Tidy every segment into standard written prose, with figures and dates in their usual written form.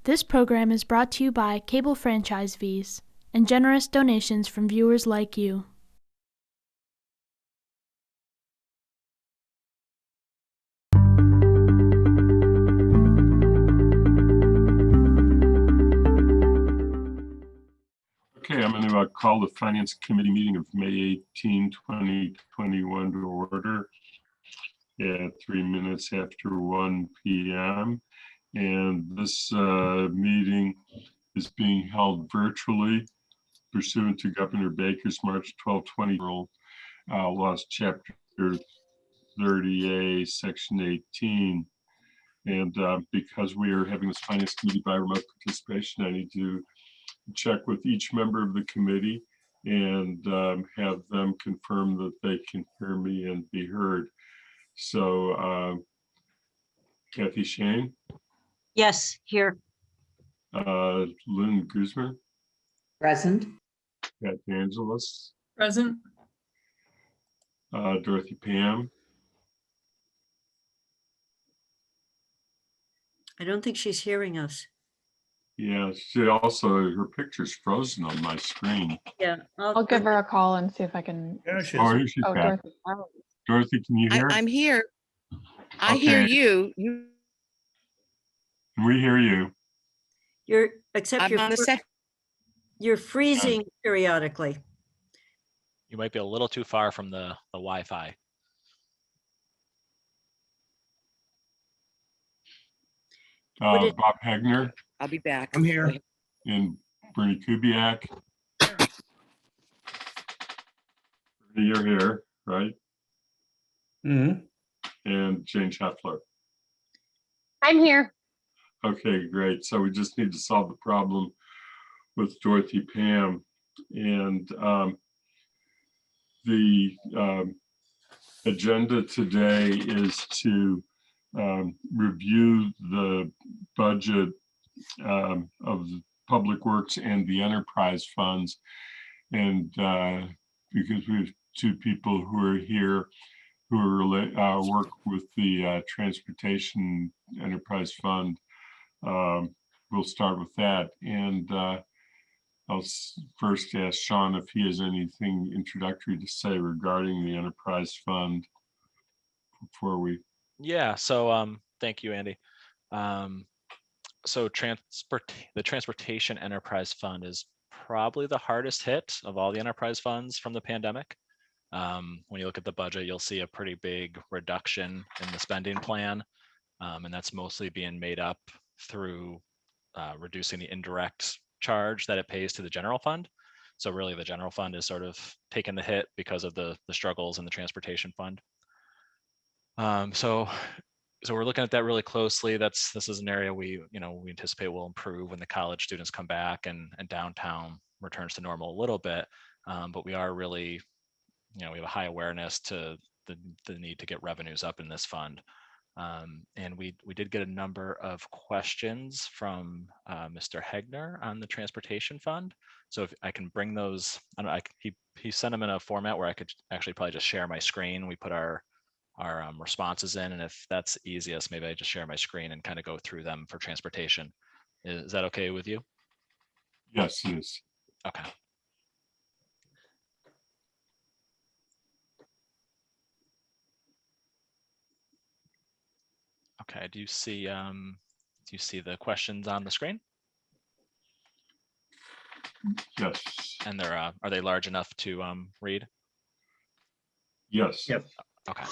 This program is brought to you by cable franchise fees and generous donations from viewers like you. Okay, I'm going to call the Finance Committee meeting of May 18, 2021 to order at 3 minutes after 1 p.m. And this meeting is being held virtually pursuant to Governor Baker's March 12, 2020 laws, Chapter 30A, Section 18. And because we are having this Finance Committee by remote participation, I need to check with each member of the committee and have them confirm that they can hear me and be heard. So Kathy Shane? Yes, here. Lynn Guzman? Present. Pat Angeles? Present. Dorothy Pam? I don't think she's hearing us. Yeah, she also, her picture's frozen on my screen. Yeah, I'll give her a call and see if I can. There she Oh, is. here she's Oh, back. Dorothy. Dorothy, can you hear? I'm here. I hear Okay. you. Can we hear you? You're except I'm on the set. you're freezing periodically. You might be a little too far from the Wi-Fi. Would Bob Hegner I'll be back. I'm here. and Bernie Kubiak. Bernie, you're here, right? Mhm. And Jane Scheffler. I'm here. Okay, great. So we just need to solve the problem with Dorothy Pam. And the agenda today is to review the budget of the Public Works and the enterprise funds. And because we have two people who are here who are work with the Transportation Enterprise Fund, we'll start with that. And I'll first ask Sean if he has anything introductory to say regarding the enterprise fund before we. Yeah, so thank you, Andy. So the Transportation Enterprise Fund is probably the hardest hit of all the enterprise funds from the pandemic. When you look at the budget, you'll see a pretty big reduction in the spending plan, and that's mostly being made up through reducing the indirect charge that it pays to the general fund. So really the general fund is sort of taking the hit because of the struggles in the transportation fund. So we're looking at that really closely. This is an area we anticipate will improve when the college students come back and downtown returns to normal a little bit. But we are really, we have a high awareness to the need to get revenues up in this fund. And we did get a number of questions from Mr. Hegner on the transportation fund. So if I can bring those, I don't know, he sent them in a format where I could actually probably just share my screen. We put our responses in, and if that's easiest, maybe I just share my screen and kind of go through them for transportation. Is that okay with you? Yes, it is. Okay. Okay, do you see the questions on the screen? Yes. And are they large enough to read? Yes. Yep. Okay.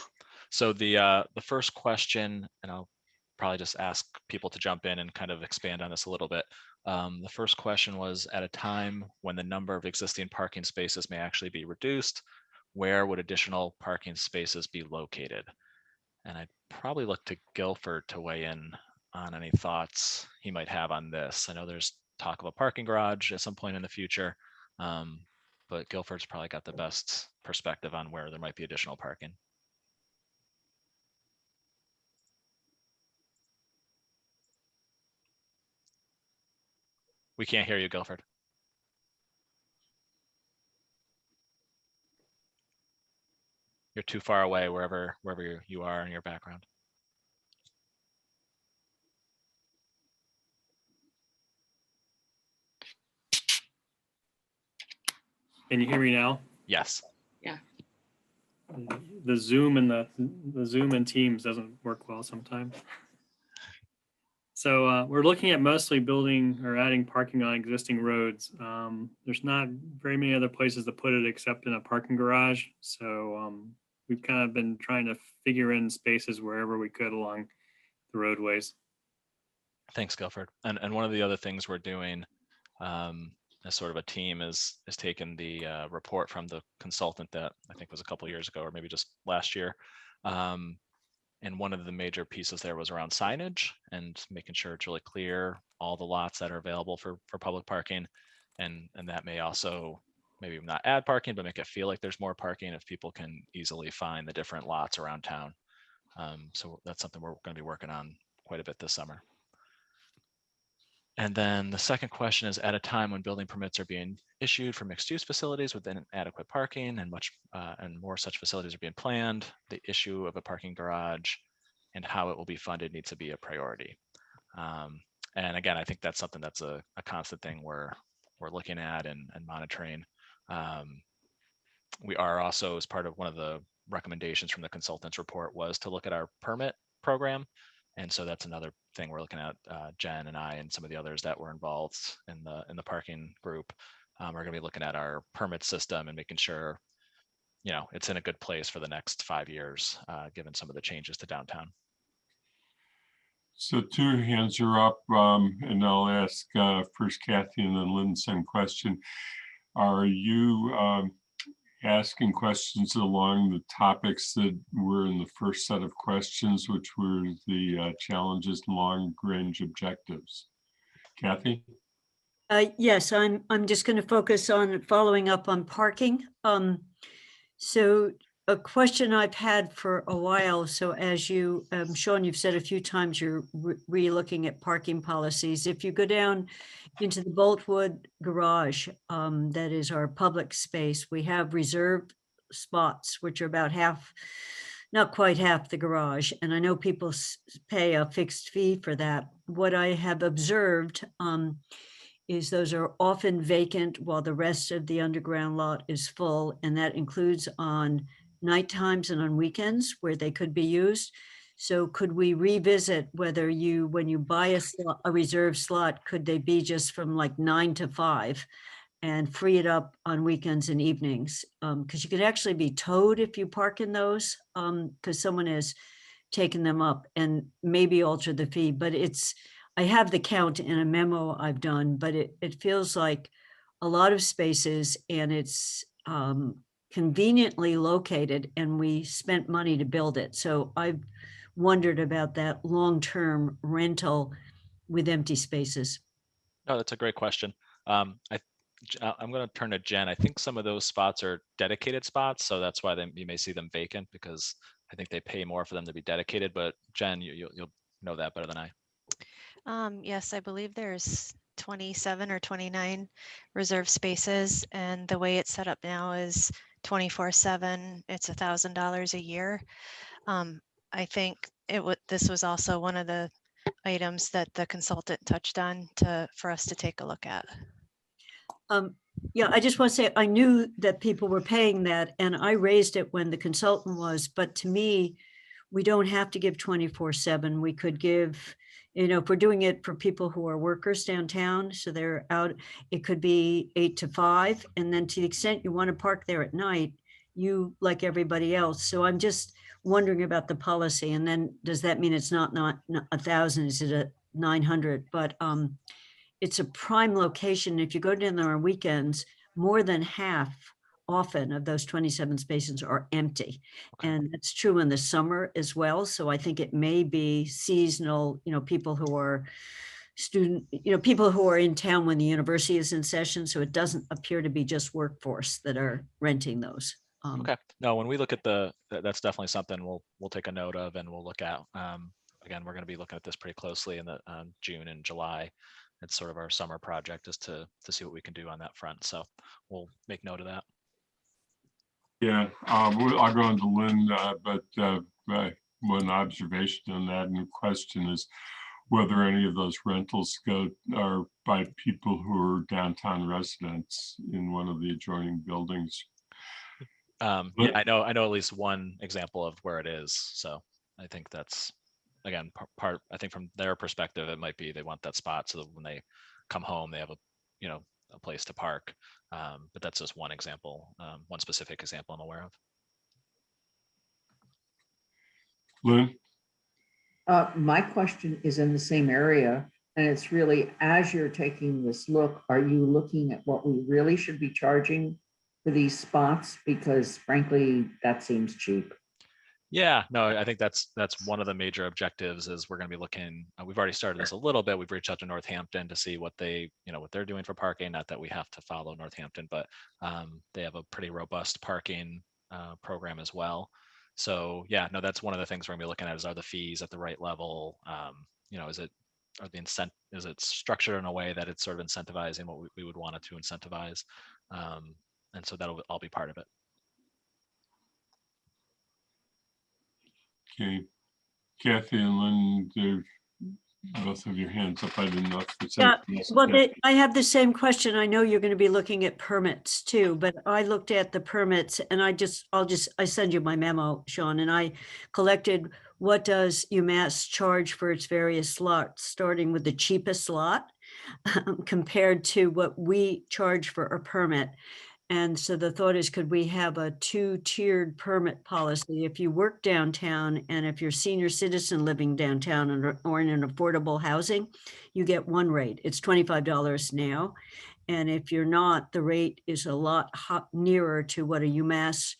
So the first question, and I'll probably just ask people to jump in and kind of expand on this a little bit. The first question was, at a time when the number of existing parking spaces may actually be reduced, where would additional parking spaces be located? And I'd probably look to Guilford to weigh in on any thoughts he might have on this. I know there's talk of a parking garage at some point in the future, but Guilford's probably got the best perspective on where there might be additional parking. We can't hear you, Guilford. You're too far away wherever you are in your background. Can you hear me now? Yes. The Zoom and the Zoom and Teams doesn't work well sometimes. So we're looking at mostly building or adding parking on existing roads. There's not very many other places to put it except in a parking garage. So we've kind of been trying to figure in spaces wherever we could along the roadways. Thanks, Guilford. And one of the other things we're doing as sort of a team is taking the report from the consultant that I think was a couple years ago or maybe just last year. And one of the major pieces there was around signage and making sure it's really clear all the lots that are available for public parking. And that may also maybe not add parking, but make it feel like there's more parking if people can easily find the different lots around town. So that's something we're going to be working on quite a bit this summer. And then the second question is, at a time when building permits are being issued for mixed use facilities with inadequate parking and more such facilities are being planned, the issue of a parking garage and how it will be funded needs to be a priority. And again, I think that's something that's a constant thing we're looking at and monitoring. We are also, as part of one of the recommendations from the consultant's report, was to look at our permit program. And so that's another thing we're looking at. Jen and I and some of the others that were involved in the parking group are going to be looking at our permit system and making sure, it's in a good place for the next 5 years, given some of the changes to downtown. So 2 hands are up, and I'll ask first Kathy and then Lynn, same question. Are you asking questions along the topics that were in the first set of questions, which were the challenges and long-range objectives? Kathy? Yes, I'm just going to focus on following up on parking. So a question I've had for a while. So as you, Sean, you've said a few times, you're re-looking at parking policies. If you go down into the Boltwood garage, that is our public space, we have reserved spots, which are about half, not quite half the garage. And I know people pay a fixed fee for that. What I have observed is those are often vacant while the rest of the underground lot is full. And that includes on night times and on weekends where they could be used. So could we revisit whether when you buy a reserve slot, could they be just from like 9 to 5 and free it up on weekends and evenings? Because you could actually be towed if you park in those, because someone has taken them up, and maybe alter the fee. But I have the count in a memo I've done, but it feels like a lot of spaces, and it's conveniently located, and we spent money to build it. So I've wondered about that long-term rental with empty spaces. No, that's a great question. I'm going to turn to Jen. I think some of those spots are dedicated spots, so that's why you may see them vacant, because I think they pay more for them to be dedicated. But Jen, you'll know that better than I. Yes, I believe there's 27 or 29 reserve spaces, and the way it's set up now is 24/7. It's $1,000 a year. I think this was also one of the items that the consultant touched on for us to take a look at. Yeah, I just want to say, I knew that people were paying that, and I raised it when the consultant was, but to me, we don't have to give 24/7. We could give, if we're doing it for people who are workers downtown, so they're out, it could be 8 to 5. And then to the extent you want to park there at night, you, like everybody else. So I'm just wondering about the policy. And then does that mean it's not 1,000? Is it a 900? But it's a prime location. If you go down there on weekends, more than half often of those 27 spaces are empty. Okay. And that's true in the summer as well. So I think it may be seasonal, people who are people who are in town when the university is in session. So it doesn't appear to be just workforce that are renting those. Okay. No, when we look at that's definitely something we'll take a note of and we'll look at. Again, we're going to be looking at this pretty closely in the June and July. It's sort of our summer project, is to see what we can do on that front. So we'll make note of that. Yeah, I'll go on to Lynn, but one observation on that and the question is, whether any of those rentals are by people who are downtown residents in one of the adjoining buildings. Yeah, I know at least one example of where it is. So I think that's, again, part, I think from their perspective, it might be they want that spot so that when they come home, they have a place to park. But that's just one example, one specific example I'm aware of. Lynn? My question is in the same area, and it's really, as you're taking this look, are you looking at what we really should be charging for these spots? Because frankly, that seems cheap. Yeah, no, I think that's one of the major objectives is we're going to be looking, we've already started this a little bit. We've reached out to Northampton to see what what they're doing for parking. Not that we have to follow Northampton, but they have a pretty robust parking program as well. So yeah, no, that's one of the things we're going to be looking at is, are the fees at the right level? Is it structured in a way that it's sort of incentivizing what we would want it to incentivize? And so that'll all be part of it. Okay, Kathy and Lynn, there's both of your hands up. I didn't know if it's Yeah, anything else. well, I have the same question. I know you're going to be looking at permits too, but I looked at the permits and I send you my memo, Sean, and I collected what does UMass charge for its various slots, starting with the cheapest slot compared to what we charge for a permit. And so the thought is, could we have a 2-tiered permit policy? If you work downtown and if you're senior citizen living downtown or in an affordable housing, you get one rate. It's $25 now. And if you're not, the rate is a lot nearer to what a UMass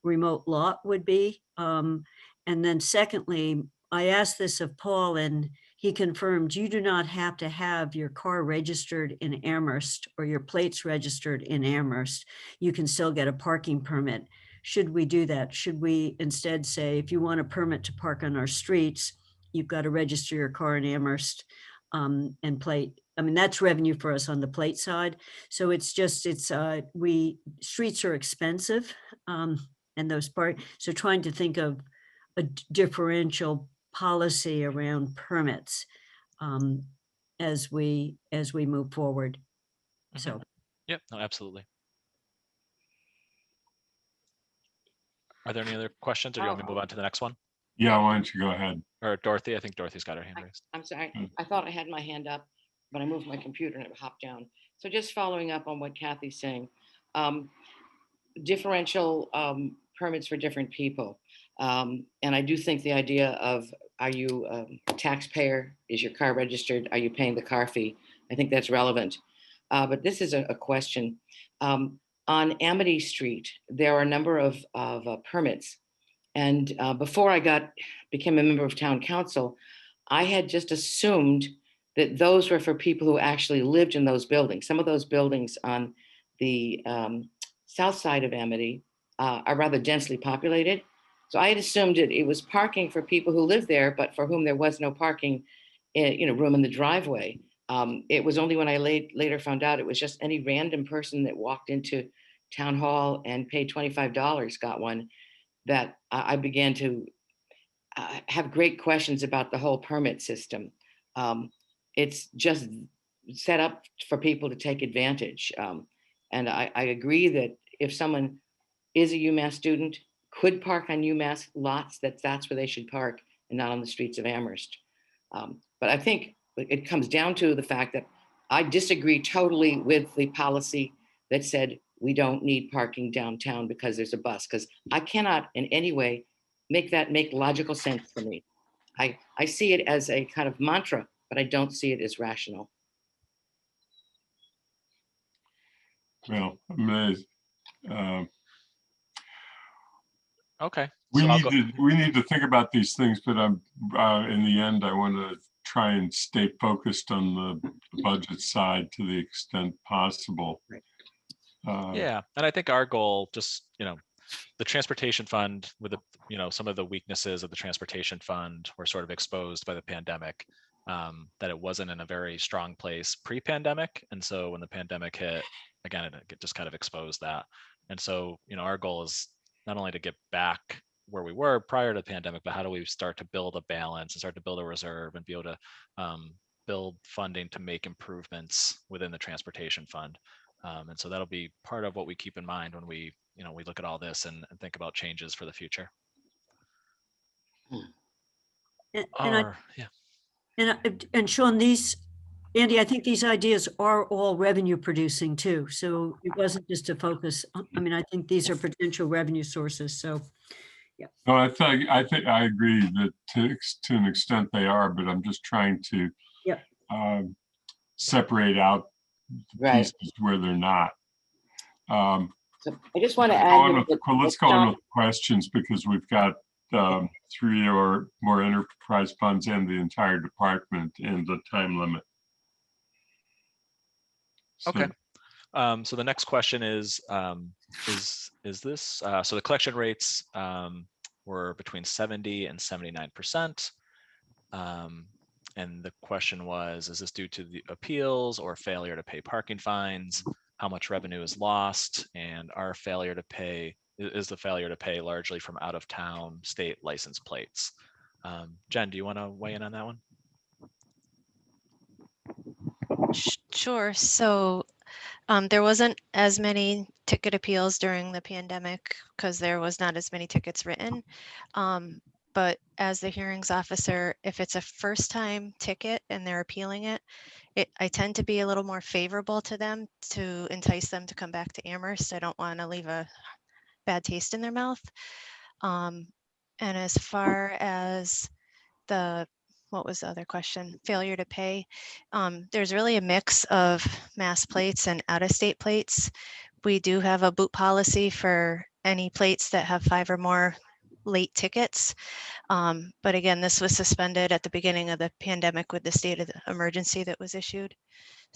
remote lot would be. And then secondly, I asked this of Paul and he confirmed you do not have to have your car registered in Amherst or your plates registered in Amherst. You can still get a parking permit. Should we do that? Should we instead say, if you want a permit to park on our streets, you've got to register your car in Amherst and plate. I mean, that's revenue for us on the plate side. So streets are expensive and those so trying to think of a differential policy around permits as we move forward. So Yep, no, absolutely. Are there any other questions, or do you want me to move on to the next one? Yeah, why don't you go ahead? Or Dorothy, I think Dorothy's got her hand raised. I'm sorry. I thought I had my hand up, but I moved my computer and it hopped down. So just following up on what Kathy's saying, differential permits for different people. And I do think the idea of, are you a taxpayer? Is your car registered? Are you paying the car fee? I think that's relevant. But this is a question. On Amity Street, there are a number of permits. And before I became a member of town council, I had just assumed that those were for people who actually lived in those buildings. Some of those buildings on the south side of Amity are rather densely populated. So I had assumed it was parking for people who live there, but for whom there was no parking, room in the driveway. It was only when I later found out it was just any random person that walked into town hall and paid $25 got one, that I began to have great questions about the whole permit system. It's just set up for people to take advantage. And I agree that if someone is a UMass student, could park on UMass lots, that's where they should park and not on the streets of Amherst. But I think it comes down to the fact that I disagree totally with the policy that said we don't need parking downtown because there's a bus, because I cannot in any way make that make logical sense to me. I see it as a kind of mantra, but I don't see it as rational. Well, I'm amazed. Okay. We So need to think about these things, but I'm in the end, I want to try and stay focused on the budget side to the extent possible. yeah, and I think our goal, just the transportation fund, with some of the weaknesses of the transportation fund were sort of exposed by the pandemic. That it wasn't in a very strong place pre-pandemic, and so when the pandemic hit, again, it just kind of exposed that. And so our goal is not only to get back where we were prior to the pandemic, but how do we start to build a balance and start to build a reserve and be able to build funding to make improvements within the transportation fund. And so that'll be part of what we keep in mind when we look at all this and think about changes for the future. And Sean, Andy, I think these ideas are all revenue producing too. So it wasn't just a focus. I mean, I think these are potential revenue sources. So, yeah. No, I think I agree that to an extent they are, but I'm just trying to separate out the pieces where they're not. So I just want to add. Let's go on with questions, because we've got 3 or more enterprise funds and the entire department and the time limit. Okay. So the next question is this? So the collection rates were between 70 and 79%. And the question was, is this due to the appeals or failure to pay parking fines? How much revenue is lost? And is the failure to pay largely from out of town state license plates? Jen, do you want to weigh in on that one? Sure. So there wasn't as many ticket appeals during the pandemic because there was not as many tickets written. But as the hearings officer, if it's a first time ticket and they're appealing it, I tend to be a little more favorable to them to entice them to come back to Amherst. I don't want to leave a bad taste in their mouth. And as far as what was the other question? Failure to pay. There's really a mix of mass plates and out-of-state plates. We do have a boot policy for any plates that have 5 or more late tickets. But again, this was suspended at the beginning of the pandemic with the state of the emergency that was issued.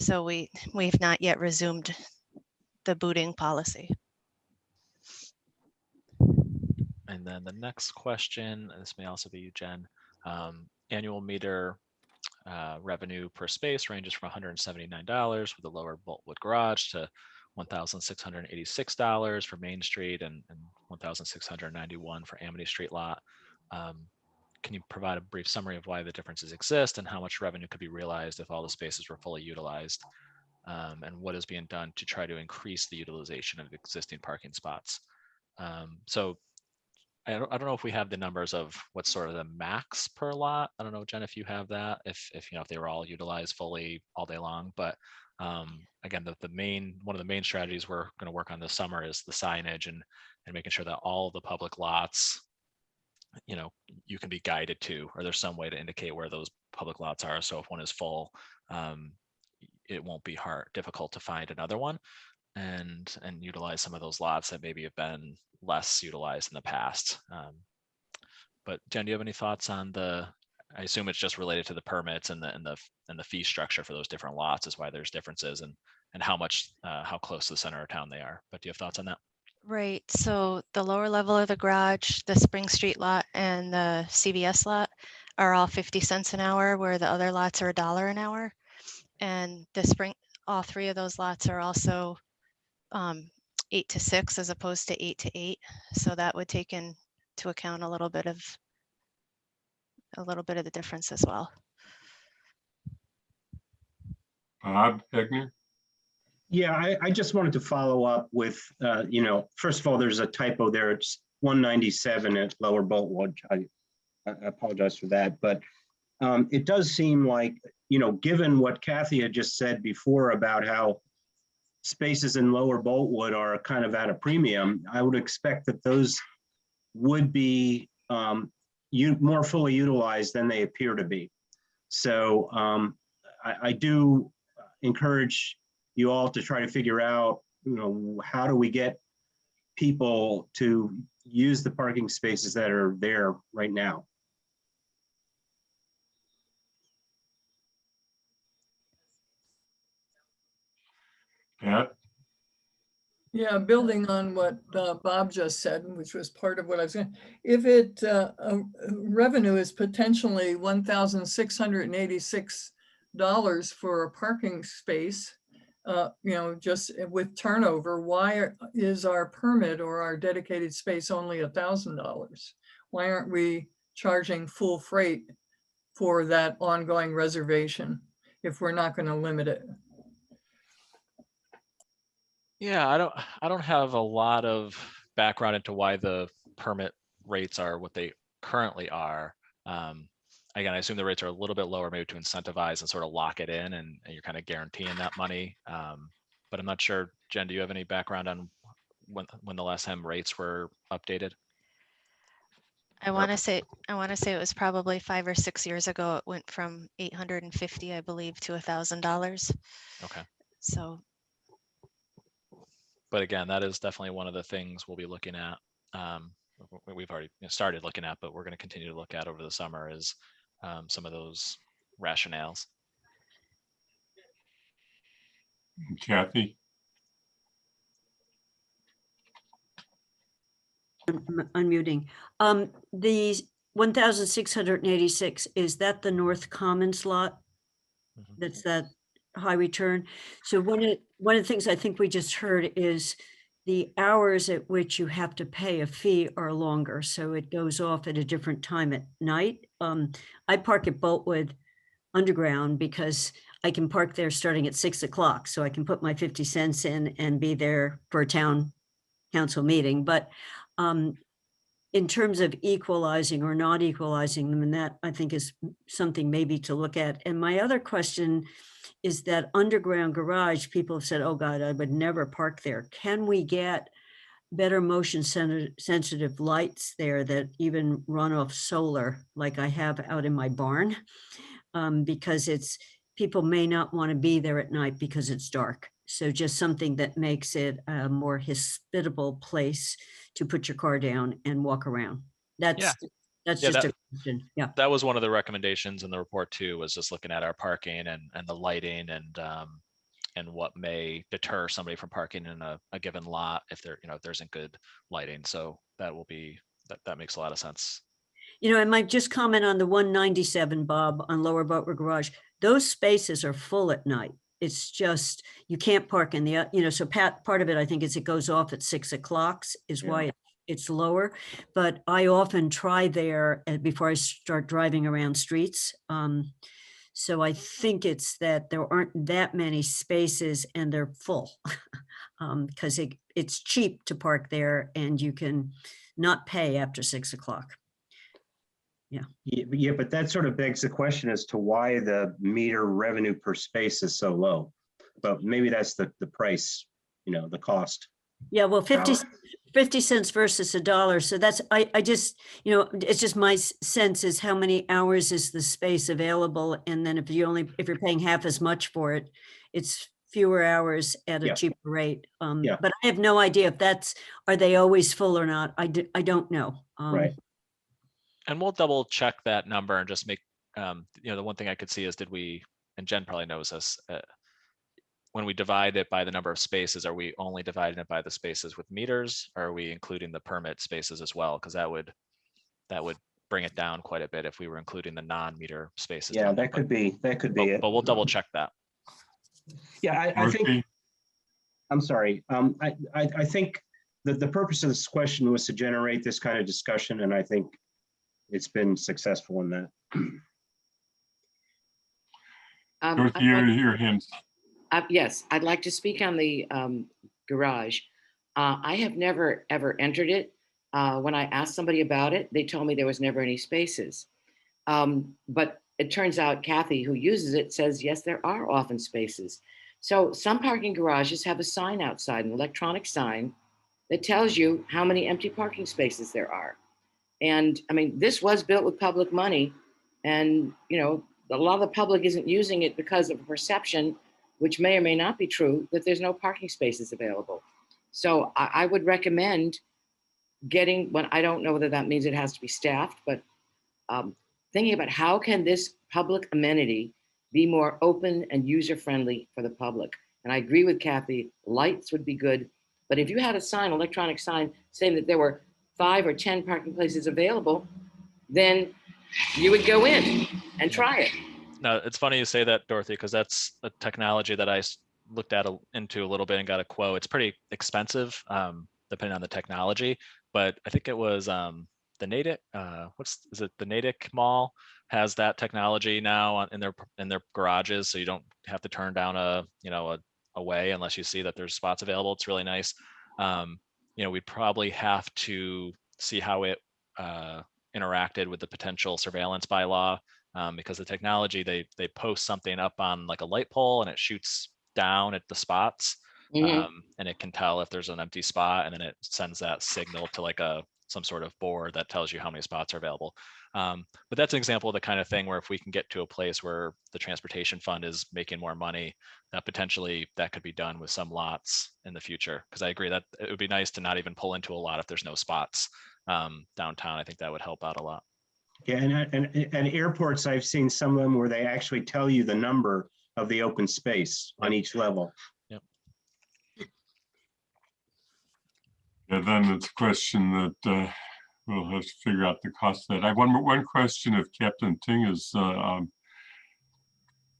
So we've not yet resumed the booting policy. And then the next question, this may also be you, Jen. Annual meter revenue per space ranges from $179 for the lower Boltwood garage to $1,686 for Main Street and $1,691 for Amity Street lot. Can you provide a brief summary of why the differences exist and how much revenue could be realized if all the spaces were fully utilized? And what is being done to try to increase the utilization of existing parking spots? So I don't know if we have the numbers of what's sort of the max per lot. I don't know, Jen, if you have that, if they were all utilized fully all day long. But again, one of the main strategies we're going to work on this summer is the signage and making sure that all of the public lots, you can be guided to, or there's some way to indicate where those public lots are. So if one is full, it won't be difficult to find another one and utilize some of those lots that maybe have been less utilized in the past. But Jen, do you have any thoughts on I assume it's just related to the permits and the fee structure for those different lots is why there's differences and how close to the center of town they are. But do you have thoughts on that? Right. So the lower level of the garage, the Spring Street lot and the CVS lot are all 50 cents an hour, where the other lots are $1 an hour. And all 3 of those lots are also 8 to 6 as opposed to 8 to 8. So that would take into account a little bit of the difference as well. Bob Hegner? Yeah, I just wanted to follow up with, first of all, there's a typo there. It's 197 at Lower Boltwood. I apologize for that. But it does seem like, given what Kathy had just said before about how spaces in Lower Boltwood are kind of at a premium, I would expect that those would be more fully utilized than they appear to be. So I do encourage you all to try to figure out, how do we get people to use the parking spaces that are there right now? Pat? Yeah, building on what Bob just said, which was part of what I was saying, if revenue is potentially $1,686 for a parking space, just with turnover, why is our permit or our dedicated space only $1,000? why aren't we charging full freight for that ongoing reservation if we're not going to limit it? Yeah, I don't have a lot of background into why the permit rates are what they currently are. Again, I assume the rates are a little bit lower, maybe to incentivize and sort of lock it in, and you're kind of guaranteeing that money. But I'm not sure. Jen, do you have any background on when the last time rates were updated? I want to say it was probably 5 or 6 years ago. It went from $850, I believe, to $1,000. Okay. So But again, that is definitely one of the things we'll be looking at. We've already started looking at, but we're going to continue to look at over the summer is some of those rationales. Kathy? Unmuting. The 1,686, is that the North Commons lot? Mhm. That's that high return. So one of the things I think we just heard is the hours at which you have to pay a fee are longer. So it goes off at a different time at night. I park at Boltwood Underground because I can park there starting at 6 o'clock. So I can put my 50 cents in and be there for a town council meeting. But in terms of equalizing or not equalizing them, and that I think is something maybe to look at. And my other question is that underground garage, people have said, oh God, I would never park there. Can we get better motion sensitive lights there that even run off solar like I have out in my barn? Because people may not want to be there at night because it's dark. So just something that makes it a more hospitable place to put your car down and walk around. That's Yeah, just a question. Yeah. that was one of the recommendations in the report too, was just looking at our parking and the lighting and what may deter somebody from parking in a given lot if if there isn't good lighting. So that will be that makes a lot of sense. I might just comment on the 197, Bob, on Lower Butler Garage. Those spaces are full at night. It's just, you can't park in the, so part of it, I think, is it goes off at 6 o'clock is why it's lower. But I often try there before I start driving around streets. So I think it's that there aren't that many spaces and they're full because it's cheap to park there and you can not pay after 6 o'clock. Yeah, but that sort of begs the question as to why the meter revenue per space is so low. But maybe that's the price, the cost. Yeah, well, 50 cents versus $1. So that's, I just, it's just my sense is how many hours is the space available? And then if you're paying half as much for it, it's fewer hours at a cheaper rate. But I have no idea if are they always full or not? I don't know. Right. And we'll double check that number and just make, the one thing I could see is and Jen probably knows this, when we divide it by the number of spaces, are we only dividing it by the spaces with meters? Or are we including the permit spaces as well? Because that would bring it down quite a bit if we were including the non-meter spaces. Yeah, that could be it. But we'll double check that. Yeah, I think, I'm sorry. I think that the purpose of this question was to generate this kind of discussion, and I think it's been successful in that. Dorothy, your hands. Yes, I'd like to speak on the garage. I have never, ever entered it. When I asked somebody about it, they told me there was never any spaces. But it turns out Kathy, who uses it, says, yes, there are often spaces. So some parking garages have a sign outside, an electronic sign that tells you how many empty parking spaces there are. And I mean, this was built with public money, and a lot of the public isn't using it because of a perception, which may or may not be true, that there's no parking spaces available. So I would recommend I don't know whether that means it has to be staffed, but thinking about how can this public amenity be more open and user-friendly for the public. And I agree with Kathy, lights would be good, but if you had a sign, electronic sign, saying that there were 5 or 10 parking places available, then you would go in and try it. Now, it's funny you say that, Dorothy, because that's a technology that I looked into a little bit and got a quote. It's pretty expensive, depending on the technology, but I think it was the Natick, is it the Natick Mall has that technology now in their garages, so you don't have to turn down a way unless you see that there's spots available. It's really nice. We'd probably have to see how it interacted with the potential surveillance bylaw, because the technology, they post something up on like a light pole and it shoots down at the spots, Mhm. and it can tell if there's an empty spot, and then it sends that signal to like some sort of board that tells you how many spots are available. But that's an example of the kind of thing where if we can get to a place where the transportation fund is making more money, that potentially that could be done with some lots in the future. Because I agree that it would be nice to not even pull into a lot if there's no spots downtown. I think that would help out a lot. Yeah, and airports, I've seen some of them where they actually tell you the number of the open space on each level. Yep. Yeah, then it's a question that we'll have to figure out the cost of that. I have one question if Captain Ting is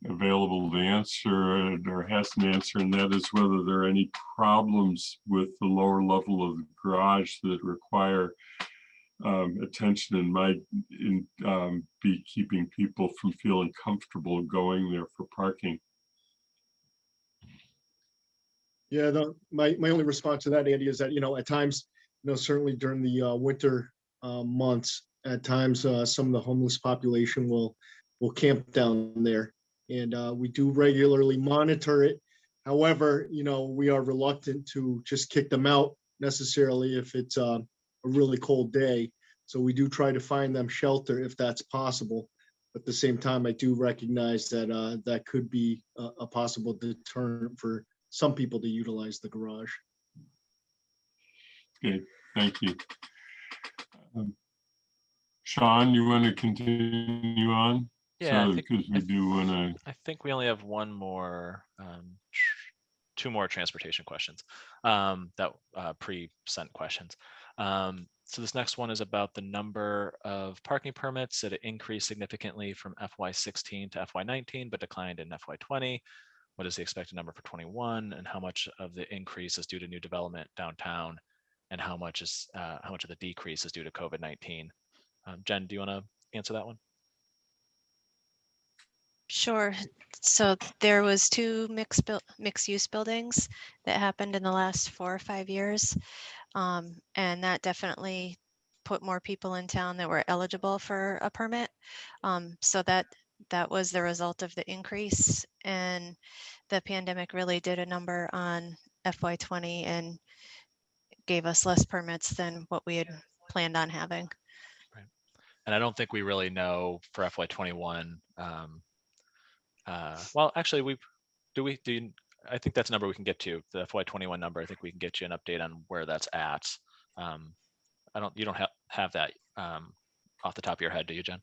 available to answer it or has an answer, and that is whether there are any problems with the lower level of the garage that require attention and might be keeping people from feeling comfortable going there for parking. Yeah, my only response to that, Andy, is that, at times, certainly during the winter months, at times some of the homeless population will camp down there. And we do regularly monitor it. However, we are reluctant to just kick them out necessarily if it's a really cold day. So we do try to find them shelter if that's possible. But at the same time, I do recognize that that could be a possible deterrent for some people to utilize the garage. Okay, thank you. Sean, you want to continue on? Yeah, So, because we do want to. I think we only have two more transportation questions that pre-sent questions. So this next one is about the number of parking permits that it increased significantly from FY16 to FY19, but declined in FY20. What is the expected number for 21, and how much of the increase is due to new development downtown, and how much of the decrease is due to COVID-19? Jen, do you want to answer that one? Sure. So there was two mixed use buildings that happened in the last 4 or 5 years. And that definitely put more people in town that were eligible for a permit. So that was the result of the increase, and the pandemic really did a number on FY20 and gave us less permits than what we had planned on having. Right. And I don't think we really know for FY21. Well, actually, I think that's a number we can get to, the FY21 number. I think we can get you an update on where that's at. You don't have that off the top of your head, do you, Jen?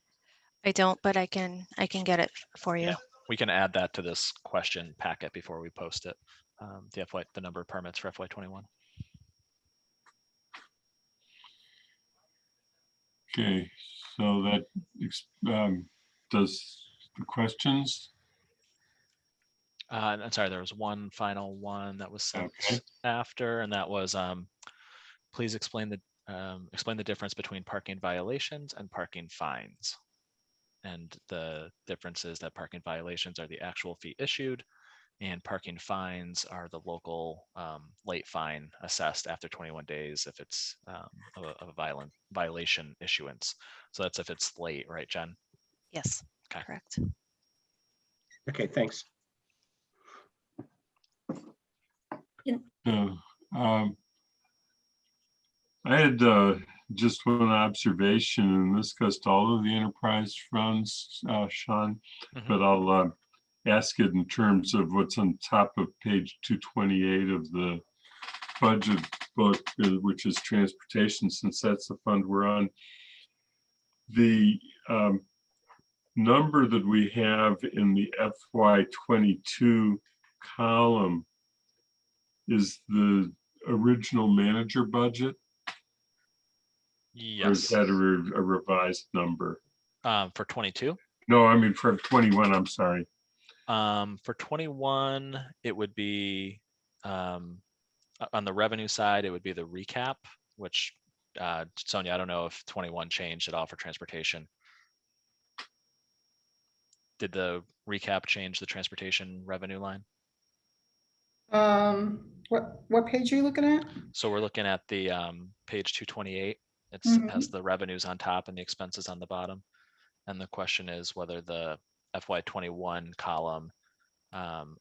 I don't, but I can get it for you. Yeah, we can add that to this question packet before we post it. The number of permits for FY21. Okay, so that does the questions. I'm sorry, there was one final one that was sent Okay. after, and that was please explain the difference between parking violations and parking fines. And the difference is that parking violations are the actual fee issued, and parking fines are the local late fine assessed after 21 days if it's a violation issuance. So that's if it's late, right, Jen? Yes, okay. Correct. Okay, thanks. I had just one observation, and this goes to all of the enterprise funds, Sean, but I'll ask it in terms of what's on top of page 228 of the budget book, which is transportation, since that's the fund we're on. The number that we have in the FY22 column is the original manager budget. Yes. Or is that a revised number? For 22? No, I mean for 21, I'm sorry. For 21, it would be, on the revenue side, it would be the recap, which Sonia, I don't know if 21 changed at all for transportation. Did the recap change the transportation revenue line? What page are you looking at? So we're looking at the page 228. It has the revenues on top and the expenses on the bottom. And the question is whether the FY21 column, on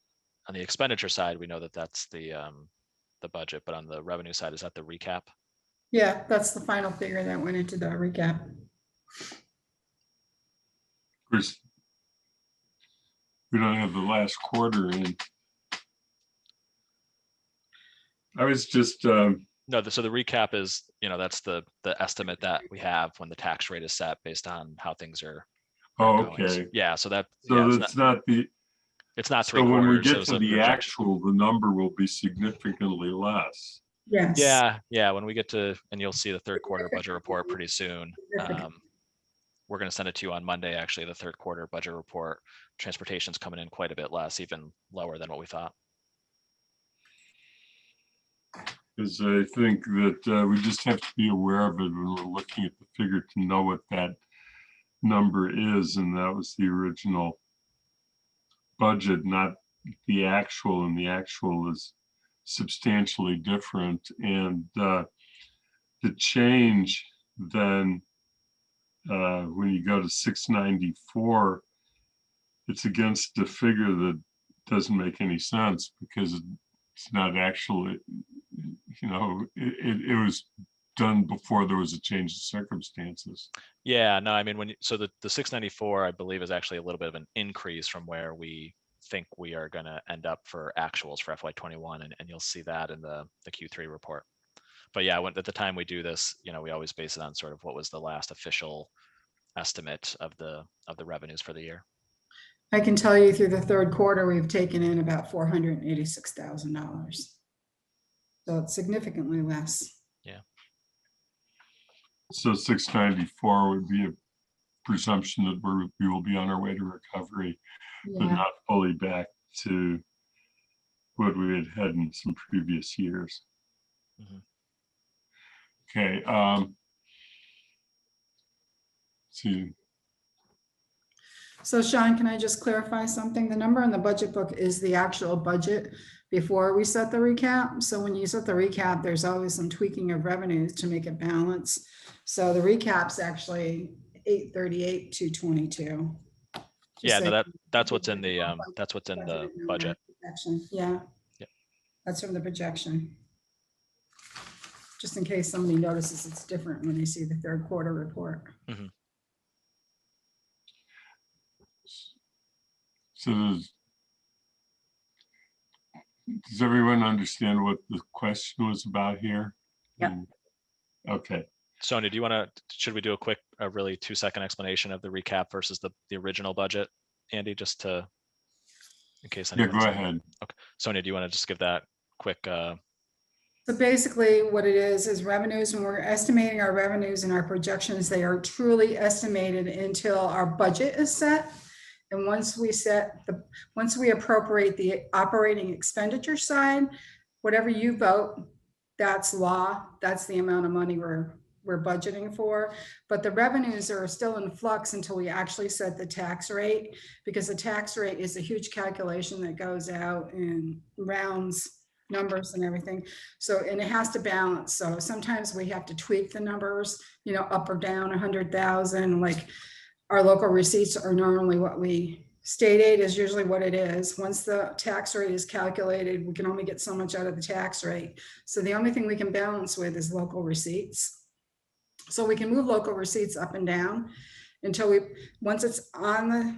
the expenditure side, we know that that's the budget, but on the revenue side, is that the recap? Yeah, that's the final figure that went into the recap. Chris, we don't have the last quarter in. I was just, No, so the recap is, that's the estimate that we have when the tax rate is set based on how things are going. okay. Yeah, so that, So yeah, it's not the, it's not so when we 3/4. get It was to a the projection. actual, the number will be significantly less. Yes. Yeah, when we get to, and you'll see the third quarter budget report pretty soon. We're going to send it to you on Monday, actually, the third quarter budget report. Transportation's coming in quite a bit less, even lower than what we thought. Because I think that we just have to be aware of it when we're looking at the figure to know what that number is. And that was the original budget, not the actual, and the actual is substantially different. And the change then, when you go to 694, it's against a figure that doesn't make any sense because it's not actually, it was done before there was a change in circumstances. Yeah, no, I mean, so the 694, I believe, is actually a little bit of an increase from where we think we are going to end up for actuals for FY21, and you'll see that in the Q3 report. But yeah, at the time we do this, we always base it on sort of what was the last official estimate of the revenues for the year. I can tell you through the third quarter, we've taken in about $486,000. So it's significantly less. Yeah. So 694 would be a presumption that we will be on our way to recovery, but not fully back to what we had in some previous years. Mm-hmm. Okay. See. So Sean, can I just clarify something? The number in the budget book is the actual budget before we set the recap. So when you set the recap, there's always some tweaking of revenues to make it balance. So the recap's actually 838,222. Yeah, no, that's what's in the budget. Yeah. Yep. That's from the projection. Just in case somebody notices it's different when they see the third quarter report. Mm-hmm. So does everyone understand what the question was about here? Yeah. Okay. Sonia, should we do a quick, really 2-second explanation of the recap versus the original budget? Andy, just in case anyone. Yeah, go ahead. Okay. Sonia, do you want to just give that quick? So basically what it is revenues. When we're estimating our revenues and our projections, they are truly estimated until our budget is set. And once we appropriate the operating expenditure side, whatever you vote, that's law. That's the amount of money we're budgeting for. But the revenues are still in flux until we actually set the tax rate, because the tax rate is a huge calculation that goes out and rounds numbers and everything. So, and it has to balance. So sometimes we have to tweak the numbers, up or down 100,000. Like our local receipts are normally what state aid is usually what it is. Once the tax rate is calculated, we can only get so much out of the tax rate. So the only thing we can balance with is local receipts. So we can move local receipts up and down until once it's on the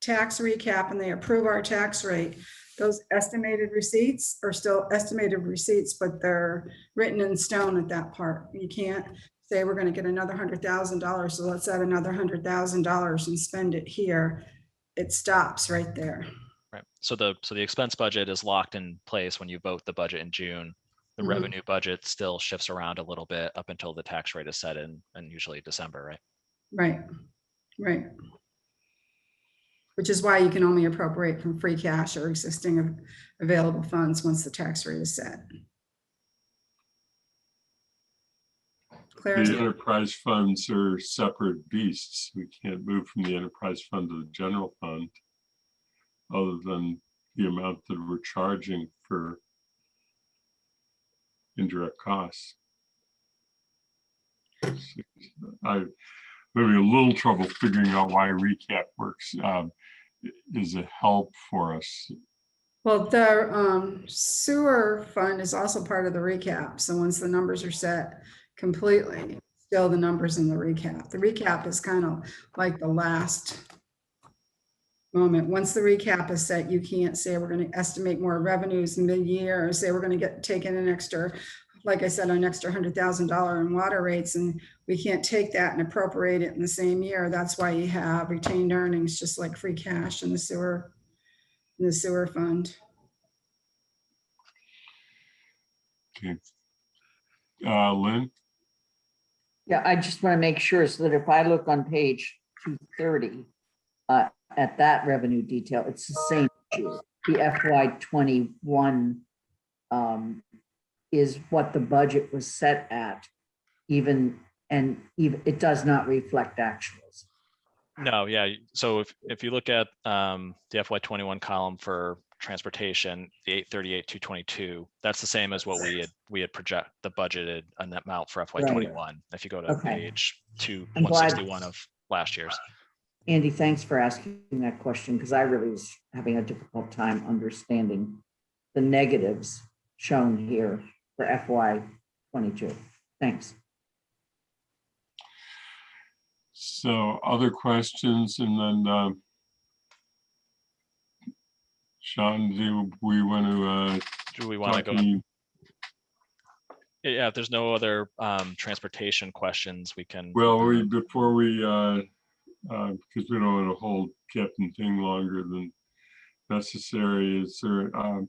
tax recap and they approve our tax rate, those estimated receipts are still estimated receipts, but they're written in stone at that part. You can't say we're going to get another $100,000, so let's add another $100,000 and spend it here. It stops right there. Right. So the expense budget is locked in place when you vote the budget in June. The revenue budget still shifts around a little bit up until the tax rate is set in usually December, right? Right. Which is why you can only appropriate from free cash or existing available funds once the tax rate is set. clarity. enterprise funds are separate beasts. We can't move from the enterprise fund to the general fund other than the amount that we're charging for indirect costs. I'm having a little trouble figuring out why recap works. Is a help for us. Well, the sewer fund is also part of the recap. So once the numbers are set completely, still the numbers in the recap. The recap is kind of like the last moment. Once the recap is set, you can't say we're going to estimate more revenues mid-year or say we're going to take in an extra, like I said, an extra $100,000 in water rates, and we can't take that and appropriate it in the same year. That's why you have retained earnings, just like free cash in the sewer fund. Okay. Lynn? Yeah, I just want to make sure so that if I look on page 230 at that revenue detail, it's the same issue. The FY21 is what the budget was set at, even it does not reflect actuals. No, yeah. So if you look at the FY21 column for transportation, the 838,222, that's the same as what we had the budgeted an amount for FY21. If you go to page 161 of last year's. Andy, thanks for asking that question, because I really was having a difficult time understanding the negatives shown here for FY22. Thanks. So other questions, and then Sean, do we want to go? Yeah, if there's no other transportation questions, we can. Well, before we, because we don't want to hold Captain Thing longer than necessary, is there? I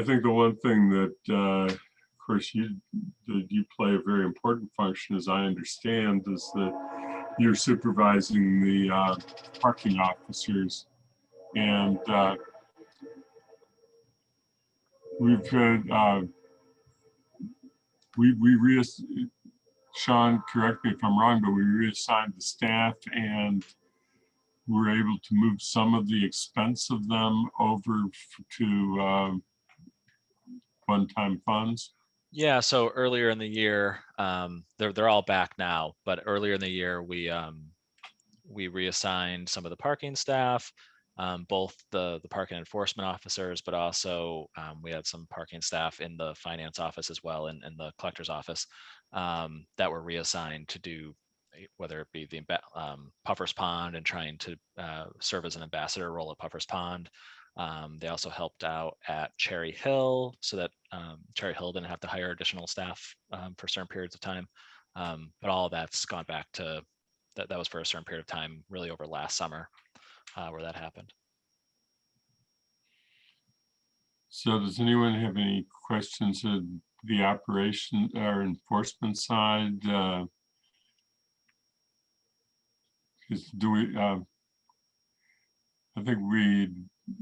think the one thing that, of course, you play a very important function, as I understand, is that you're supervising the parking officers, and we've had Sean, correct me if I'm wrong, but we reassigned the staff and we're able to move some of the expense of them over to one-time funds. Yeah, so earlier in the year, they're all back now, but earlier in the year we reassigned some of the parking staff, both the parking enforcement officers, but also we had some parking staff in the finance office as well, and in the collector's office that were reassigned to do, whether it be the Puffer's Pond and trying to serve as an ambassador role at Puffer's Pond. They also helped out at Cherry Hill so that Cherry Hill didn't have to hire additional staff for certain periods of time. But all of that's gone back to, that was for a certain period of time, really over last summer where that happened. So does anyone have any questions of the operation or enforcement side? Do we, I think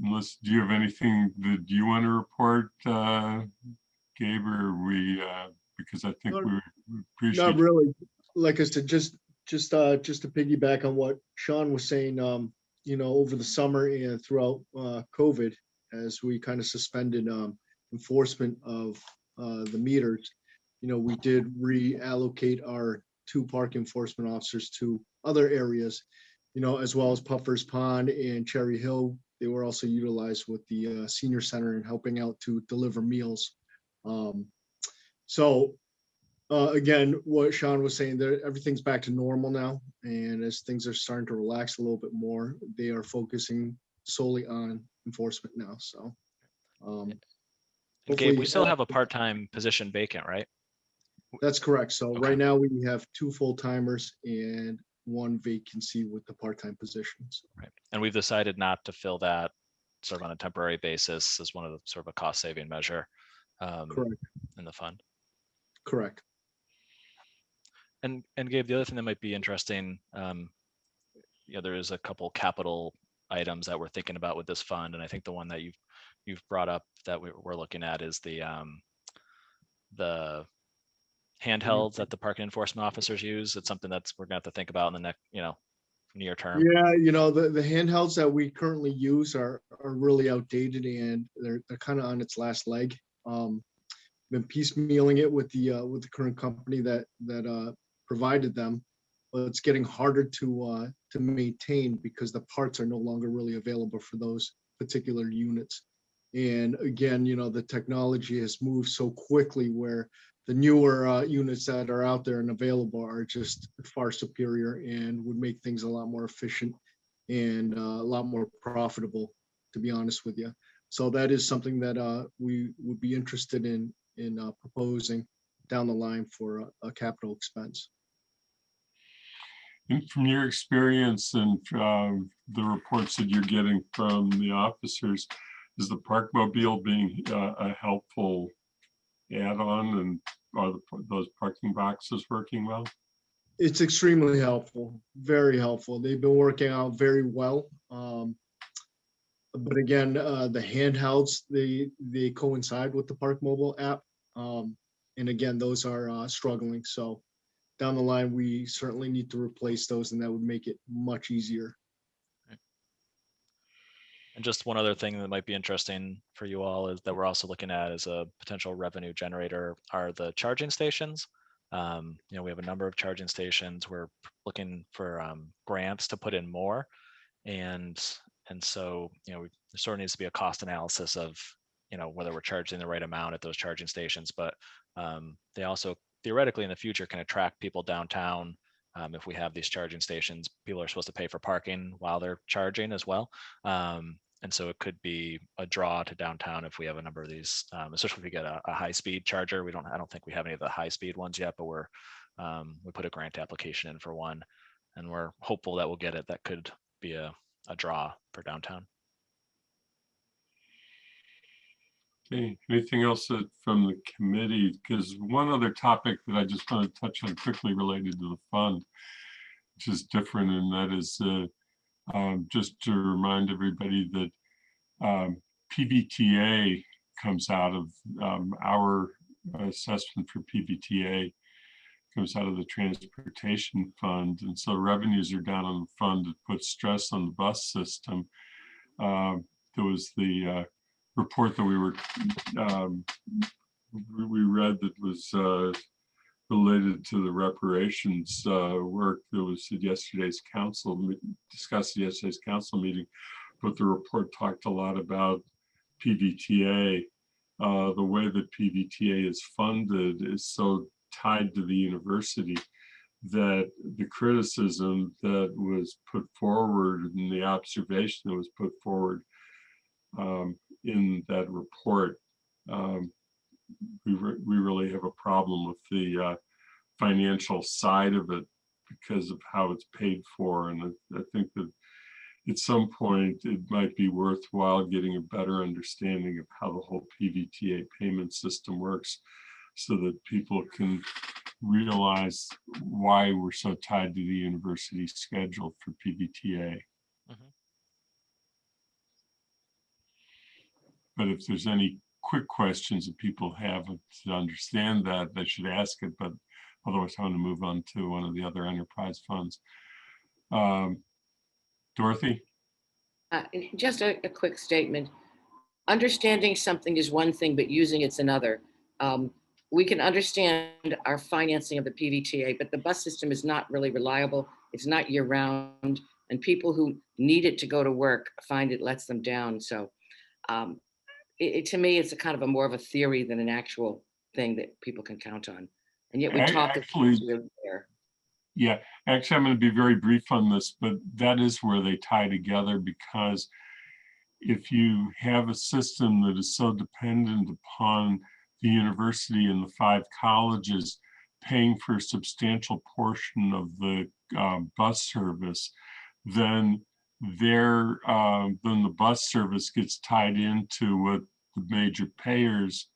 unless, do you have anything that you want to report, Gabe, or because I think we appreciate. Not really. Like I said, just to piggyback on what Sean was saying, over the summer and throughout COVID, as we kind of suspended enforcement of the meters, we did reallocate our 2 park enforcement officers to other areas, as well as Puffer's Pond and Cherry Hill. They were also utilized with the senior center and helping out to deliver meals. Again, what Sean was saying, there, everything's back to normal now. And as things are starting to relax a little bit more, they are focusing solely on enforcement now. So, Gabe, we still have a part-time position vacant, right? That's correct. So right now we have 2 full-timers and 1 vacancy with the part-time positions. Right. And we've decided not to fill that sort of on a temporary basis as one of the sort of a cost-saving measure Correct. in the fund. Correct. And Gabe, the other thing that might be interesting, there is a couple capital items that we're thinking about with this fund, and I think the one that you've brought up that we're looking at is the handhelds that the parking enforcement officers use. It's something that's we're gonna have to think about in the next, near term. Yeah, the handhelds that we currently use are really outdated and they're kind of on its last leg. Been piecemealing it with the current company that provided them, but it's getting harder to maintain because the parts are no longer really available for those particular units. And again, the technology has moved so quickly where the newer units that are out there and available are just far superior and would make things a lot more efficient and a lot more profitable, to be honest with you. So that is something that we would be interested in proposing down the line for a capital expense. And from your experience and the reports that you're getting from the officers, is the Parkmobile being a helpful add-on, and are those parking boxes working well? It's extremely helpful, very helpful. They've been working out very well. But again, the handhelds, they coincide with the Parkmobile app. And again, those are struggling. So down the line, we certainly need to replace those, and that would make it much easier. And just one other thing that might be interesting for you all is that we're also looking at as a potential revenue generator are the charging stations. We have a number of charging stations. We're looking for grants to put in more. And so, there sort of needs to be a cost analysis of, whether we're charging the right amount at those charging stations, but they also theoretically in the future can attract people downtown. If we have these charging stations, people are supposed to pay for parking while they're charging as well. And so it could be a draw to downtown if we have a number of these, especially if we get a high-speed charger. I don't think we have any of the high-speed ones yet, but we put a grant application in for one, and we're hopeful that we'll get it. That could be a draw for downtown. Okay, anything else from the committee? Because one other topic that I just want to touch on quickly related to the fund, which is different, and that is just to remind everybody that PVTA comes out of our assessment for PVTA comes out of the transportation fund, and so revenues are down on the fund. It puts stress on the bus system. There was the report that we read that was related to the reparations work that was at yesterday's discussed at yesterday's council meeting, but the report talked a lot about PVTA. The way that PVTA is funded is so tied to the university that the criticism that was put forward and the observation that was put forward in that report, we really have a problem with the financial side of it because of how it's paid for. And I think that at some point it might be worthwhile getting a better understanding of how the whole PVTA payment system works so that people can realize why we're so tied to the university schedule for PVTA. Mm-hmm. But if there's any quick questions that people have to understand that, they should ask it, but otherwise I'm going to move on to one of the other enterprise funds. Dorothy? Just a quick statement. Understanding something is one thing, but using it's another. We can understand our financing of the PVTA, but the bus system is not really reliable. It's not year round, and people who need it to go to work find it lets them down. So to me, it's a kind of more of a theory than an actual thing that people can count on. And yet we talk there. Yeah, actually, I'm going to be very brief on this, but that is where they tie together, because if you have a system that is so dependent upon the university and the 5 colleges paying for a substantial portion of the bus service, then the bus service gets tied into what the major payers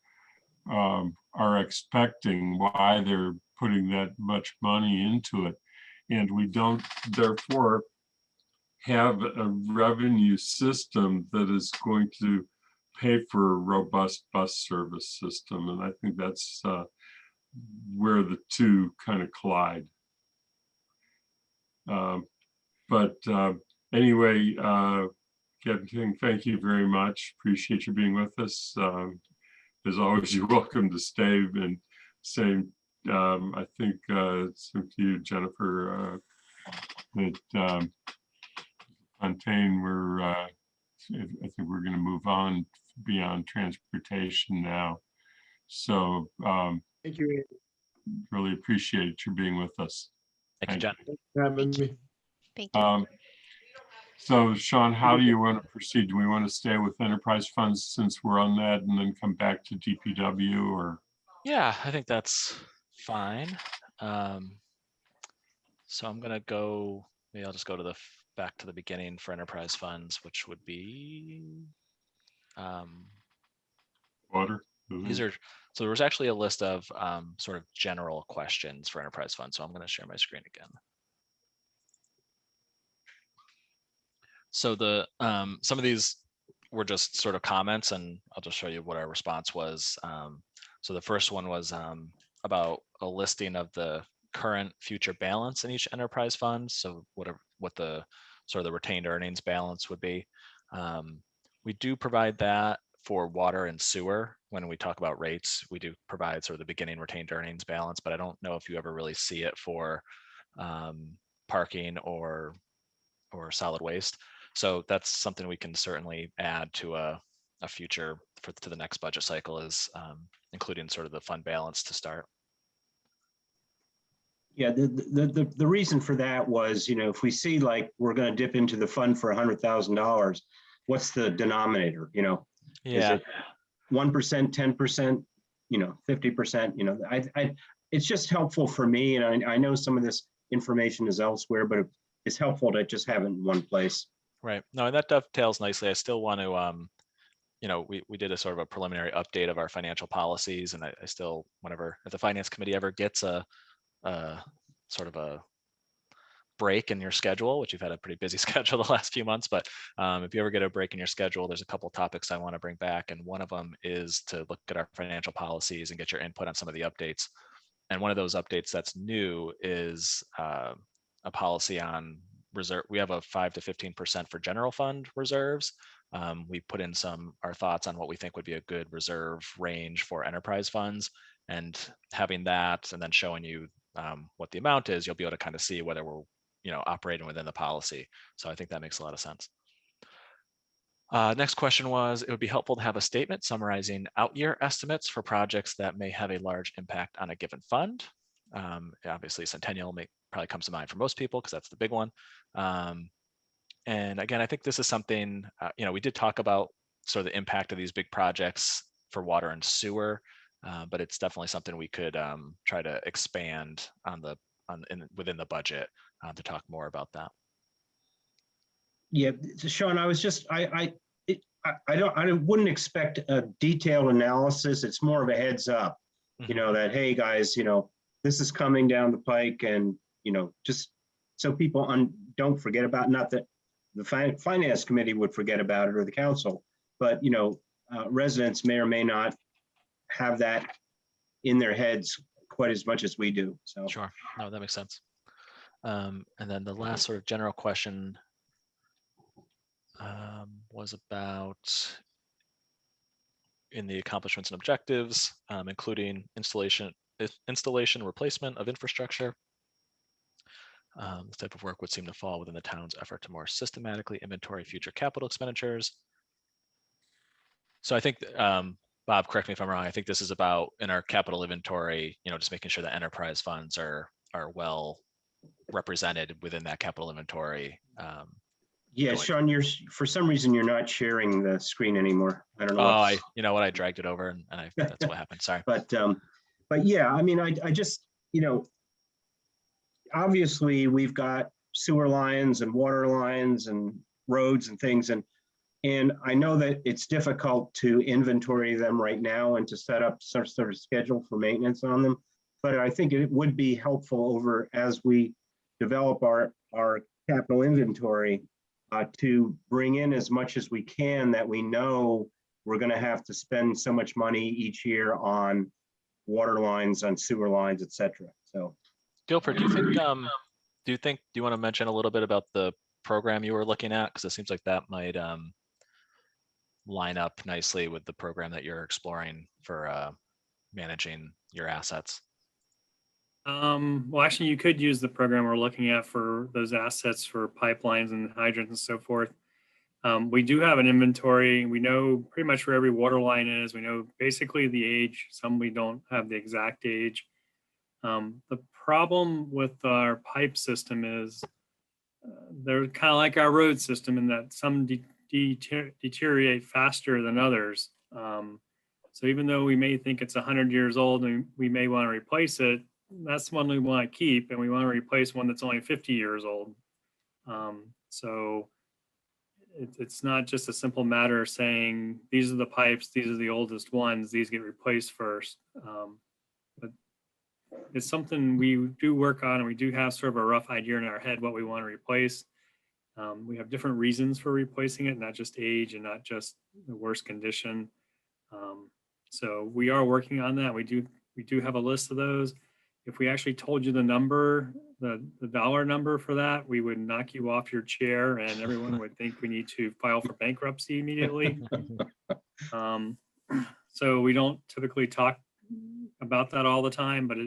are expecting, why they're putting that much money into it. And we don't therefore have a revenue system that is going to pay for a robust bus service system. And I think that's where the two kind of collide. But anyway, Captain King, thank you very much. Appreciate you being with us. As always, you're welcome to stay. And same, I think same to you, Jennifer, that Fontaine, I think we're going to move on beyond transportation now. So Thank you. really appreciate you being with us. Thank you, John. Thanks for having me. Thank you. So Sean, how do you want to proceed? Do we want to stay with enterprise funds since we're on that and then come back to DPW, or? Yeah, I think that's fine. So I'm gonna go, maybe I'll just go to back to the beginning for enterprise funds, which would be Water. these are, so there was actually a list of sort of general questions for enterprise funds. So I'm gonna share my screen again. So the some of these were just sort of comments, and I'll just show you what our response was. So the first one was about a listing of the current future balance in each enterprise fund. So what the sort of the retained earnings balance would be. We do provide that for water and sewer. When we talk about rates, we do provide sort of the beginning retained earnings balance, but I don't know if you ever really see it for parking or solid waste. So that's something we can certainly add to a future to the next budget cycle, is including sort of the fund balance to start. Yeah, the reason for that was, if we see like we're going to dip into the fund for $100,000, what's the denominator? Yeah. Is it 1%, 10%, 50%? It's just helpful for me, and I know some of this information is elsewhere, but it's helpful to just have it in one place. Right. No, and that dovetails nicely. I still want to, we did a sort of a preliminary update of our financial policies, and I still, if the finance committee ever gets a sort of a break in your schedule, which you've had a pretty busy schedule the last few months, but if you ever get a break in your schedule, there's a couple topics I want to bring back, and one of them is to look at our financial policies and get your input on some of the updates. And one of those updates that's new is a policy on reserve. We have a 5 to 15% for general fund reserves. We put in our thoughts on what we think would be a good reserve range for enterprise funds, and having that and then showing you what the amount is, you'll be able to kind of see whether we're operating within the policy. So I think that makes a lot of sense. Next question was, it would be helpful to have a statement summarizing out-year estimates for projects that may have a large impact on a given fund. Obviously, Centennial probably comes to mind for most people because that's the big one. And again, I think this is something, we did talk about sort of the impact of these big projects for water and sewer, but it's definitely something we could try to expand within the budget to talk more about that. Yeah, Sean, I was just, I wouldn't expect a detailed analysis. It's more of a heads up, that, hey guys, this is coming down the pike, and, just so people don't forget about, not that the finance committee would forget about it or the council, but, residents may or may not have that in their heads quite as much as we do. So sure, no, that makes sense. And then the last sort of general question was about in the accomplishments and objectives, including installation, replacement of infrastructure. This type of work would seem to fall within the town's effort to more systematically inventory future capital expenditures. So I think, Bob, correct me if I'm wrong, I think this is about, in our capital inventory, just making sure that enterprise funds are well represented within that capital inventory. yeah, Sean, for some reason you're not sharing the screen anymore. I don't know. Oh, you know what? I dragged it over, and that's what happened. Sorry. But yeah, I mean, I just, obviously we've got sewer lines and water lines and roads and things, and I know that it's difficult to inventory them right now and to set up some sort of schedule for maintenance on them. But I think it would be helpful as we develop our capital inventory to bring in as much as we can that we know we're going to have to spend so much money each year on water lines, on sewer lines, et cetera. So Guilford, do you want to mention a little bit about the program you were looking at? Because it seems like that might line up nicely with the program that you're exploring for managing your assets. Well, actually, you could use the program we're looking at for those assets for pipelines and hydrants and so forth. We do have an inventory. We know pretty much where every water line is. We know basically the age. Some we don't have the exact age. The problem with our pipe system is they're kind of like our road system in that some deteriorate faster than others. So even though we may think it's 100 years old and we may want to replace it, that's one we want to keep, and we want to replace one that's only 50 years old. So it's not just a simple matter of saying, these are the pipes, these are the oldest ones, these get replaced first. But it's something we do work on, and we do have sort of a rough idea in our head what we want to replace. We have different reasons for replacing it, not just age and not just the worst condition. So we are working on that. We do have a list of those. If we actually told you the number, the dollar number for that, we would knock you off your chair and everyone would think we need to file for bankruptcy immediately. So we don't typically talk about that all the time, but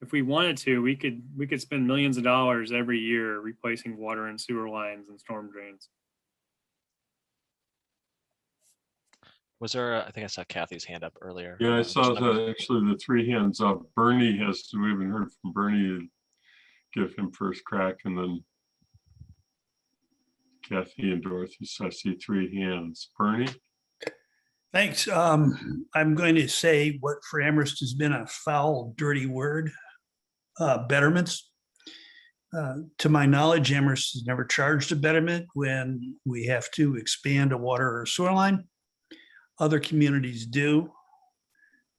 if we wanted to, we could spend millions of dollars every year replacing water and sewer lines and storm drains. Was there, I think I saw Kathy's hand up earlier. Yeah, I saw There's actually the three hands up. Bernie we haven't heard from Bernie. Give him first crack, and then Kathy and Dorothy. So I see three hands. Bernie? Thanks. I'm going to say what for Amherst has been a foul, dirty word, betterments. To my knowledge, Amherst has never charged a betterment when we have to expand a water or sewer line. Other communities do.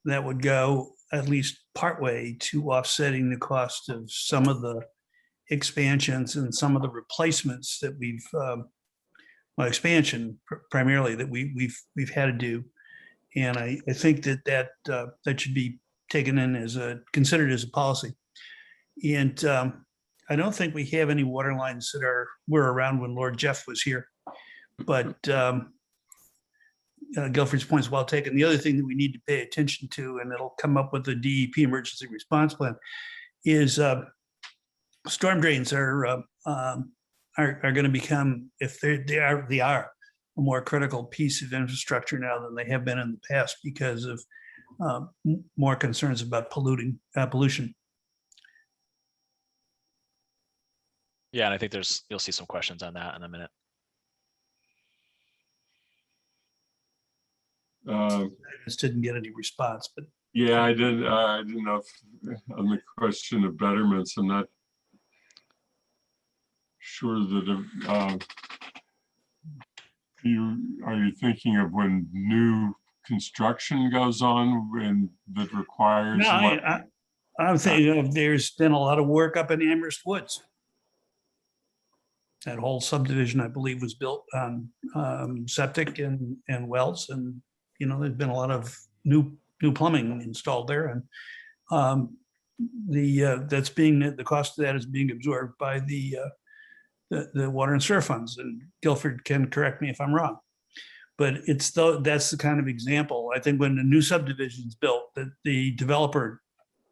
That would go at least partway to offsetting the cost of some of the expansions and some of the replacements that we've, expansion primarily that we've had to do. And I think that should be taken in as considered as a policy. And I don't think we have any water lines that were around when Lord Jeff was here, but Guilford's point is well taken. The other thing that we need to pay attention to, and it'll come up with the DEP emergency response plan, is storm drains are going to become, if they are a more critical piece of infrastructure now than they have been in the past because of more concerns about pollution. Yeah, and I think you'll see some questions on that in a minute. I just didn't get any response, but yeah, I didn't know if, on the question of betterments, I'm not sure that are you thinking of when new construction goes on and that requires? No, I'm thinking of, there's been a lot of work up in Amherst Woods. That whole subdivision, I believe, was built on septic and wells, and there's been a lot of new plumbing installed there, and the cost of that is being absorbed by the water and sewer funds. And Guilford can correct me if I'm wrong, but that's the kind of example. I think when a new subdivision is built, that the developer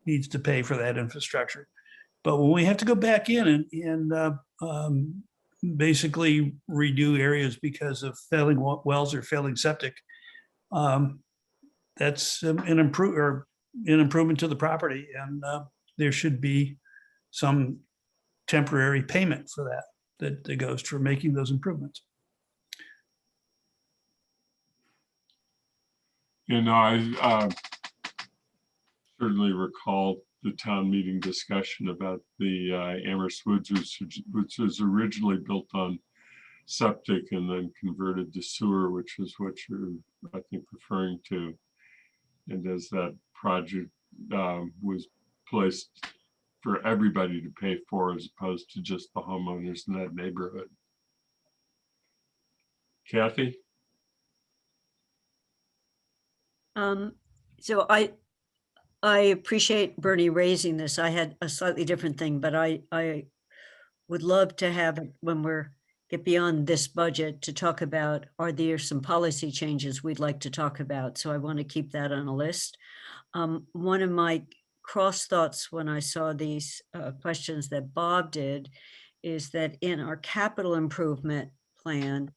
needs to pay for that infrastructure. But when we have to go back in and basically redo areas because of failing wells or failing septic, that's an improvement to the property, and there should be some temporary payment for that goes for making those improvements. I certainly recall the town meeting discussion about the Amherst Woods, which was originally built on septic and then converted to sewer, which is what you're, I think, referring to. And as that project was placed for everybody to pay for, as opposed to just the homeowners in that neighborhood. Kathy? So I appreciate Bernie raising this. I had a slightly different thing, but I would love to have it when get beyond this budget to talk about, are there some policy changes we'd like to talk about? So I want to keep that on a list. One of my cross thoughts when I saw these questions that Bob did is that in our capital improvement plan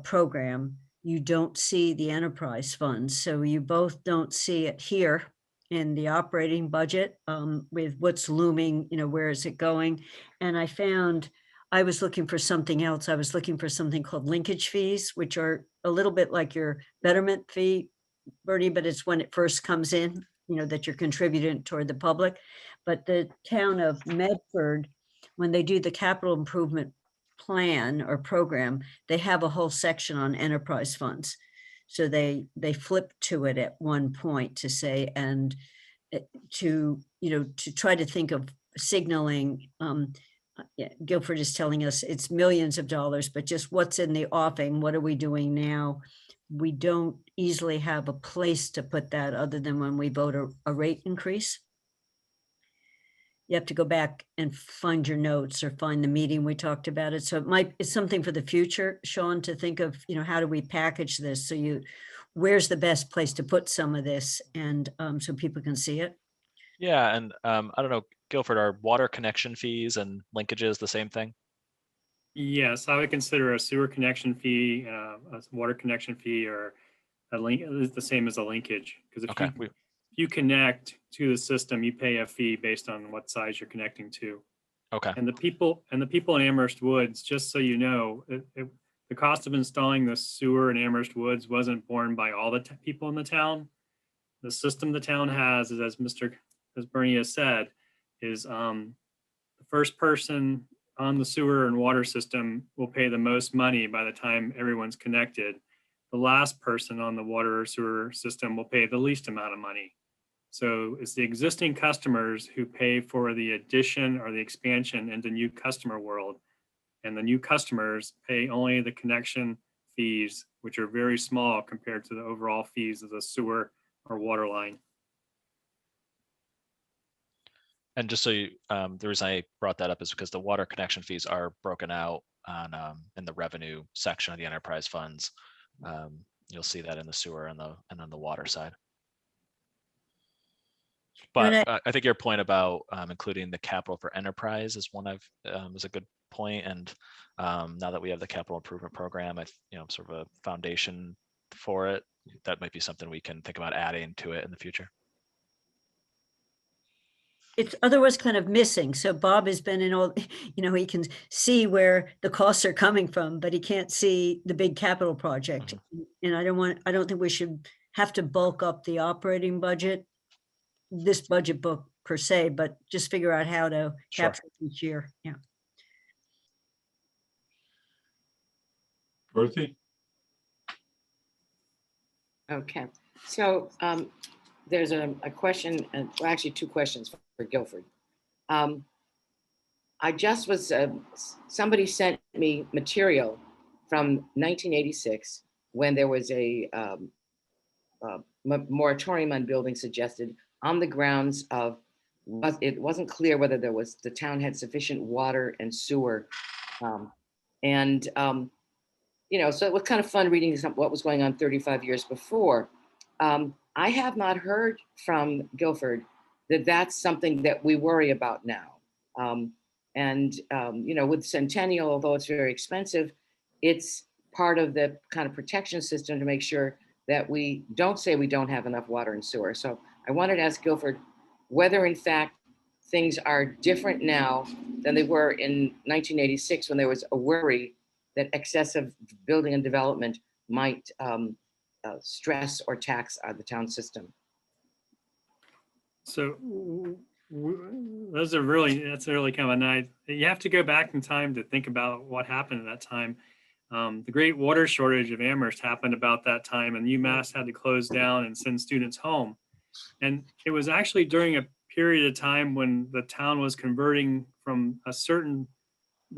program, you don't see the enterprise funds. So you both don't see it here in the operating budget with what's looming, where is it going? And I was looking for something else. I was looking for something called linkage fees, which are a little bit like your betterment fee, Bernie, but it's when it first comes in, that you're contributing toward the public. But the town of Medford, when they do the capital improvement plan or program, they have a whole section on enterprise funds. So they flip to it at one point to say, and to try to think of signaling. Guilford is telling us it's millions of dollars, but just what's in the offing, what are we doing now? We don't easily have a place to put that other than when we vote a rate increase. You have to go back and find your notes or find the meeting we talked about it. So it's something for the future, Sean, to think of, how do we package this? So where's the best place to put some of this, and so people can see it? Yeah, and I don't know, Guilford, are water connection fees and linkages the same thing? Yes, I would consider a sewer connection fee, a water connection fee, or a link is the same as a linkage. Because if you connect to the system, you pay a fee based on what size you're connecting to. Okay. And the people in Amherst Woods, just so you know, the cost of installing the sewer in Amherst Woods wasn't borne by all the people in the town. The system the town has is, as Bernie has said, is the first person on the sewer and water system will pay the most money by the time everyone's connected. The last person on the water or sewer system will pay the least amount of money. So it's the existing customers who pay for the addition or the expansion into new customer world. And the new customers pay only the connection fees, which are very small compared to the overall fees of the sewer or water line. And just so you, the reason I brought that up is because the water connection fees are broken out on in the revenue section of the enterprise funds. You'll see that in the sewer and on the water side. But I think your point about including the capital for enterprise is is a good point. And now that we have the capital improvement program, sort of a foundation for it, that might be something we can think about adding to it in the future. It's otherwise kind of missing. So Bob has been in all, he can see where the costs are coming from, but he can't see the big capital project. And I don't think we should have to bulk up the operating budget, this budget book per se, but just figure out how to capture it each year. Yeah. Dorothy? Okay, so there's a question, and well, actually two questions for Guilford. I just was, somebody sent me material from 1986 when there was a moratorium on building suggested on the grounds of, it wasn't clear whether the town had sufficient water and sewer. So it was kind of fun reading what was going on 35 years before. I have not heard from Guilford that that's something that we worry about now. With Centennial, although it's very expensive, it's part of the kind of protection system to make sure that we don't say we don't have enough water and sewer. So I wanted to ask Guilford whether in fact things are different now than they were in 1986 when there was a worry that excessive building and development might stress or tax the town system. So that's a really kind of a nice, you have to go back in time to think about what happened at that time. The great water shortage of Amherst happened about that time, and UMass had to close down and send students home. And it was actually during a period of time when the town was converting from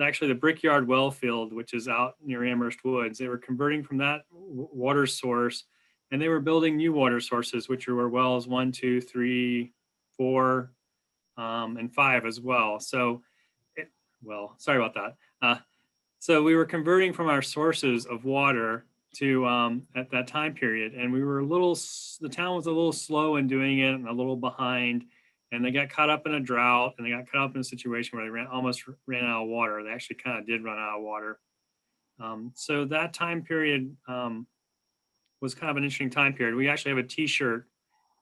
actually the Brickyard well field, which is out near Amherst Woods. They were converting from that water source and they were building new water sources, which were wells 1, 2, 3, 4, and 5 as well. So, sorry about that. So we were converting from our sources of water to at that time period, and we were the town was a little slow in doing it and a little behind, and they got caught up in a drought, and they got caught up in a situation where they almost ran out of water. They actually kind of did run out of water. So that time period was kind of an interesting time period. We actually have a T-shirt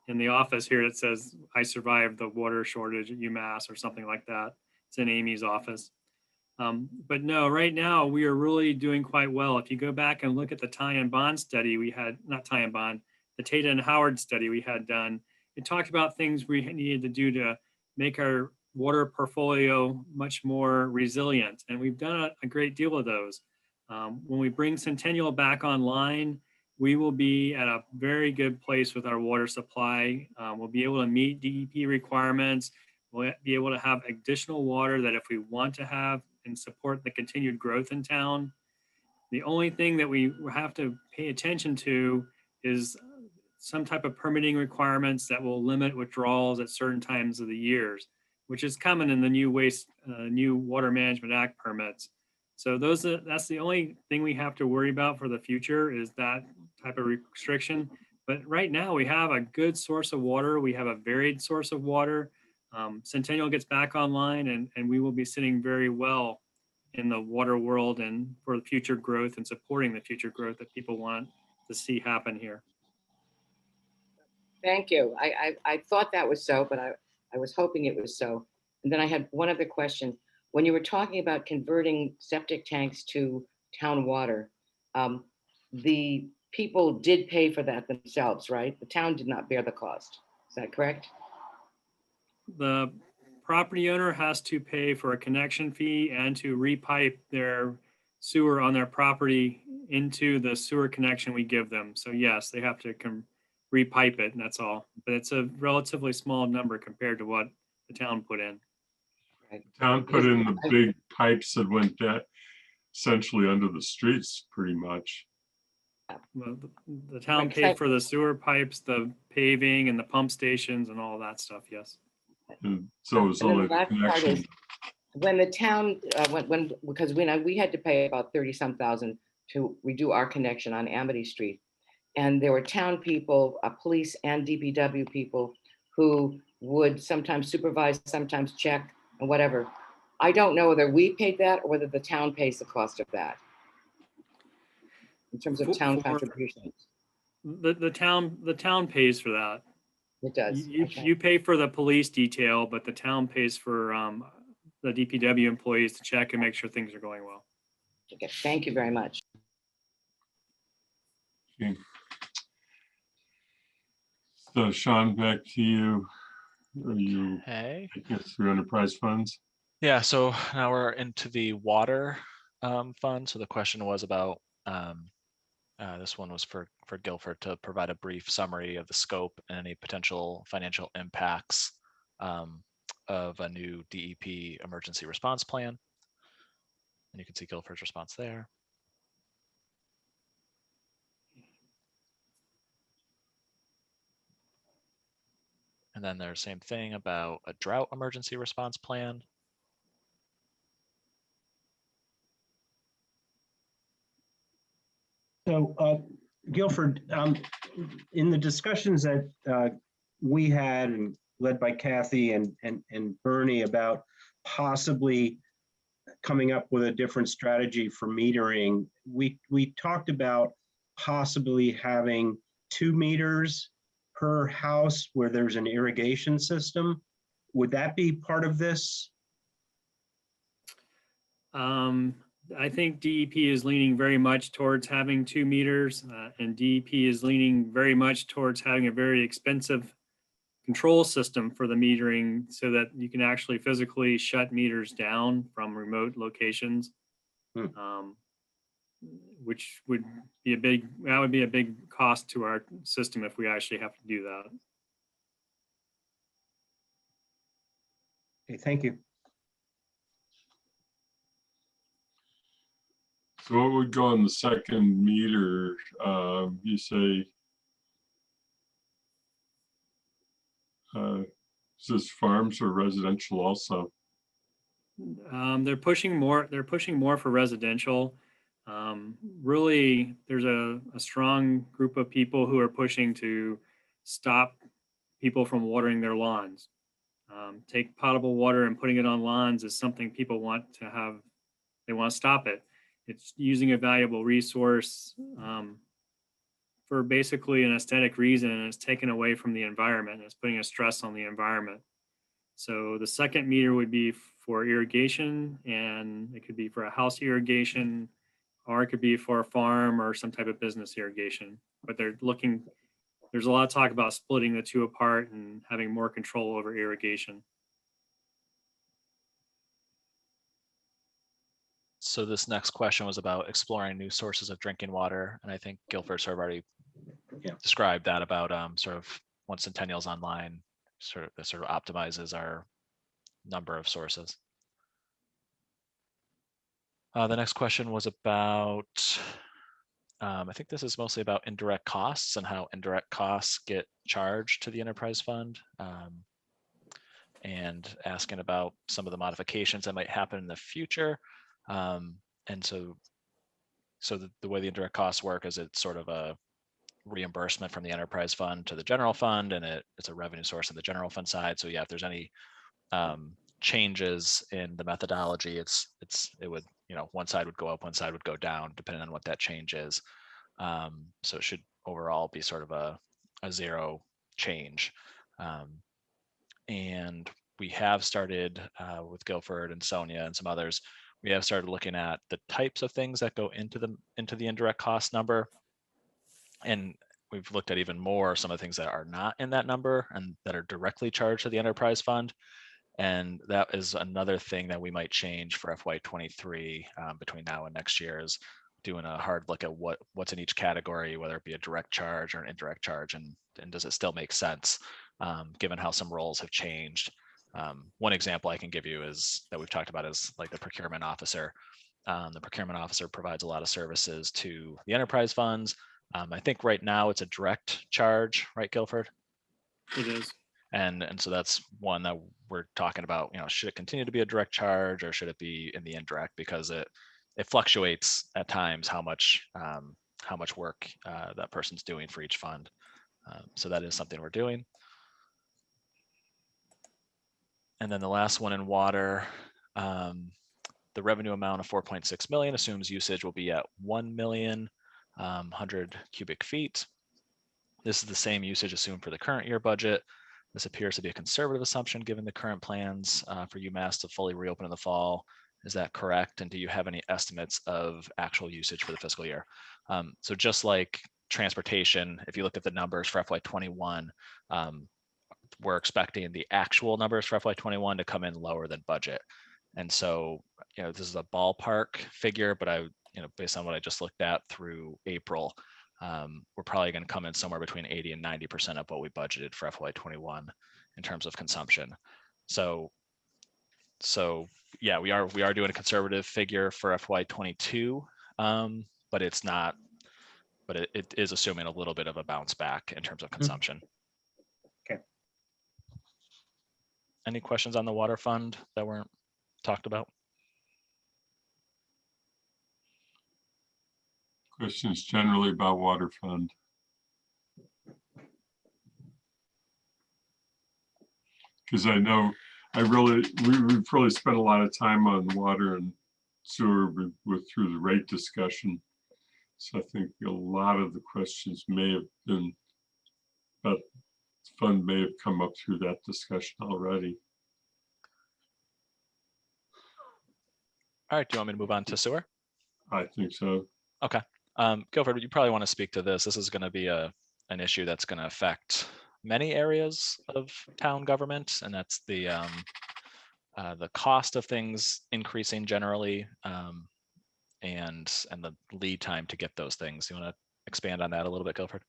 in the office here that says, "I survived the water shortage at UMass," or something like that. It's in Amy's office. But no, right now we are really doing quite well. If you go back and look at the Ty and Bond study we had, not Ty and Bond, the Tata and Howard study we had done, it talked about things we needed to do to make our water portfolio much more resilient. And we've done a great deal of those. When we bring Centennial back online, we will be at a very good place with our water supply. We'll be able to meet DEP requirements. We'll be able to have additional water that if we want to have and support the continued growth in town. The only thing that we have to pay attention to is some type of permitting requirements that will limit withdrawals at certain times of the years, which is common in the new Water Management Act permits. So that's the only thing we have to worry about for the future, is that type of restriction. But right now we have a good source of water. We have a varied source of water. Centennial gets back online, and we will be sitting very well in the water world and for the future growth and supporting the future growth that people want to see happen here. Thank you. I thought that was so, but I was hoping it was so. And then I had one other question. When you were talking about converting septic tanks to town water, the people did pay for that themselves, right? The town did not bear the cost. Is that correct? The property owner has to pay for a connection fee and to repipe their sewer on their property into the sewer connection we give them. So yes, they have to repipe it, and that's all. But it's a relatively small number compared to what the town put in. Right. Town put in the big pipes that went that essentially under the streets, pretty much. The town paid for the sewer pipes, the paving, and the pump stations, and all that stuff. Yes. And so it was only the connection. When the town, because we had to pay about 30-some thousand to redo our connection on Amity Street. And there were town people, police and DPW people who would sometimes supervise, sometimes check and whatever. I don't know whether we paid that or whether the town pays the cost of that in terms of town contributions. The town pays for that. It does. You pay for the police detail, but the town pays for the DPW employees to check and make sure things are going well. Okay, thank you very much. Okay. So Sean, back to you. Are you taking us through enterprise funds? Yeah, so now we're into the water fund. So the question was about, this one was for Guilford to provide a brief summary of the scope and any potential financial impacts of a new DEP emergency response plan. And you can see Guilford's response there. And then there's same thing about a drought emergency response plan. So Guilford, in the discussions that we had and led by Kathy and Bernie about possibly coming up with a different strategy for metering, we talked about possibly having 2 meters per house where there's an irrigation system. Would that be part of this? I think DEP is leaning very much towards having 2 meters, and DEP is leaning very much towards having a very expensive control system for the metering so that you can actually physically shut meters down from remote locations, which would be a big cost to our system if we actually have to do that. Okay, thank you. So what would go on the second meter? You say Is this farms or residential also? They're pushing more for residential. Really, there's a strong group of people who are pushing to stop people from watering their lawns. Take potable water and putting it on lawns is something people want to have. They want to stop it. It's using a valuable resource for basically an aesthetic reason, and it's taken away from the environment. It's putting a stress on the environment. So the second meter would be for irrigation, and it could be for a house irrigation, or it could be for a farm or some type of business irrigation. But there's a lot of talk about splitting the two apart and having more control over irrigation. So this next question was about exploring new sources of drinking water. And I think Guilford sort of already described that about sort of once Centennial's online, sort of optimizes our number of sources. The next question was about, I think this is mostly about indirect costs and how indirect costs get charged to the enterprise fund, and asking about some of the modifications that might happen in the future. And so the way the indirect costs work is it's sort of a reimbursement from the enterprise fund to the general fund, and it's a revenue source in the general fund side. So yeah, if there's any changes in the methodology, it would, one side would go up, one side would go down, depending on what that change is. So it should overall be sort of a zero change. And we have started with Guilford and Sonia and some others, we have started looking at the types of things that go into the indirect cost number. And we've looked at even more some of the things that are not in that number and that are directly charged to the enterprise fund. And that is another thing that we might change for FY23 between now and next year, is doing a hard look at what's in each category, whether it be a direct charge or an indirect charge, and does it still make sense given how some roles have changed. One example I can give you is that we've talked about is like the procurement officer. The procurement officer provides a lot of services to the enterprise funds. I think right now it's a direct charge, right, Guilford? It is. And so that's one that we're talking about, should it continue to be a direct charge or should it be in the indirect? Because it fluctuates at times how much work that person's doing for each fund. So that is something we're doing. And then the last one in water, the revenue amount of 4.6 million assumes usage will be at 1 million 100 cubic feet. This is the same usage assumed for the current year budget. This appears to be a conservative assumption given the current plans for UMass to fully reopen in the fall. Is that correct? And do you have any estimates of actual usage for the fiscal year? So just like transportation, if you look at the numbers for FY21, we're expecting the actual numbers for FY21 to come in lower than budget. And so, this is a ballpark figure, but based on what I just looked at through April, we're probably going to come in somewhere between 80 and 90% of what we budgeted for FY21 in terms of consumption. So yeah, we are doing a conservative figure for FY22, but it's not. But it is assuming a little bit of a bounce back in terms of consumption. Okay. Any questions on the water fund that weren't talked about? Questions generally about water fund. Because I know we've really spent a lot of time on water and sewer through the rate discussion. So I think a lot of the questions may have been about the fund may have come up through that discussion already. All right, do you want me to move on to sewer? I think so. Okay. Guilford, you probably want to speak to this. This is going to be an issue that's going to affect many areas of town government, and that's the cost of things increasing generally, and the lead time to get those things. You want to expand on that a little bit, Guilford?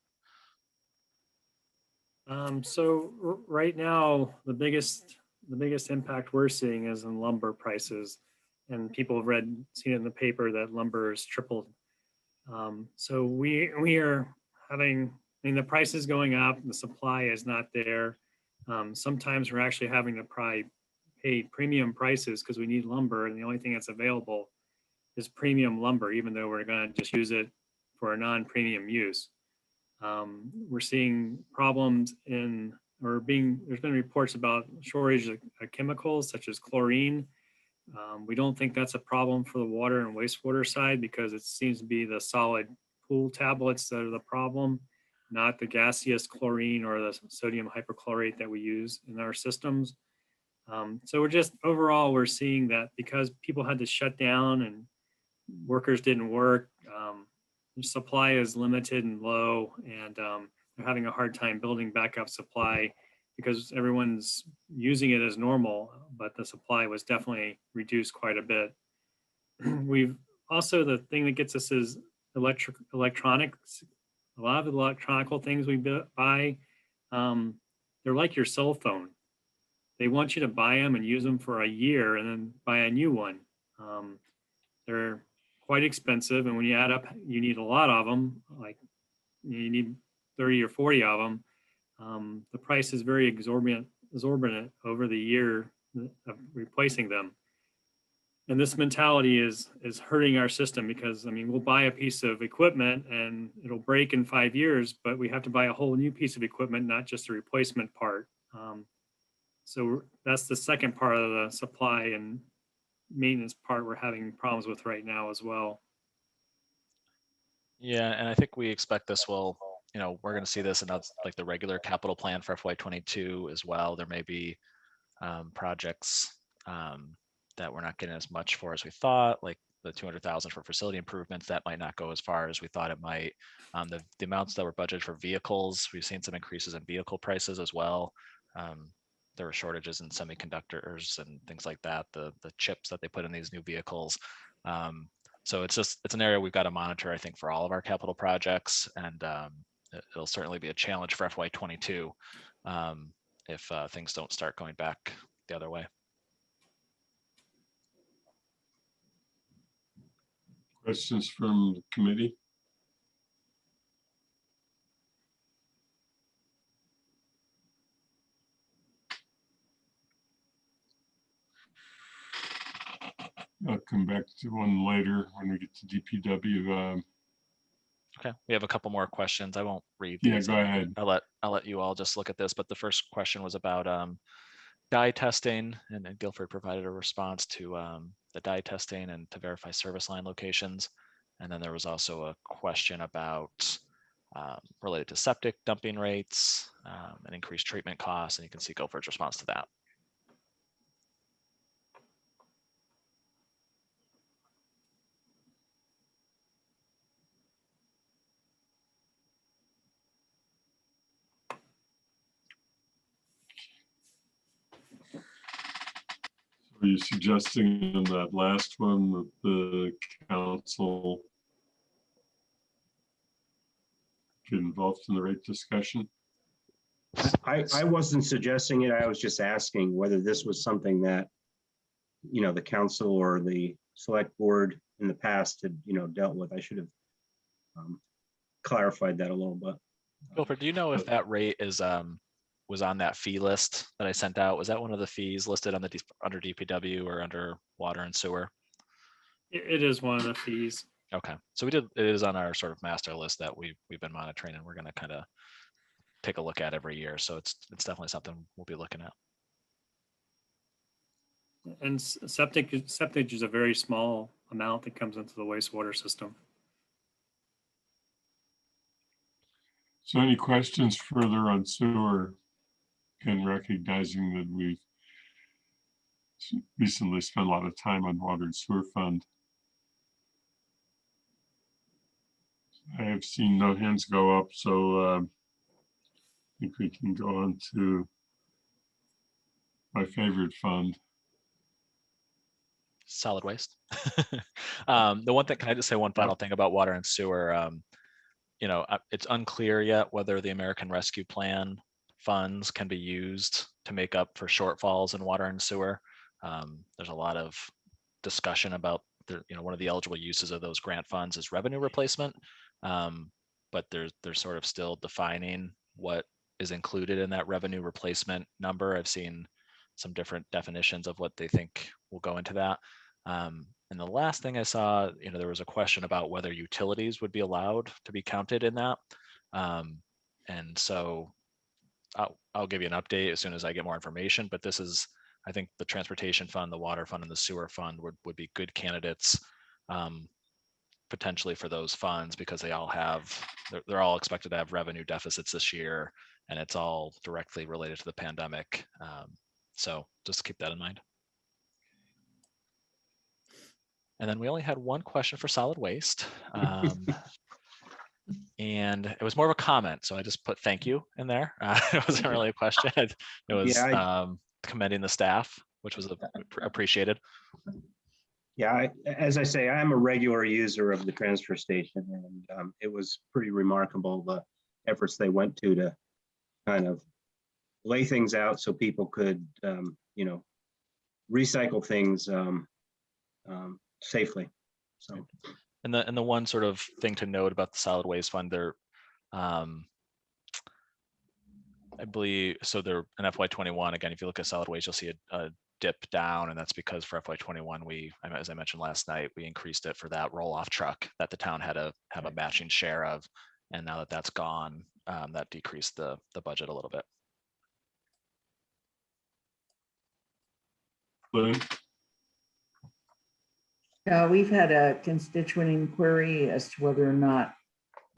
So right now, the biggest impact we're seeing is in lumber prices, and people have seen it in the paper that lumber has tripled. So we are having, the price is going up, the supply is not there. Sometimes we're actually having to pay premium prices because we need lumber, and the only thing that's available is premium lumber, even though we're going to just use it for a non-premium use. We're seeing problems there's been reports about shortage of chemicals such as chlorine. We don't think that's a problem for the water and wastewater side because it seems to be the solid pool tablets that are the problem, not the gaseous chlorine or the sodium hypochlorite that we use in our systems. So we're seeing that because people had to shut down and workers didn't work, the supply is limited and low, and they're having a hard time building backup supply because everyone's using it as normal, but the supply was definitely reduced quite a bit. We've also, the thing that gets us is electronics. A lot of the electronical things we buy, they're like your cell phone. They want you to buy them and use them for a year and then buy a new one. They're quite expensive, and when you add up, you need a lot of them. Like you need 30 or 40 of them. The price is very exorbitant over the year of replacing them. And this mentality is hurting our system because, I mean, we'll buy a piece of equipment and it'll break in 5 years, but we have to buy a whole new piece of equipment, not just a replacement part. So that's the second part of the supply and maintenance part we're having problems with right now as well. Yeah, and I think we expect this will, we're going to see this in like the regular capital plan for FY22 as well. There may be projects that we're not getting as much for as we thought, like the 200,000 for facility improvements. That might not go as far as we thought it might. The amounts that were budgeted for vehicles, we've seen some increases in vehicle prices as well. There were shortages in semiconductors and things like that, the chips that they put in these new vehicles. So it's an area we've got to monitor, I think, for all of our capital projects, and it'll certainly be a challenge for FY22 if things don't start going back the other way. Questions from the committee? I'll come back to one later when we get to DPW. Okay, we have a couple more questions. I won't read Yeah, these. go ahead. I'll let you all just look at this. But the first question was about dye testing, and Guilford provided a response to the dye testing and to verify service line locations. And then there was also a question about related to septic dumping rates and increased treatment costs, and you can see Guilford's response to that. Are you suggesting in that last one that the council get involved in the rate discussion? I wasn't suggesting it. I was just asking whether this was something that, the council or the select board in the past had, dealt with. I should have clarified that a little bit. Guilford, do you know if that rate is was on that fee list that I sent out? Was that one of the fees listed on the under DPW or under water and sewer? It is one of the fees. Okay, so it is on our sort of master list that we've been monitoring, and we're going to kind of take a look at every year. So it's definitely something we'll be looking at. And septic is a very small amount that comes into the wastewater system. So any questions further on sewer, and recognizing that we've recently spent a lot of time on water and sewer fund? I have seen no hands go up, so I think we can go on to my favorite fund. Solid waste. The one thing, can I just say one final thing about water and sewer? It's unclear yet whether the American Rescue Plan funds can be used to make up for shortfalls in water and sewer. There's a lot of discussion about one of the eligible uses of those grant funds is revenue replacement, but they're sort of still defining what is included in that revenue replacement number. I've seen some different definitions of what they think will go into that. And the last thing I saw, there was a question about whether utilities would be allowed to be counted in that. And so I'll give you an update as soon as I get more information, but this is, I think the transportation fund, the water fund, and the sewer fund would be good candidates potentially for those funds, because they all have, they're all expected to have revenue deficits this year, and it's all directly related to the pandemic. So just keep that in mind. And then we only had one question for solid waste. And it was more of a comment, so I just put thank you in there. It wasn't really a question. It was commending the staff, which was appreciated. Yeah, as I say, I'm a regular user of the transfer station, and it was pretty remarkable the efforts they went to kind of lay things out so people could, recycle things safely. So. And the one sort of thing to note about the solid waste fund, they're, I believe, so they're in FY21. Again, if you look at solid waste, you'll see a dip down, and that's because for FY21, as I mentioned last night, we increased it for that roll-off truck that the town had to have a matching share of, and now that that's gone, that decreased the budget a little bit. Lynn? We've had a constituent inquiry as to whether or not,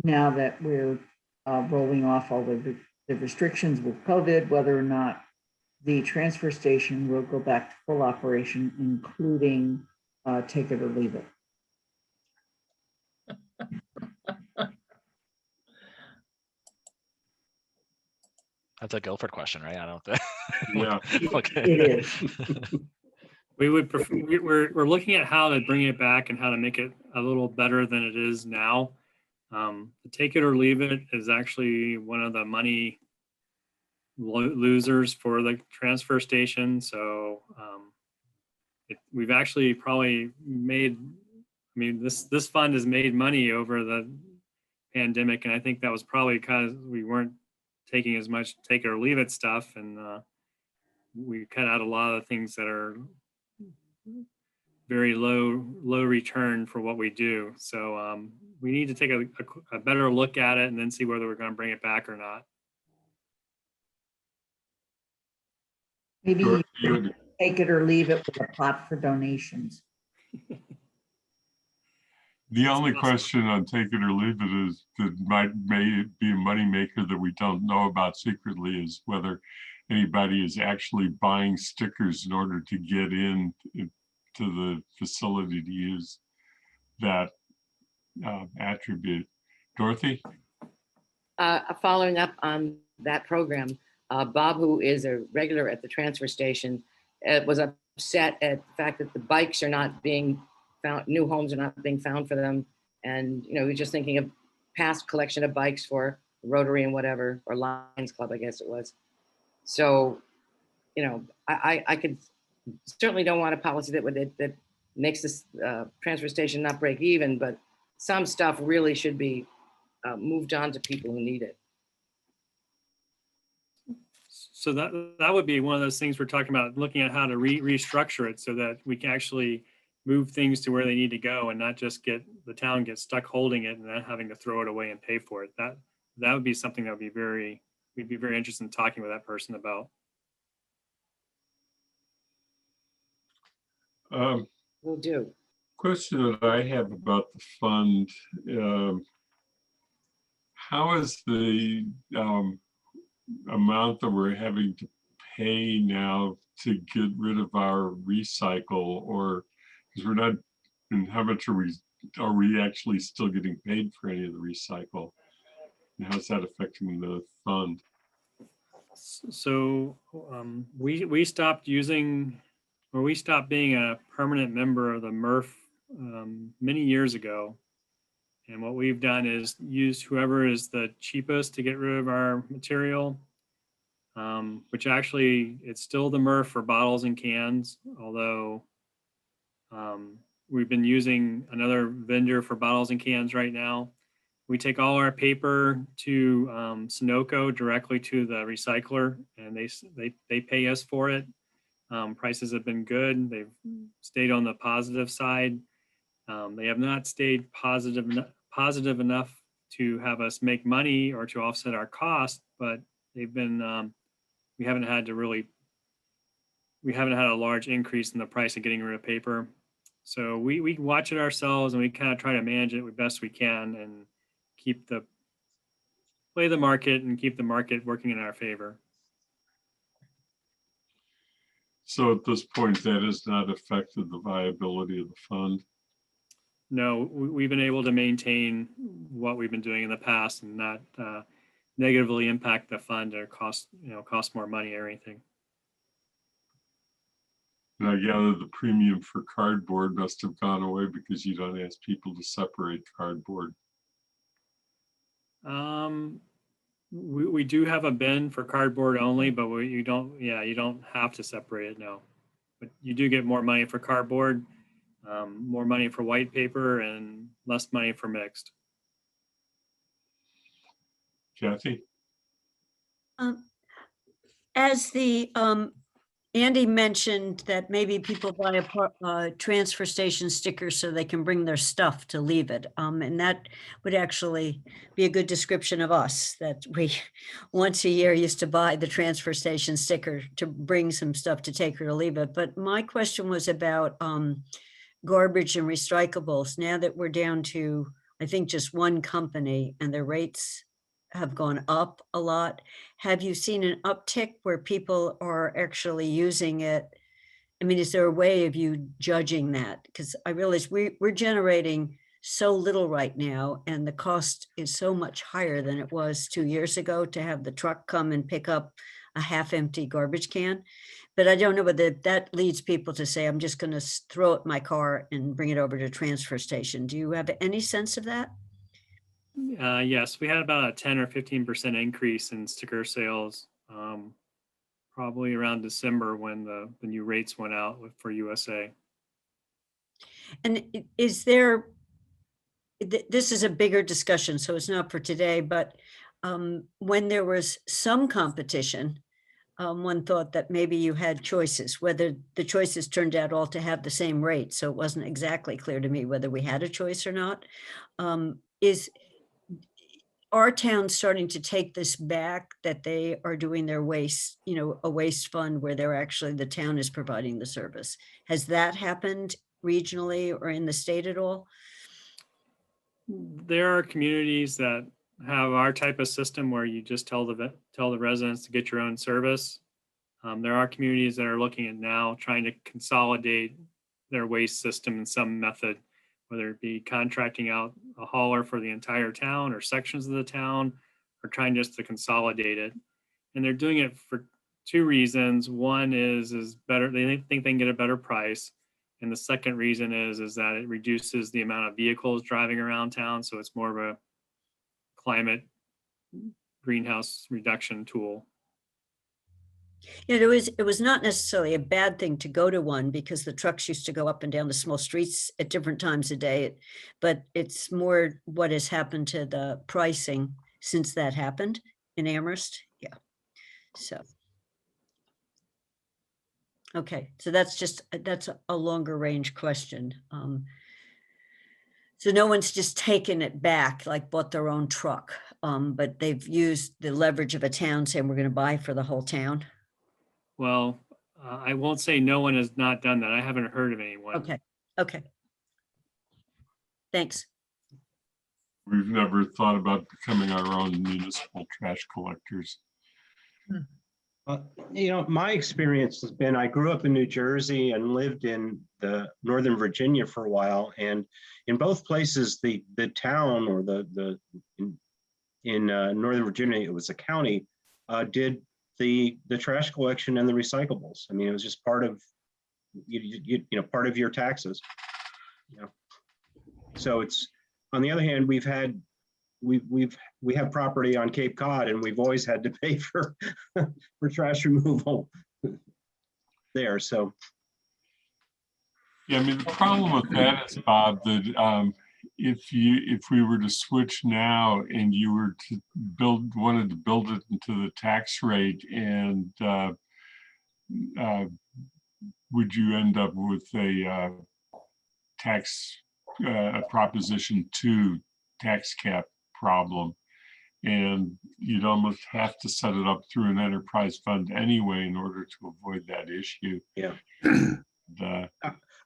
now that we're rolling off all the restrictions with COVID, whether or not the transfer station will go back to full operation, including take it or leave it. That's a Guilford question, right? I don't think. Yeah. Okay. It is. We would prefer, we're looking at how to bring it back and how to make it a little better than it is now. The take it or leave it is actually one of the money losers for the transfer station. So we've actually probably made, this fund has made money over the pandemic. And I think that was probably because we weren't taking as much take it or leave it stuff. And we cut out a lot of things that are very low return for what we do. So we need to take a better look at it and then see whether we're going to bring it back or not. Maybe you take it or leave it with a pot for donations. The only question on take it or leave it is that may be a moneymaker that we don't know about secretly, is whether anybody is actually buying stickers in order to get in to the facility to use that attribute. Dorothy? Following up on that program, Bob, who is a regular at the transfer station, was upset at the fact that the bikes are not being found, new homes are not being found for them. And, he's just thinking of past collection of bikes for Rotary and whatever, or Lions Club, I guess it was. So, I could certainly don't want a policy that makes this transfer station not break even, but some stuff really should be moved on to people who need it. So that would be one of those things we're talking about, looking at how to restructure it so that we can actually move things to where they need to go and not just the town gets stuck holding it and then having to throw it away and pay for it. That would be something that we'd be very interested in talking with that person about. Will do. Question that I have about the fund, how is the amount that we're having to pay now to get rid of our recycle, or because we're not, and how much are we actually still getting paid for any of the recycle? And how's that affecting the fund? So we stopped using, or we stopped being a permanent member of the MRF many years ago. And what we've done is use whoever is the cheapest to get rid of our material, which actually it's still the MRF for bottles and cans, although we've been using another vendor for bottles and cans right now. We take all our paper to Sunoco directly to the recycler, and they pay us for it. Prices have been good. They've stayed on the positive side. They have not stayed positive enough to have us make money or to offset our cost, but they've been, we haven't had a large increase in the price of getting rid of paper. So we watch it ourselves, and we kind of try to manage it the best we can and play the market and keep the market working in our favor. So at this point, that has not affected the viability of the fund. No, we've been able to maintain what we've been doing in the past and not negatively impact the fund or cost more money or anything. And I gather the premium for cardboard must have gone away because you don't ask people to separate cardboard. We do have a bin for cardboard only, but you don't have to separate it, no. But you do get more money for cardboard, more money for white paper, and less money for mixed. Kathy? As the Andy mentioned that maybe people buy a transfer station sticker so they can bring their stuff to leave it. And that would actually be a good description of us, that we once a year used to buy the transfer station sticker to bring some stuff to take or to leave it. But my question was about garbage and recyclables. Now that we're down to, I think, just one company and their rates have gone up a lot. Have you seen an uptick where people are actually using it? I mean, is there a way of you judging that? Because I realize we're generating so little right now, and the cost is so much higher than it was 2 years ago to have the truck come and pick up a half-empty garbage can. But I don't know whether that leads people to say, I'm just going to throw it in my car and bring it over to a transfer station. Do you have any sense of that? Yes, we had about a 10 or 15% increase in sticker sales, probably around December when the new rates went out for USA. And is there, this is a bigger discussion, so it's not for today, but when there was some competition, one thought that maybe you had choices, whether the choices turned out all to have the same rate. So it wasn't exactly clear to me whether we had a choice or not. Is our town starting to take this back, that they are doing their waste, a waste fund where they're actually, the town is providing the service? Has that happened regionally or in the state at all? There are communities that have our type of system where you just tell the residents to get your own service. There are communities that are looking at now trying to consolidate their waste system in some method, whether it be contracting out a hauler for the entire town or sections of the town, or trying just to consolidate it. And they're doing it for two reasons. One is better, they think they can get a better price. And the second reason is that it reduces the amount of vehicles driving around town. So it's more of a climate greenhouse reduction tool. It was not necessarily a bad thing to go to one, because the trucks used to go up and down the small streets at different times of day, but it's more what has happened to the pricing since that happened in Amherst. Yeah. So. Okay, so that's a longer range question. So no one's just taken it back, like bought their own truck, but they've used the leverage of a town saying we're going to buy for the whole town. Well, I won't say no one has not done that. I haven't heard of anyone. Okay. Thanks. We've never thought about becoming our own municipal trash collectors. My experience has been, I grew up in New Jersey and lived in the Northern Virginia for a while. And in both places, the town or in Northern Virginia, it was a county, did the trash collection and the recyclables. I mean, it was just part of, part of your taxes. So it's, on the other hand, we have property on Cape Cod, and we've always had to pay for trash removal there. So yeah, I mean, the problem with that is, Bob, that if we were to switch now and you were to wanted to build it into the tax rate, and would you end up with a tax a Proposition 2 tax cap problem? And you'd almost have to set it up through an enterprise fund anyway in order to avoid that issue. Yeah. The,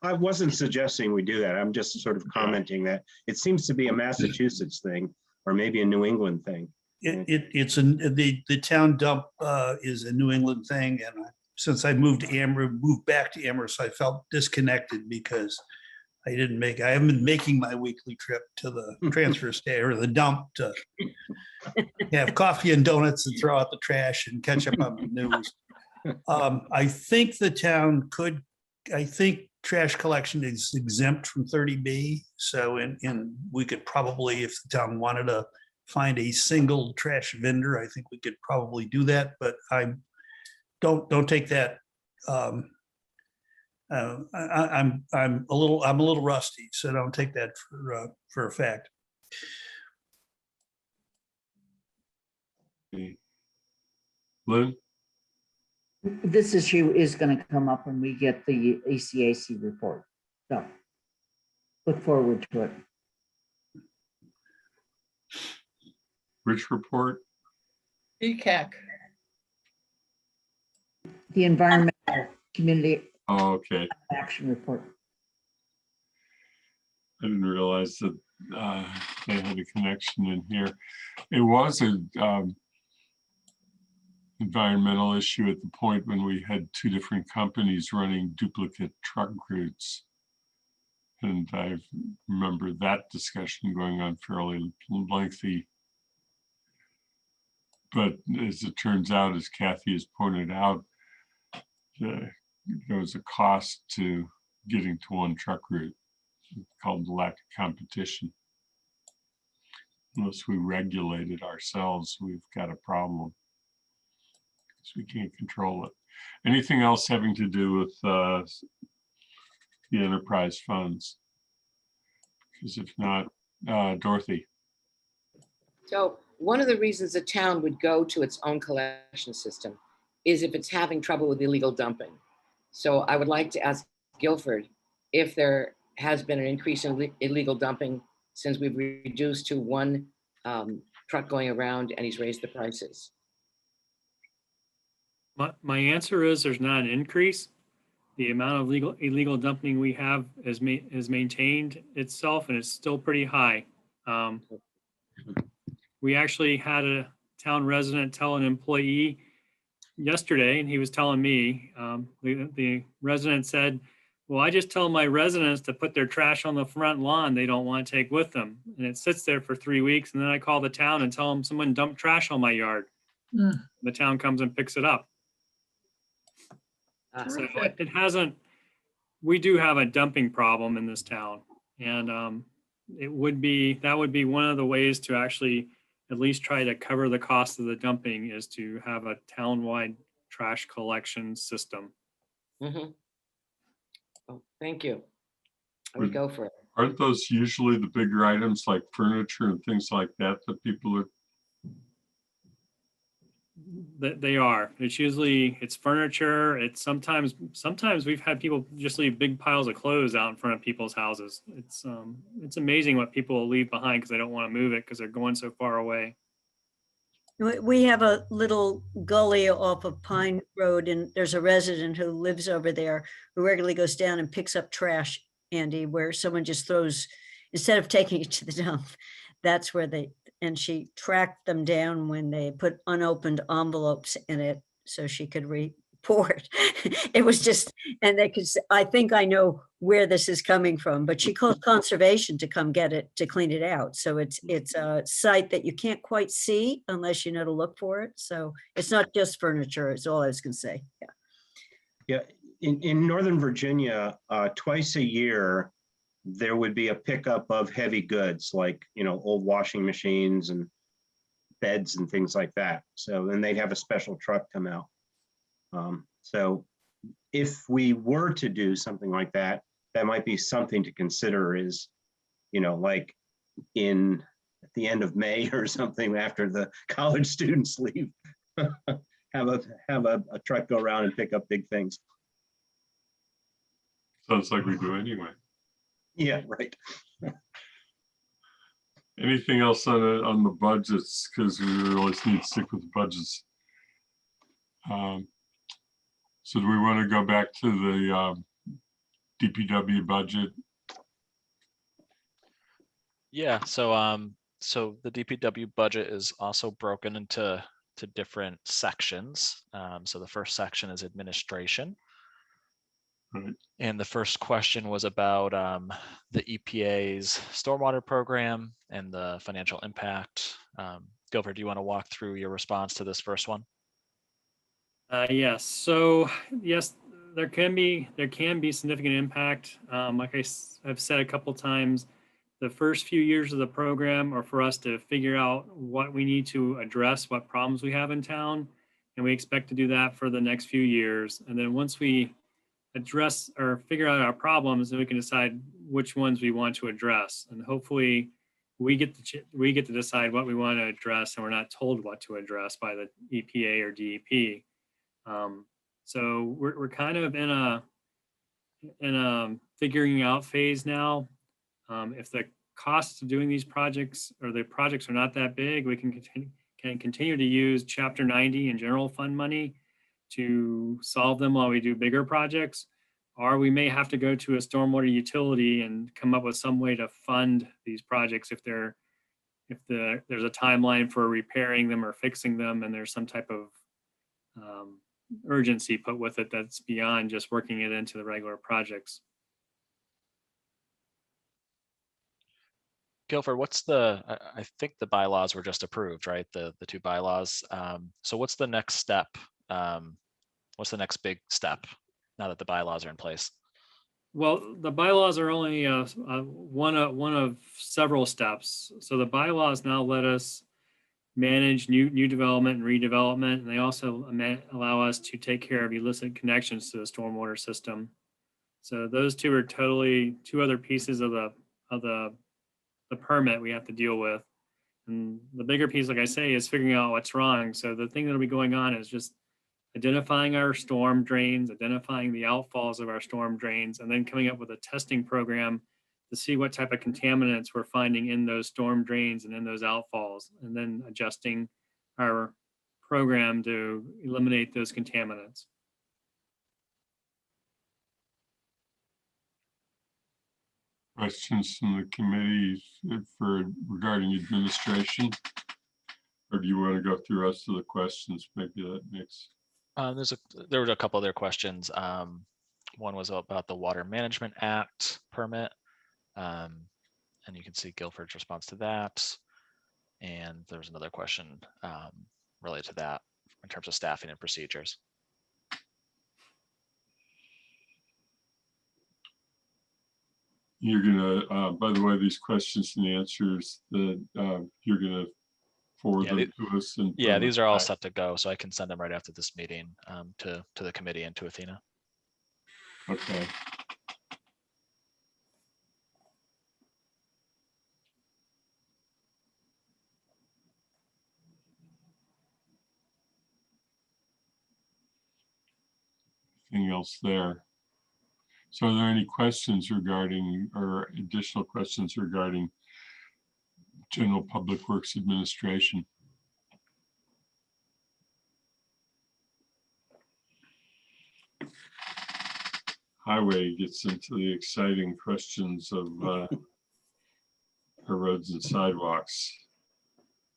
I wasn't suggesting we do that. I'm just sort of commenting that it seems to be a Massachusetts thing, or maybe a New England thing. The town dump is a New England thing, and since I moved back to Amherst, I felt disconnected because I haven't been making my weekly trip to the transfer station or the dump to have coffee and donuts and throw out the trash and catch up on the news. I think trash collection is exempt from 30B. So, and we could probably, if the town wanted to find a single trash vendor, I think we could probably do that, but I don't take that. I'm a little rusty, so don't take that for a fact. Lynn? This issue is going to come up when we get the ECAC report. So look forward to it. Which report? ECAC. The Environmental Community Oh, okay. Action Report. I didn't realize that they had a connection in here. It was an environmental issue at the point when we had two different companies running duplicate truck routes. And I remember that discussion going on fairly lengthy. But as it turns out, as Kathy has pointed out, there was a cost to getting to one truck route called the lack of competition. Unless we regulate it ourselves, we've got a problem because we can't control it. Anything else having to do with the enterprise funds? Because if not, Dorothy. So one of the reasons a town would go to its own collection system is if it's having trouble with illegal dumping. So I would like to ask Guilford if there has been an increase in illegal dumping since we've reduced to one truck going around and he's raised the prices. My answer is there's not an increase. The amount of illegal dumping we have has maintained itself, and it's still pretty high. We actually had a town resident tell an employee yesterday, and he was telling me, the resident said, well, I just tell my residents to put their trash on the front lawn they don't want to take with them. And it sits there for 3 weeks. And then I call the town and tell them someone dumped trash on my yard. The town comes and picks it up. So it hasn't, we do have a dumping problem in this town. And that would be one of the ways to actually at least try to cover the cost of the dumping is to have a town-wide trash collection system. Mm-hmm. Oh, thank you. I would go for it. Aren't those usually the bigger items like furniture and things like that that people are? They are. It's furniture. It's sometimes we've had people just leave big piles of clothes out in front of people's houses. It's amazing what people will leave behind because they don't want to move it because they're going so far away. We have a little gully off of Pine Road, and there's a resident who lives over there who regularly goes down and picks up trash, Andy, where someone just throws, instead of taking it to the dump, that's where and she tracked them down when they put unopened envelopes in it so she could report. It was just, and they could say, I think I know where this is coming from, but she called conservation to come get it, to clean it out. So it's a site that you can't quite see unless you know to look for it. So it's not just furniture, is all I was gonna say. Yeah, in Northern Virginia, twice a year, there would be a pickup of heavy goods like, old washing machines and beds and things like that. So then they'd have a special truck come out. So if we were to do something like that, that might be something to consider is, like at the end of May or something after the college students leave. have a truck go around and pick up big things. Sounds like we do anyway. Yeah, right. Anything else on the budgets? Because we really need to stick with the budgets. So do we want to go back to the DPW budget? Yeah, so the DPW budget is also broken into different sections. So the first section is administration. Right. And the first question was about the EPA's stormwater program and the financial impact. Gilbert, do you want to walk through your response to this first one? Yes. So yes, there can be significant impact. Like I've said a couple times, the first few years of the program are for us to figure out what we need to address, what problems we have in town, and we expect to do that for the next few years. And then once we address or figure out our problems, then we can decide which ones we want to address. And hopefully, we get to decide what we want to address, and we're not told what to address by the EPA or DEP. So we're kind of in a figuring out phase now. If the costs of doing these projects or the projects are not that big, we can continue to use Chapter 90 and general fund money to solve them while we do bigger projects. Or we may have to go to a stormwater utility and come up with some way to fund these projects if there's a timeline for repairing them or fixing them, and there's some type of urgency put with it that's beyond just working it into the regular projects. Guilford, I think the bylaws were just approved, right? The two bylaws. So what's the next step? What's the next big step now that the bylaws are in place? Well, the bylaws are only one of several steps. So the bylaws now let us manage new development and redevelopment, and they also allow us to take care of illicit connections to the stormwater system. So those two are totally two other pieces of the permit we have to deal with. And the bigger piece, like I say, is figuring out what's wrong. So the thing that'll be going on is just identifying our storm drains, identifying the outfalls of our storm drains, and then coming up with a testing program to see what type of contaminants we're finding in those storm drains and in those outfalls, and then adjusting our program to eliminate those contaminants. Questions from the committee regarding administration? Or do you want to go through the rest of the questions? Maybe that makes. There were a couple other questions. One was about the Water Management Act permit. And you can see Guilford's response to that. And there was another question related to that in terms of staffing and procedures. You're gonna, by the way, these questions and answers that you're gonna forward them to us. And yeah, these are all set to go, so I can send them right after this meeting to the committee and to Athena. Okay. Anything else there? So are there any questions regarding or additional questions regarding General Public Works Administration? Highway gets into the exciting questions of our roads and sidewalks.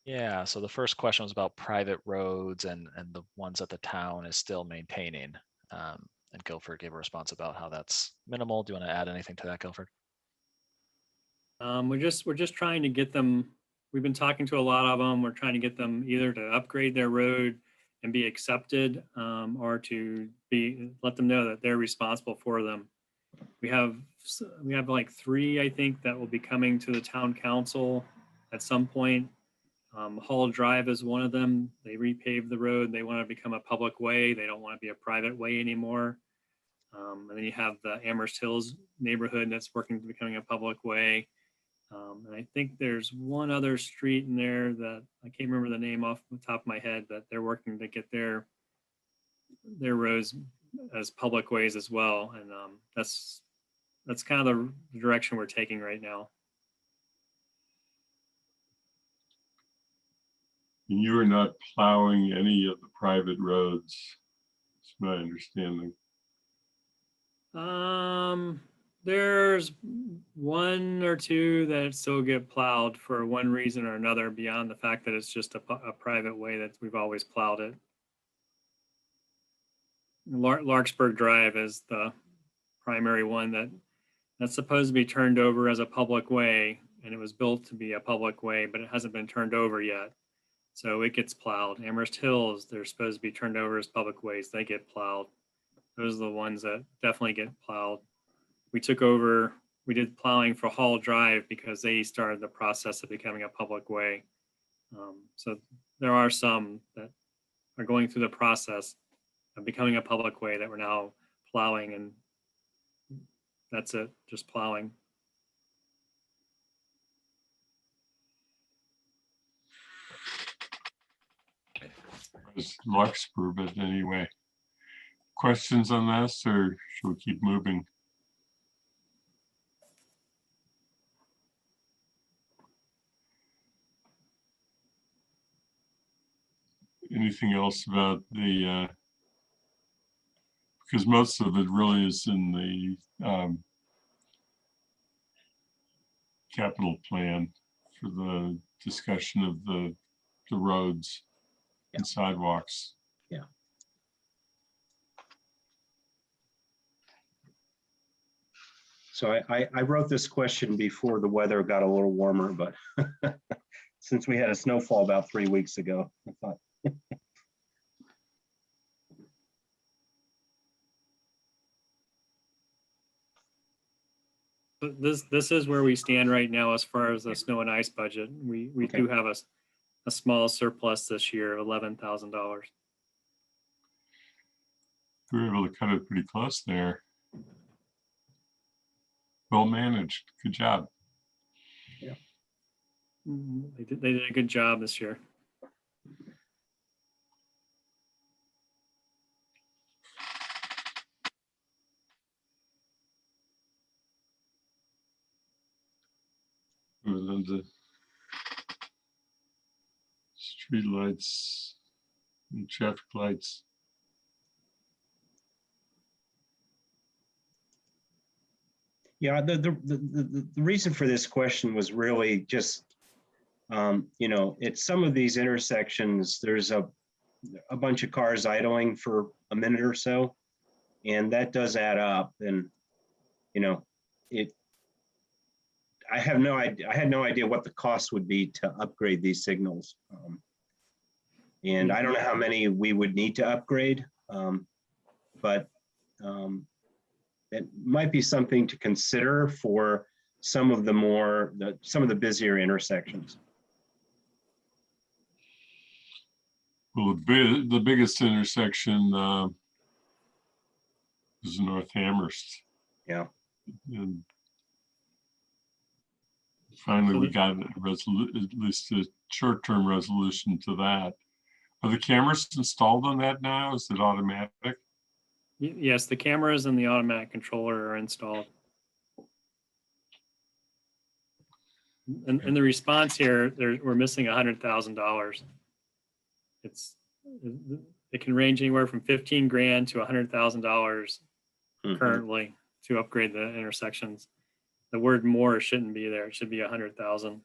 Yeah, so the first question was about private roads and the ones that the town is still maintaining. And Guilford gave a response about how that's minimal. Do you want to add anything to that, Guilford? We're just trying to get them. We've been talking to a lot of them. We're trying to get them either to upgrade their road and be accepted, or to let them know that they're responsible for them. We have like 3, I think, that will be coming to the town council at some point. Hall Drive is one of them. They repaved the road. They want to become a public way. They don't want to be a private way anymore. And then you have the Amherst Hills neighborhood that's working to becoming a public way. And I think there's one other street in there that I can't remember the name off the top of my head, that they're working to get their roads as public ways as well. And that's kind of the direction we're taking right now. You are not plowing any of the private roads, it's my understanding. There's one or two that still get plowed for one reason or another, beyond the fact that it's just a private way that we've always plowed it. Larkspur Drive is the primary one that's supposed to be turned over as a public way, and it was built to be a public way, but it hasn't been turned over yet. So it gets plowed. Amherst Hills, they're supposed to be turned over as public ways. They get plowed. Those are the ones that definitely get plowed. We did plowing for Hall Drive because they started the process of becoming a public way. So there are some that are going through the process of becoming a public way that we're now plowing, and that's it, just plowing. It's Larkspur, but anyway. Questions on this, or should we keep moving? Anything else about the, because most of it really is in the capital plan for the discussion of the roads and sidewalks. Yeah. So I wrote this question before the weather got a little warmer, but since we had a snowfall about 3 weeks ago, I thought. But this is where we stand right now as far as the snow and ice budget. We Okay. do have a small surplus this year, $11,000. We were able to cut it pretty close there. Well managed. Good job. They did a good job this year. And then the street lights and traffic lights. Yeah, the reason for this question was really just, you know, at some of these intersections, there's a bunch of cars idling for a minute or so, and that does add up. And, you know, I had no idea what the cost would be to upgrade these signals. And I don't know how many we would need to upgrade, but it might be something to consider for some of the busier intersections. Well, the biggest intersection is North Amherst. Yeah. And finally, we got at least a short-term resolution to that. Are the cameras installed on that now? Is it automatic? Yes, the cameras and the automatic controller are installed. And the response here, we're missing $100,000. It can range anywhere from 15 grand to $100,000 currently to upgrade the intersections. The word more shouldn't be there. It should be 100,000.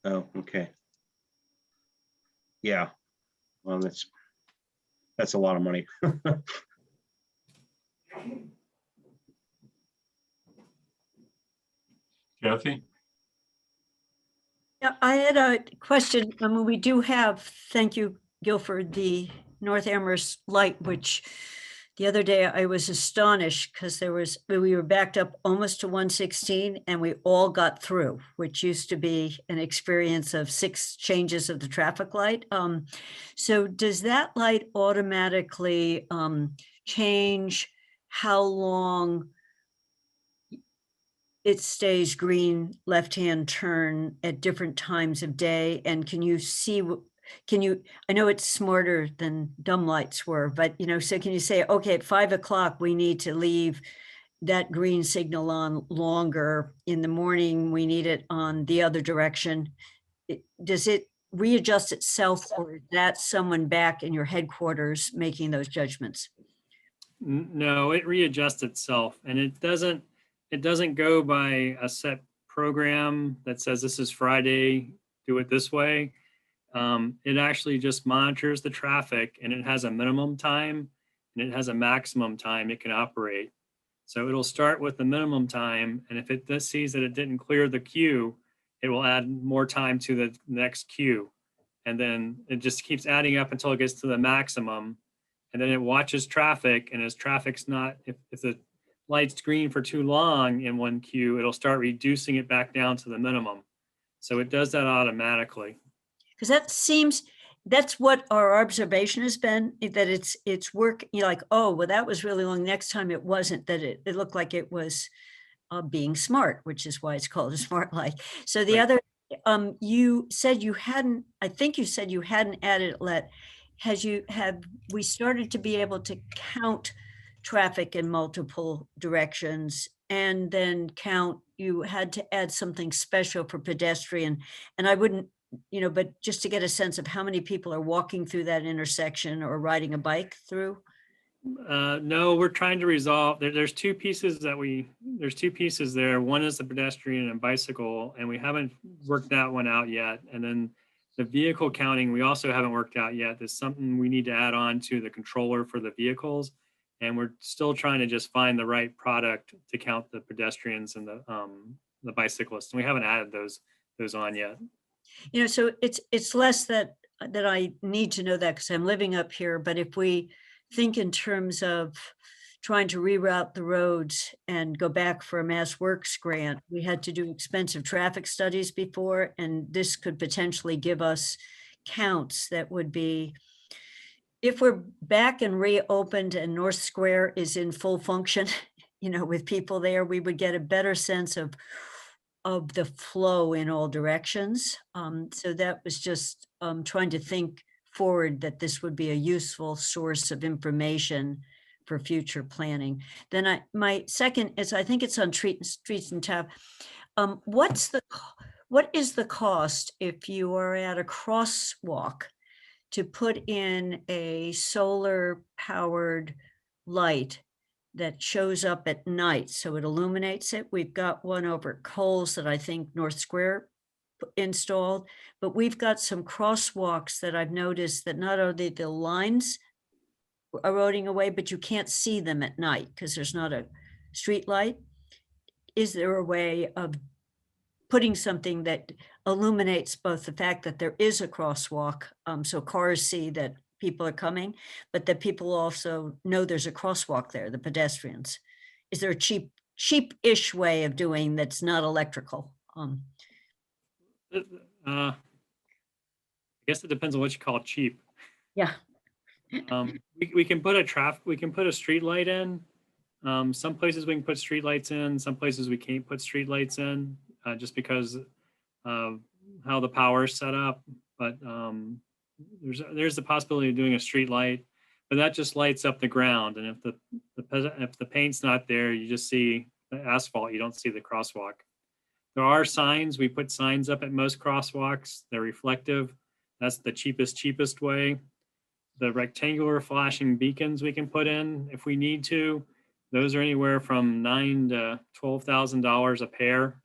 Oh, okay. Yeah. Well, that's a lot of money. Kathy? Yeah, I had a question. I mean, we do have, thank you, Guilford, the North Amherst light, which the other day I was astonished because we were backed up almost to 116 and we all got through, which used to be an experience of 6 changes of the traffic light. So does that light automatically change how long it stays green left-hand turn at different times of day? And can you see, I know it's smarter than dumb lights were, but so can you say, okay, at 5 o'clock, we need to leave that green signal on longer. In the morning, we need it on the other direction. Does it readjust itself, or is that someone back in your headquarters making those judgments? No, it readjusts itself, and it doesn't go by a set program that says this is Friday, do it this way. It actually just monitors the traffic, and it has a minimum time and it has a maximum time it can operate. So it'll start with the minimum time, and if it sees that it didn't clear the queue, it will add more time to the next queue. And then it just keeps adding up until it gets to the maximum. And then it watches traffic, and as traffic's not, if the light's green for too long in one queue, it'll start reducing it back down to the minimum. So it does that automatically. Because that's what our observation has been, that it's work, like, oh, well, that was really long. Next time it wasn't, that it looked like it was being smart, which is why it's called a smart light. So the Right. other, you said you hadn't, I think you said you hadn't added let. Have we started to be able to count traffic in multiple directions, and then you had to add something special for pedestrian? And I wouldn't, but just to get a sense of how many people are walking through that intersection or riding a bike through? No, we're trying to resolve, there's two pieces there. One is the pedestrian and bicycle, and we haven't worked that one out yet. And then the vehicle counting, we also haven't worked out yet. There's something we need to add on to the controller for the vehicles. And we're still trying to just find the right product to count the pedestrians and the bicyclists. And we haven't added those on yet. So it's less that I need to know that because I'm living up here. But if we think in terms of trying to reroute the roads and go back for a Mass Works grant, we had to do expensive traffic studies before, and this could potentially give us counts that would be, if we're back and reopened and North Square is in full function, with people there, we would get a better sense of the flow in all directions. So that was just trying to think forward that this would be a useful source of information for future planning. Then my second is, I think it's on streets and tap. What is the cost if you are at a crosswalk to put in a solar powered light that shows up at night so it illuminates it? We've got one over at Coles that I think North Square installed, but we've got some crosswalks that I've noticed that not only the lines eroding away, but you can't see them at night because there's not a street light. Is there a way of putting something that illuminates both the fact that there is a crosswalk, so cars see that people are coming, but that people also know there's a crosswalk there, the pedestrians? Is there a cheap-ish way of doing that's not electrical? I guess it depends on what you call cheap. Yeah. We can put a street light in. Some places we can put street lights in, some places we can't put street lights in, just because of how the power is set up. But there's the possibility of doing a street light, but that just lights up the ground. And if the paint's not there, you just see the asphalt, you don't see the crosswalk. There are signs. We put signs up at most crosswalks. They're reflective. That's the cheapest way. The rectangular flashing beacons we can put in if we need to. Those are anywhere from $9,000 to $12,000 a pair.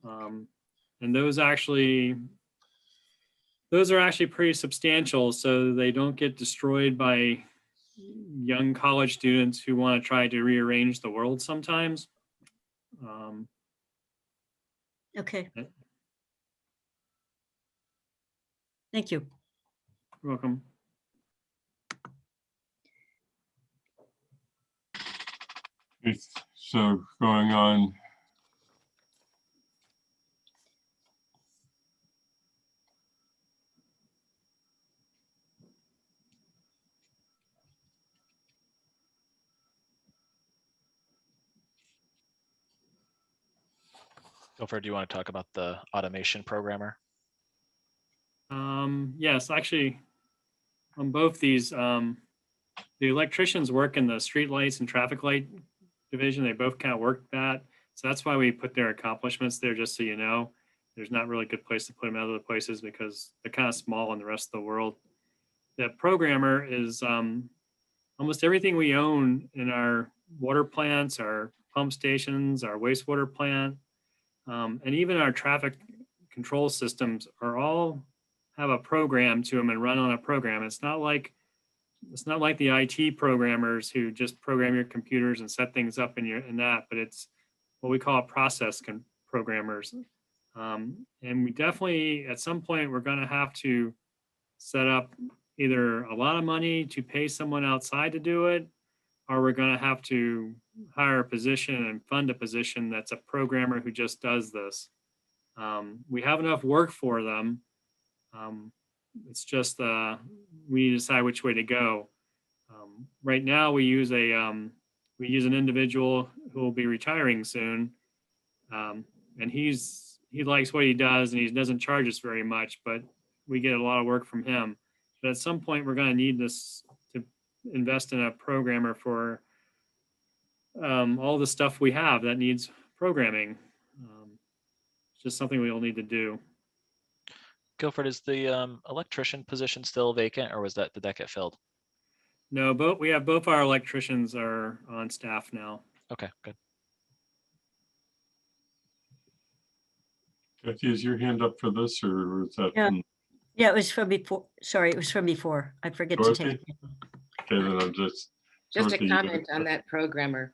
And those are actually pretty substantial, so they don't get destroyed by young college students who want to try to rearrange the world sometimes. Okay. Thank you. You're welcome. So going on. Gopher, do you want to talk about the automation programmer? Yes, actually, on both these, the electricians work in the street lights and traffic light division. They both kind of work that. So that's why we put their accomplishments there, just so you know. There's not really a good place to put them in other places because they're kind of small in the rest of the world. The programmer is almost everything we own in our water plants, our pump stations, our wastewater plant, and even our traffic control systems are all have a program to them and run on a program. It's not like the IT programmers who just program your computers and set things up in that, but it's what we call programmers. And we definitely, at some point, we're going to have to set up either a lot of money to pay someone outside to do it, or we're going to have to hire a position and fund a position that's a programmer who just does this. We have enough work for them. It's just we need to decide which way to go. Right now, we use an individual who will be retiring soon, and he likes what he does, and he doesn't charge us very much, but we get a lot of work from him. But at some point, we're going to need this to invest in a programmer for all the stuff we have that needs programming. It's just something we'll need to do. Guilford, is the electrician position still vacant, or did that get filled? No, we have both our electricians are on staff now. Okay, good. Kathy, is your hand up for this, or is that? Yeah. Yeah, it was from before. Sorry, it was from before. I forget to Dorothy? take it. Okay, then I'm just. Just Dorothy, a you comment on that programmer.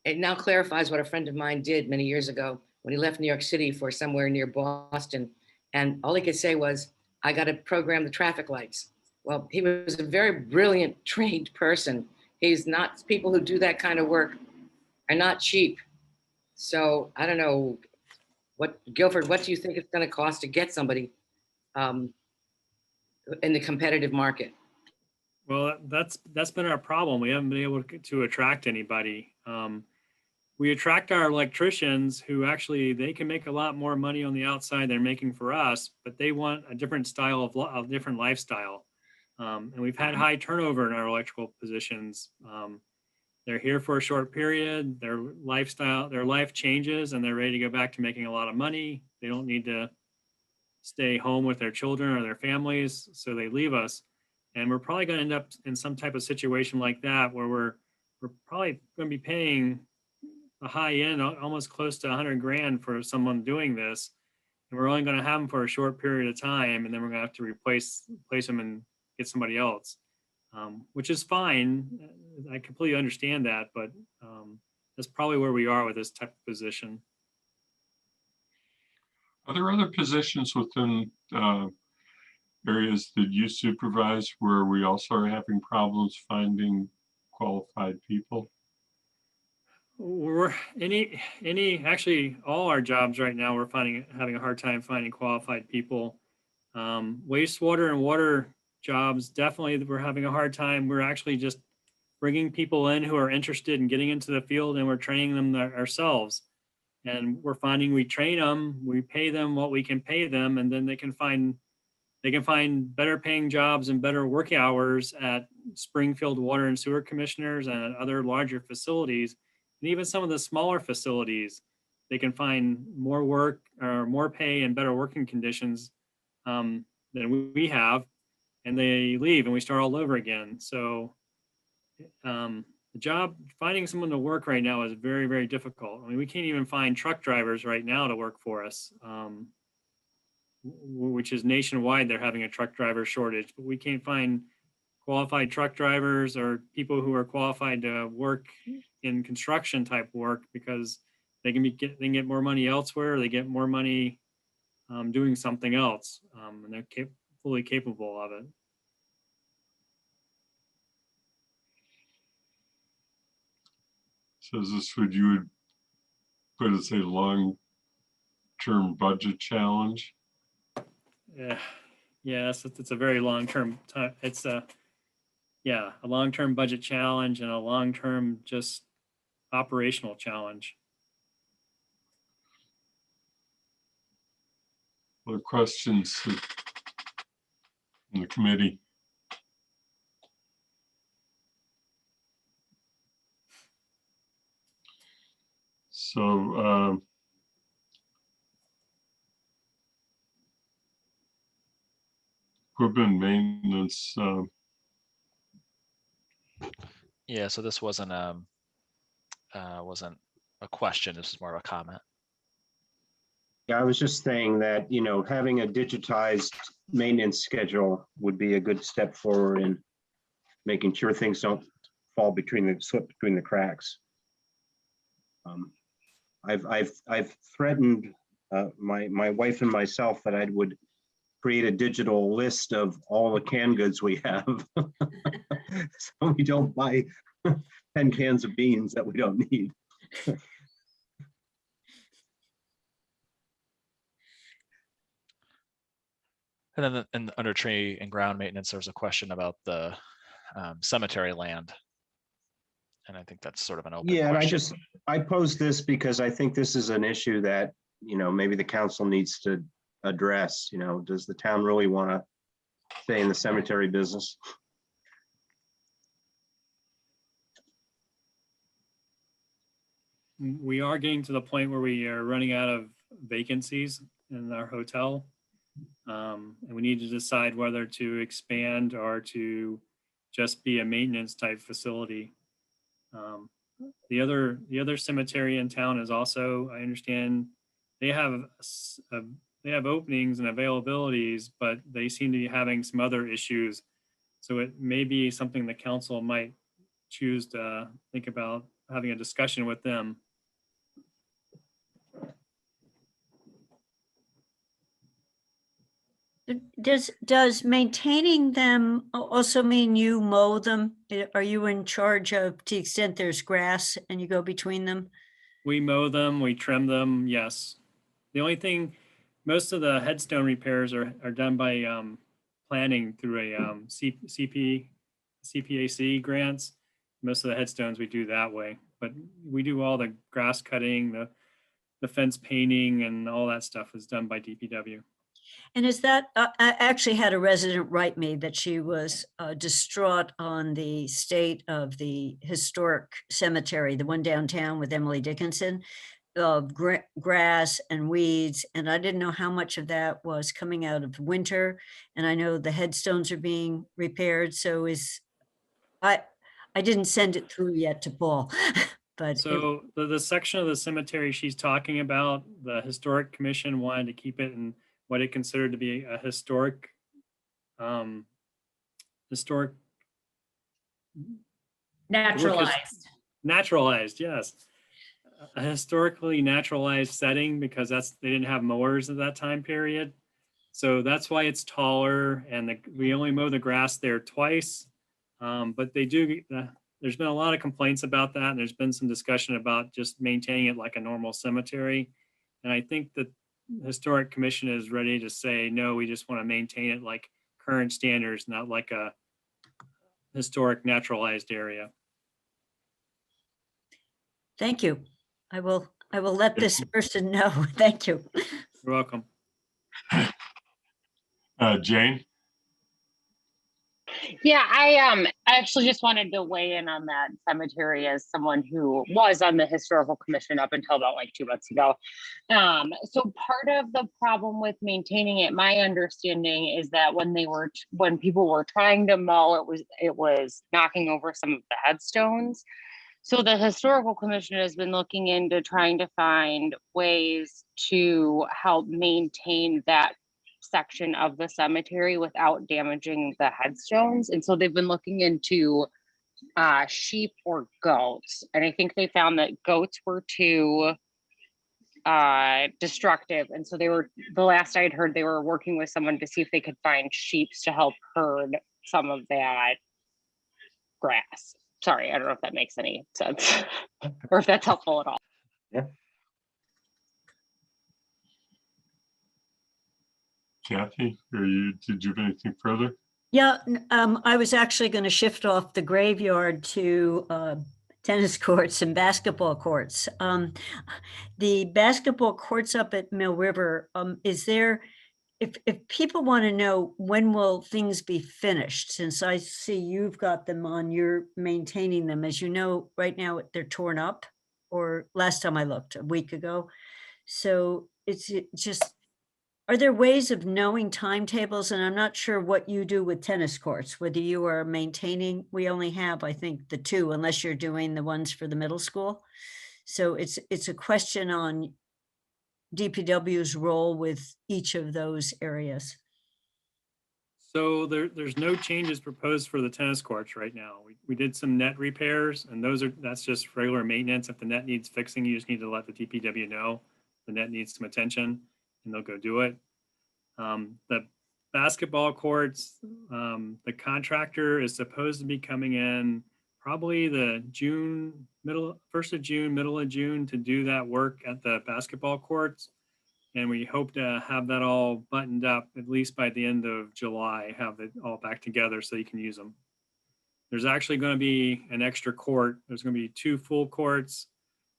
It now clarifies what a friend of mine did many years ago when he left New York City for somewhere near Boston. And all he could say was, I got to program the traffic lights. Well, he was a very brilliant, trained person. He's not, people who do that kind of work are not cheap. So I don't know, Guilford, what do you think it's going to cost to get somebody in the competitive market? Well, that's been our problem. We haven't been able to attract anybody. We attract our electricians who actually, they can make a lot more money on the outside than making for us, but they want a different style of different lifestyle. And we've had high turnover in our electrical positions. They're here for a short period, their life changes, and they're ready to go back to making a lot of money. They don't need to stay home with their children or their families, so they leave us. And we're probably going to end up in some type of situation like that, where we're probably going to be paying a high end, almost close to 100 grand for someone doing this. And we're only going to have them for a short period of time, and then we're going to have to replace them and get somebody else, which is fine. I completely understand that, but that's probably where we are with this type of position. Are there other positions within areas that you supervise where we also are having problems finding qualified people? Actually, all our jobs right now, we're having a hard time finding qualified people. Wastewater and water jobs, definitely we're having a hard time. We're actually just bringing people in who are interested in getting into the field, and we're training them ourselves. And we're finding we train them, we pay them what we can pay them, and then they can find better paying jobs and better work hours at Springfield Water and Sewer Commissioners and at other larger facilities. And even some of the smaller facilities, they can find more work or more pay and better working conditions than we have, and they leave and we start all over again. So finding someone to work right now is very, very difficult. I mean, we can't even find truck drivers right now to work for us, which is nationwide. They're having a truck driver shortage, but we can't find qualified truck drivers or people who are qualified to work in construction type work because they can get more money elsewhere. Or they get more money doing something else, and they're fully capable of it. So is this what you would put as a long-term budget challenge? Yeah, yes, it's a very long-term time. It's a long-term budget challenge and a long-term just operational challenge. Other questions in the committee? So equipment maintenance. Yeah, so this wasn't a question, this is more of a comment. Yeah, I was just saying that, you know, having a digitized maintenance schedule would be a good step forward in making sure things don't slip between the cracks. I've threatened my wife and myself that I would create a digital list of all the canned goods we have. So we don't buy 10 cans of beans that we don't need. And then under tree and ground maintenance, there's a question about the cemetery land. And I think that's sort of an open Yeah, and question. I posed this because I think this is an issue that, you know, maybe the council needs to address. You know, does the town really want to stay in the cemetery business? We are getting to the point where we are running out of vacancies in our hotel. And we need to decide whether to expand or to just be a maintenance type facility. The other cemetery in town is also, I understand, they have openings and availabilities, but they seem to be having some other issues. So it may be something the council might choose to think about having a discussion with them. Does maintaining them also mean you mow them? Are you in charge of, to the extent there's grass and you go between them? We mow them, we trim them, yes. The only thing, most of the headstone repairs are done by planning through a CPAC grants. Most of the headstones we do that way, but we do all the grass cutting, the fence painting, and all that stuff is done by DPW. And is that, I actually had a resident write me that she was distraught on the state of the historic cemetery, the one downtown with Emily Dickinson, of grass and weeds. And I didn't know how much of that was coming out of winter. And I know the headstones are being repaired. So I didn't send it through yet to Paul, but. So the section of the cemetery she's talking about, the Historic Commission wanted to keep it in what it considered to be a historic naturalized, yes, a historically naturalized setting, because they didn't have mowers at that time period. So that's why it's taller, and we only mow the grass there twice. But they do, there's been a lot of complaints about that, and there's been some discussion about just maintaining it like a normal cemetery. And I think that the Historic Commission is ready to say, no, we just want to maintain it like current standards, not like a historic naturalized area. Thank you. I will let this person know. Thank you. You're welcome. Jane? Yeah, I actually just wanted to weigh in on that cemetery as someone who was on the historical commission up until about like 2 months ago. So part of the problem with maintaining it, my understanding is that when people were trying to mow, it was knocking over some of the headstones. So the historical commission has been looking into trying to find ways to help maintain that section of the cemetery without damaging the headstones. And so they've been looking into sheep or goats. And I think they found that goats were too destructive. And so the last I'd heard, they were working with someone to see if they could find sheep to help herd some of that grass. Sorry, I don't know if that makes any sense or if that's helpful at all. Yeah. Kathy, did you have anything further? Yeah, I was actually going to shift off the graveyard to tennis courts and basketball courts. The basketball courts up at Mill River, is there if people want to know when will things be finished, since I see you've got them on, you're maintaining them, as you know, right now they're torn up, or last time I looked, a week ago. So it's just, are there ways of knowing timetables? And I'm not sure what you do with tennis courts, whether you are maintaining, we only have, I think, the two, unless you're doing the ones for the middle school. So it's a question on DPW's role with each of those areas. So there's no changes proposed for the tennis courts right now. We did some net repairs, and that's just regular maintenance. If the net needs fixing, you just need to let the DPW know the net needs some attention, and they'll go do it. The basketball courts, the contractor is supposed to be coming in probably the first of June, middle of June, to do that work at the basketball courts. And we hope to have that all buttoned up at least by the end of July, have it all back together so you can use them. There's actually going to be an extra court. There's going to be 2 full courts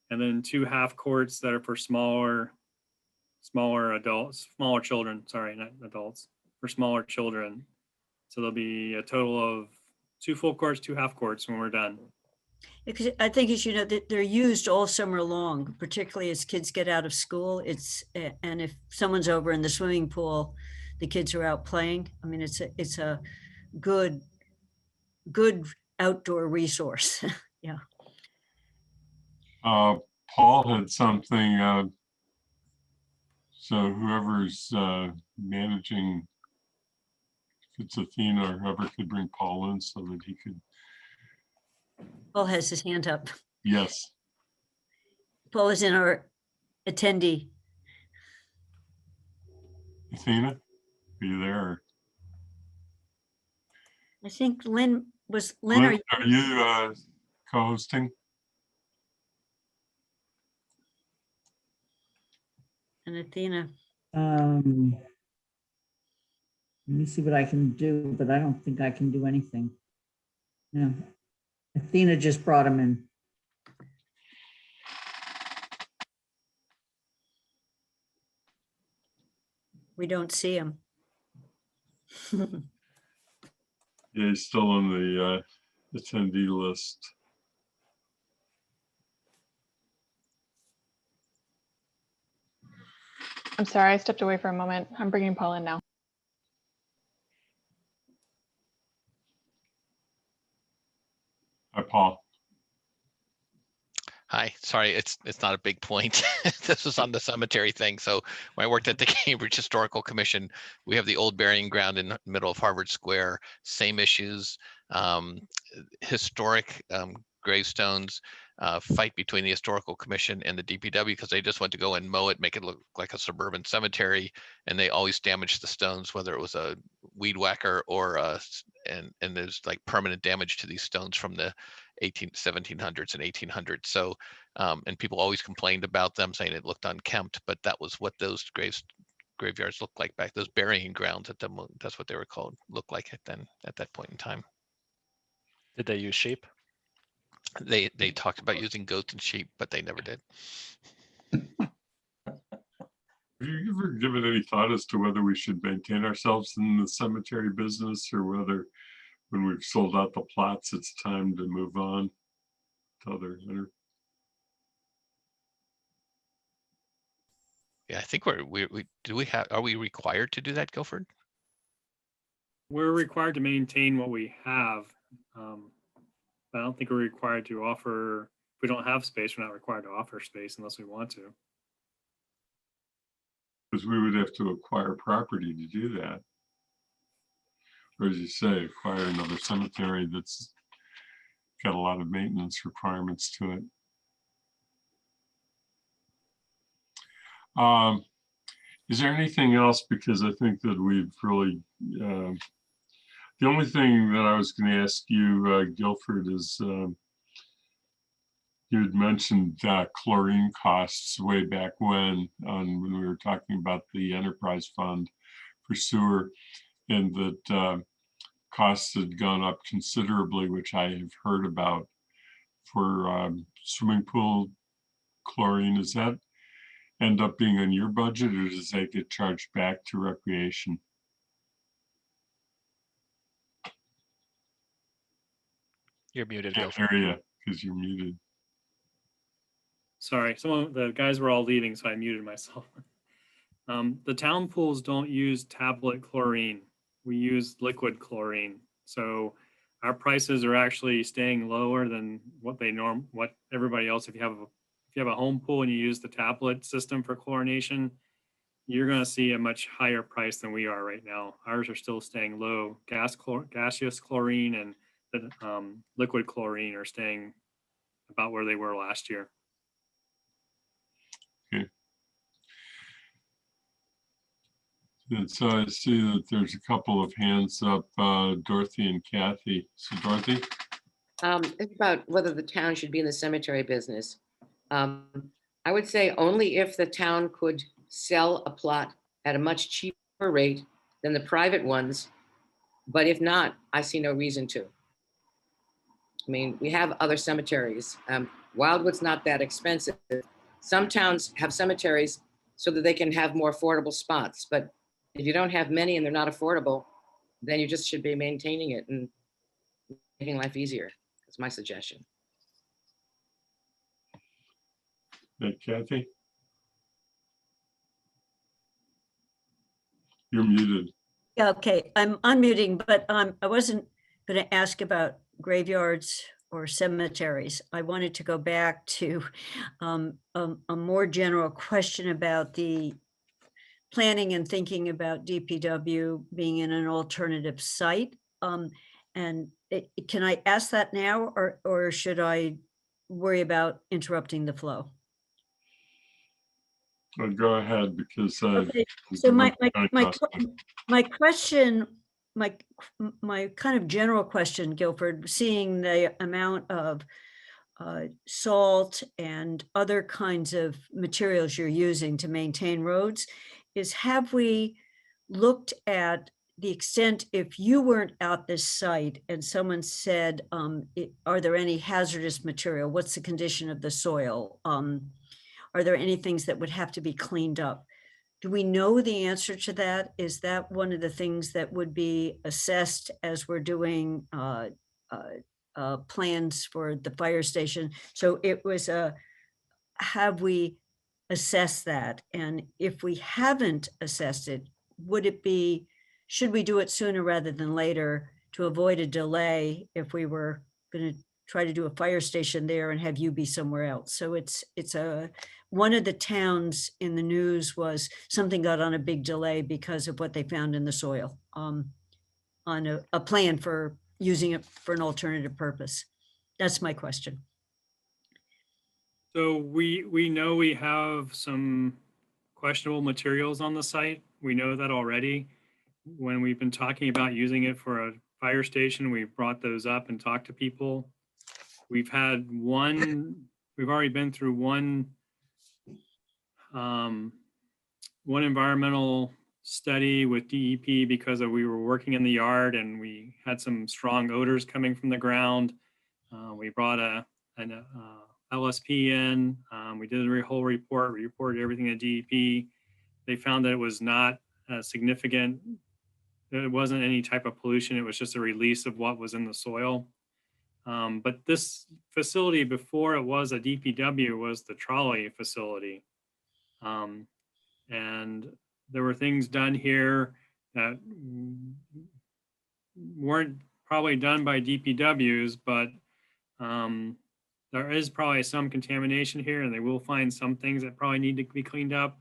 and then 2 half courts that are for smaller children, sorry, not adults, for smaller children. So there'll be a total of 2 full courts, 2 half courts when we're done. Because I think, as you know, that they're used all summer long, particularly as kids get out of school. And if someone's over in the swimming pool, the kids are out playing. I mean, it's a good outdoor resource. Yeah. Paul had something. So whoever's managing, if it's Athena or whoever, could bring Paul in so that he could. Paul has his hand up. Yes. Paul is in our attendee. Athena, are you there? I think Lynn, Lynn, are you co-hosting? And Athena. Let me see what I can do, but I don't think I can do anything. No. Athena just brought him in. We don't see him. Yeah, he's still on the attendee list. I'm sorry, I stepped away for a moment. I'm bringing Paul in now. Hi, Paul. Hi, sorry, it's not a big point. This was on the cemetery thing. So when I worked at the Cambridge Historical Commission, we have the old burying ground in the middle of Harvard Square, same issues, historic gravestones, fight between the Historical Commission and the DPW because they just want to go and mow it, make it look like a suburban cemetery, and they always damage the stones, whether it was a weed whacker or and there's like permanent damage to these stones from the 1700s and 1800s. So and people always complained about them, saying it looked unkempt, but that was what those graveyards looked like back, those burying grounds at them, that's what they were called, looked like at that point in time. Did they use sheep? They talked about using goats and sheep, but they never did. Have you ever given any thought as to whether we should maintain ourselves in the cemetery business, or whether when we've sold out the plots, it's time to move on to other? Yeah, I think are we required to do that, Guilford? We're required to maintain what we have. But I don't think we're required to offer, if we don't have space, we're not required to offer space unless we want to. Because we would have to acquire property to do that. Or as you say, acquire another cemetery that's got a lot of maintenance requirements to it. Is there anything else? Because I think that we've really, the only thing that I was going to ask you, Guilford, is you had mentioned chlorine costs way back when we were talking about the enterprise fund for sewer, and that costs had gone up considerably, which I have heard about for swimming pool chlorine. Is that end up being on your budget, or does that get charged back to recreation? You're muted, Can't Guilford. hear you because you're muted. Sorry, the guys were all leaving, so I muted myself. The town pools don't use tablet chlorine. We use liquid chlorine. So our prices are actually staying lower than what everybody else. If you have a home pool and you use the tablet system for chlorination, you're going to see a much higher price than we are right now. Ours are still staying low. Gaseous chlorine and the liquid chlorine are staying about where they were last year. Okay. And so I see that there's a couple of hands up, Dorothy and Kathy. So Dorothy? It's about whether the town should be in the cemetery business. I would say only if the town could sell a plot at a much cheaper rate than the private ones. But if not, I see no reason to. I mean, we have other cemeteries. Wildwood's not that expensive. Some towns have cemeteries so that they can have more affordable spots. But if you don't have many and they're not affordable, then you just should be maintaining it and making life easier. That's my suggestion. Hey, Kathy? You're muted. Yeah, okay, I'm unmuting, but I wasn't going to ask about graveyards or cemeteries. I wanted to go back to a more general question about the planning and thinking about DPW being in an alternative site. And can I ask that now, or should I worry about interrupting the flow? Oh, go ahead, because Okay, so my question, my kind of general question, Guilford, seeing the amount of salt and other kinds of materials you're using to maintain roads, is have we looked at the extent, if you weren't at this site and someone said, are there any hazardous material? What's the condition of the soil? Are there any things that would have to be cleaned up? Do we know the answer to that? Is that one of the things that would be assessed as we're doing plans for the fire station? So it was have we assessed that? And if we haven't assessed it, should we do it sooner rather than later to avoid a delay if we were going to try to do a fire station there and have you be somewhere else? So it's one of the towns in the news was something got on a big delay because of what they found in the soil on a plan for using it for an alternative purpose. That's my question. So we know we have some questionable materials on the site. We know that already. When we've been talking about using it for a fire station, we've brought those up and talked to people. We've already been through one environmental study with DEP because we were working in the yard and we had some strong odors coming from the ground. We brought an LSP in. We did a whole report. We reported everything to DEP. They found that it was not significant. It wasn't any type of pollution. It was just a release of what was in the soil. But this facility, before it was a DPW, was the trolley facility. And there were things done here that weren't probably done by DPWs, but there is probably some contamination here, and they will find some things that probably need to be cleaned up.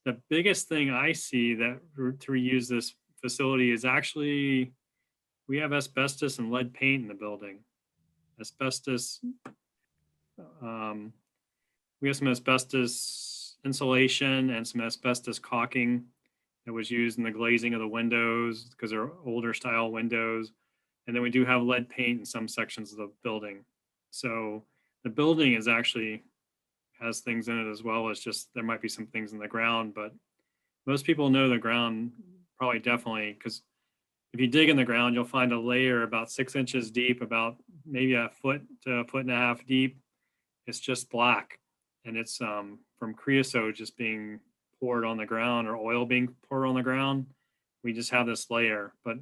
The biggest thing I see that to reuse this facility is actually we have asbestos and lead paint in the building. Asbestos, we have some asbestos insulation and some asbestos caulking that was used in the glazing of the windows because they're older style windows. And then we do have lead paint in some sections of the building. So the building is actually has things in it as well as just there might be some things in the ground, but most people know the ground probably definitely, because if you dig in the ground, you'll find a layer about 6 inches deep, about maybe a foot to a foot and a half deep. It's just black, and it's from creosote just being poured on the ground or oil being poured on the ground. We just have this layer, but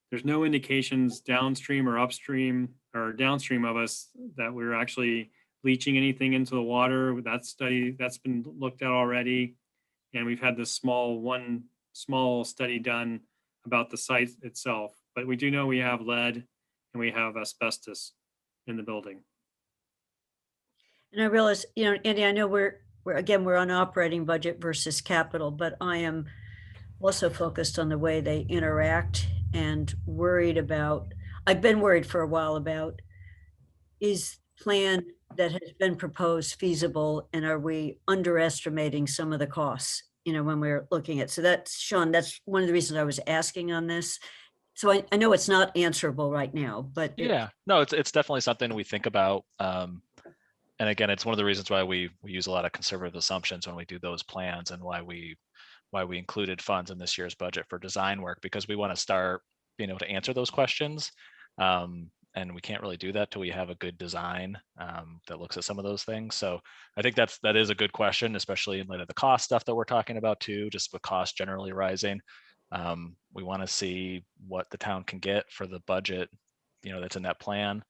there's no indications downstream or upstream or downstream of us that we're actually leaching anything into the water. That study, that's been looked at already. And we've had this one small study done about the site itself. But we do know we have lead and we have asbestos in the building. And I realize, Andy, I know we're on operating budget versus capital, but I am also focused on the way they interact and worried about, I've been worried for a while about, is plan that has been proposed feasible, and are we underestimating some of the costs, when we're looking at, so that's, Sean, that's one of the reasons I was asking on this. So I know it's not answerable right now, but Yeah, no, it's definitely something we think about. And again, it's one of the reasons why we use a lot of conservative assumptions when we do those plans, and why we included funds in this year's budget for design work, because we want to start being able to answer those questions. And we can't really do that till we have a good design that looks at some of those things. So I think that is a good question, especially in light of the cost stuff that we're talking about too, just with cost generally rising. We want to see what the town can get for the budget, that's in that plan.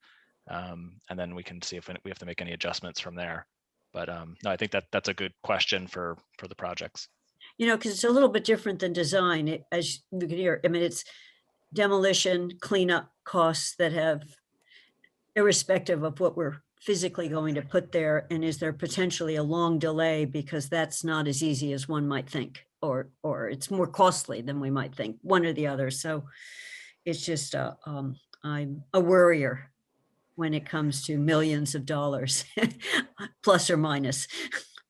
And then we can see if we have to make any adjustments from there. But no, I think that's a good question for the projects. because it's a little bit different than design, as you can hear. I mean, it's demolition, cleanup costs that have, irrespective of what we're physically going to put there, and is there potentially a long delay, because that's not as easy as one might think, or it's more costly than we might think, one or the other. So it's just, I'm a worrier when it comes to millions of dollars, plus or minus.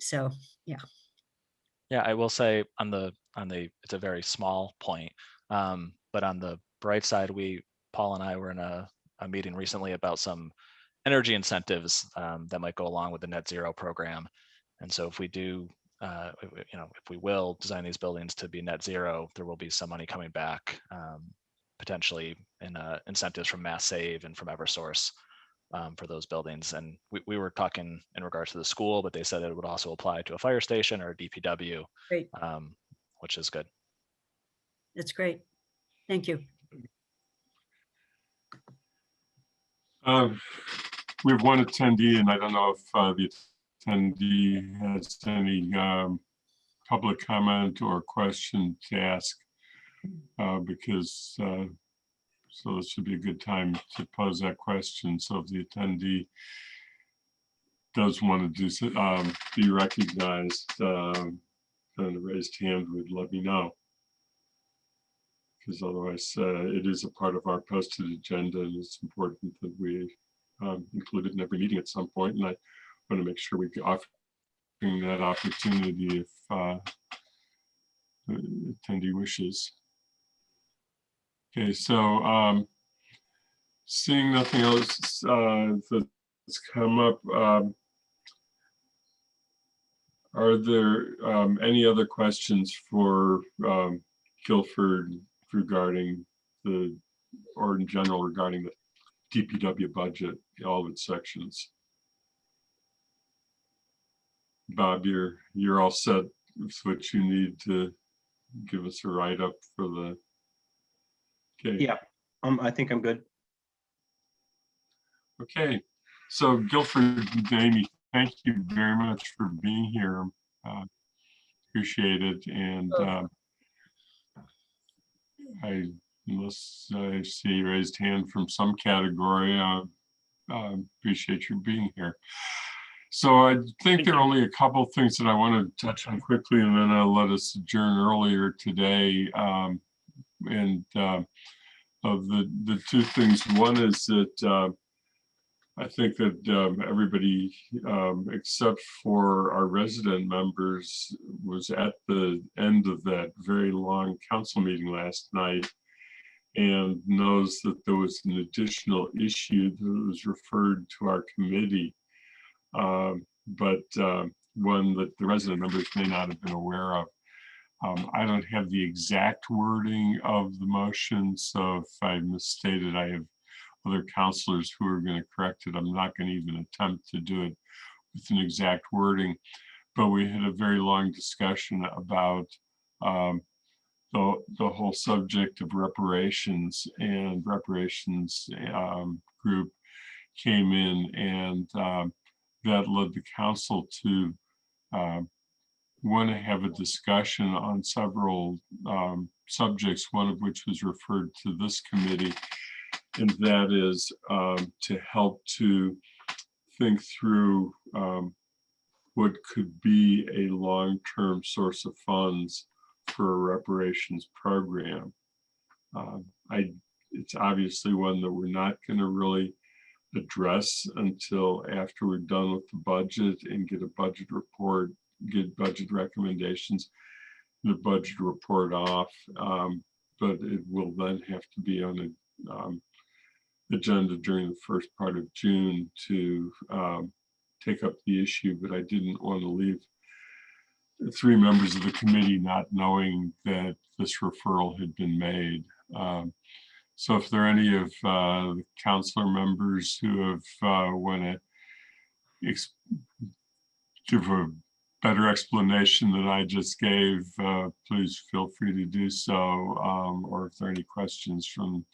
So, yeah. Yeah, I will say on the it's a very small point, but on the bright side, Paul and I were in a meeting recently about some energy incentives that might go along with the net zero program. And so if we do, if we will design these buildings to be net zero, there will be some money coming back, potentially in incentives from Mass Save and from Eversource for those buildings. And we were talking in regards to the school, but they said it would also apply to a fire station or a DPW, Great. Which is good. That's great. Thank you. We have one attendee, and I don't know if the attendee has any public comment or question to ask, because so this should be a good time to pose that question. So if the attendee does want to be recognized, then a raised hand would let me know. Because otherwise it is a part of our posted agenda, and it's important that we include it in every meeting at some point. And I want to make sure we offer that opportunity if the attendee wishes. Okay, so seeing nothing else that's come up, are there any other questions for Guilford regarding or in general regarding the DPW budget, all of its sections? Bob, you're all set with what you need to give us a write-up for the. Okay. Yeah, I think I'm good. Okay, so Guilford and Amy, thank you very much for being here. Appreciate it. And unless I see raised hand from some category, appreciate you being here. So I think there are only a couple of things that I want to touch on quickly, and then I'll let us adjourn earlier today. Of the two things, one is that I think that everybody except for our resident members was at the end of that very long council meeting last night and knows that there was an additional issue that was referred to our committee, but one that the resident members may not have been aware of. I don't have the exact wording of the motion, so if I misstated, I have other counselors who are going to correct it. I'm not going to even attempt to do it with an exact wording, but we had a very long discussion about the whole subject of reparations, and reparations group came in, and that led the council to want to have a discussion on several subjects, one of which was referred to this committee, and that is to help to think through what could be a long-term source of funds for a reparations program. It's obviously one that we're not going to really address until after we're done with the budget and get a budget report, get budget recommendations, the budget report off. But it will then have to be on an agenda during the first part of June to take up the issue. But I didn't want to leave 3 members of the committee not knowing that this referral had been made. So if there are any of the councilor members who have want to give a better explanation than I just gave, please feel free to do so. Or if there are any questions from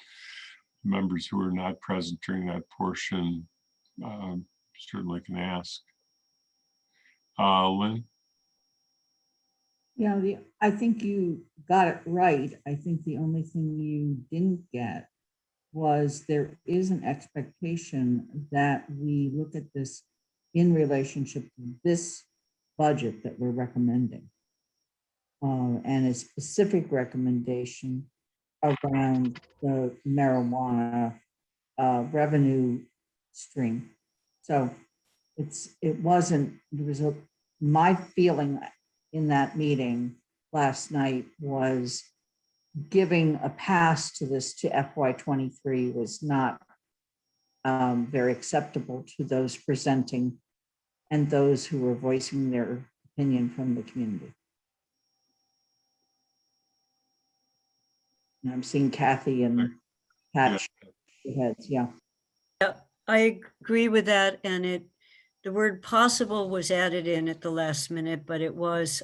members who are not present during that portion, certainly can ask. Lynn? Yeah, I think you got it right. I think the only thing you didn't get was there is an expectation that we look at this in relationship to this budget that we're recommending. And a specific recommendation around the marijuana revenue stream. So my feeling in that meeting last night was giving a pass to this to FY23 was not very acceptable to those presenting and those who were voicing their opinion from the community. And I'm seeing Kathy and Pat shake their heads, yeah. Yeah, I agree with that. And the word possible was added in at the last minute, but it was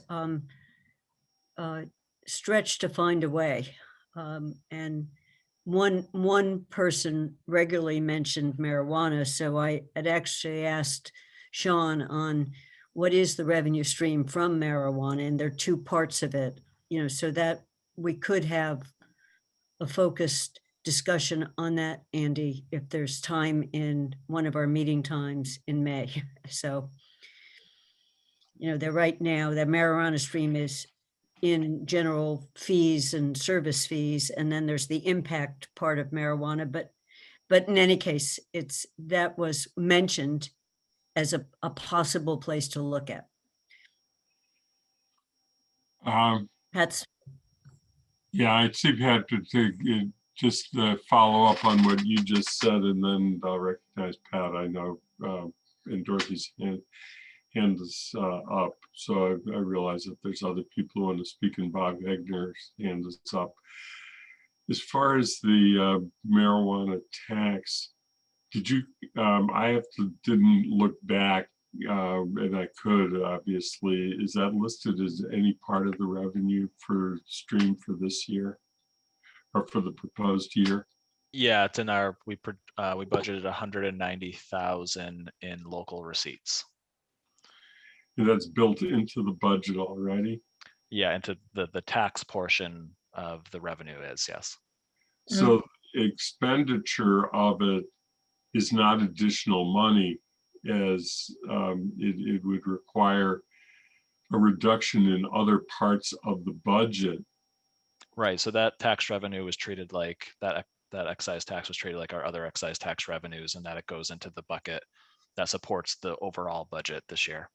stretched to find a way. And one person regularly mentioned marijuana. So I had actually asked Sean on what is the revenue stream from marijuana, and there are 2 parts of it, so that we could have a focused discussion on that, Andy, if there's time in one of our meeting times in May. So, they're right now, the marijuana stream is in general fees and service fees, and then there's the impact part of marijuana. But in any case, that was mentioned as a possible place to look at. That's Yeah, I'd see Pat to just follow up on what you just said, and then I'll recognize Pat. I know, and Dorothy's hand is up. So I realize that there's other people who want to speak, and Bob Wagner's hand is up. As far as the marijuana tax, did you, didn't look back, and I could, obviously, is that listed as any part of the revenue for stream for this year or for the proposed year? Yeah, it's in our, we budgeted 190,000 in local receipts. And that's built into the budget already? Yeah, into the tax portion of the revenue is, yes. So expenditure of it is not additional money, as it would require a reduction in other parts of the budget. Right, so that tax revenue was treated like, that excise tax was treated like our other excise tax revenues, and that it goes into the bucket that supports the overall budget this year.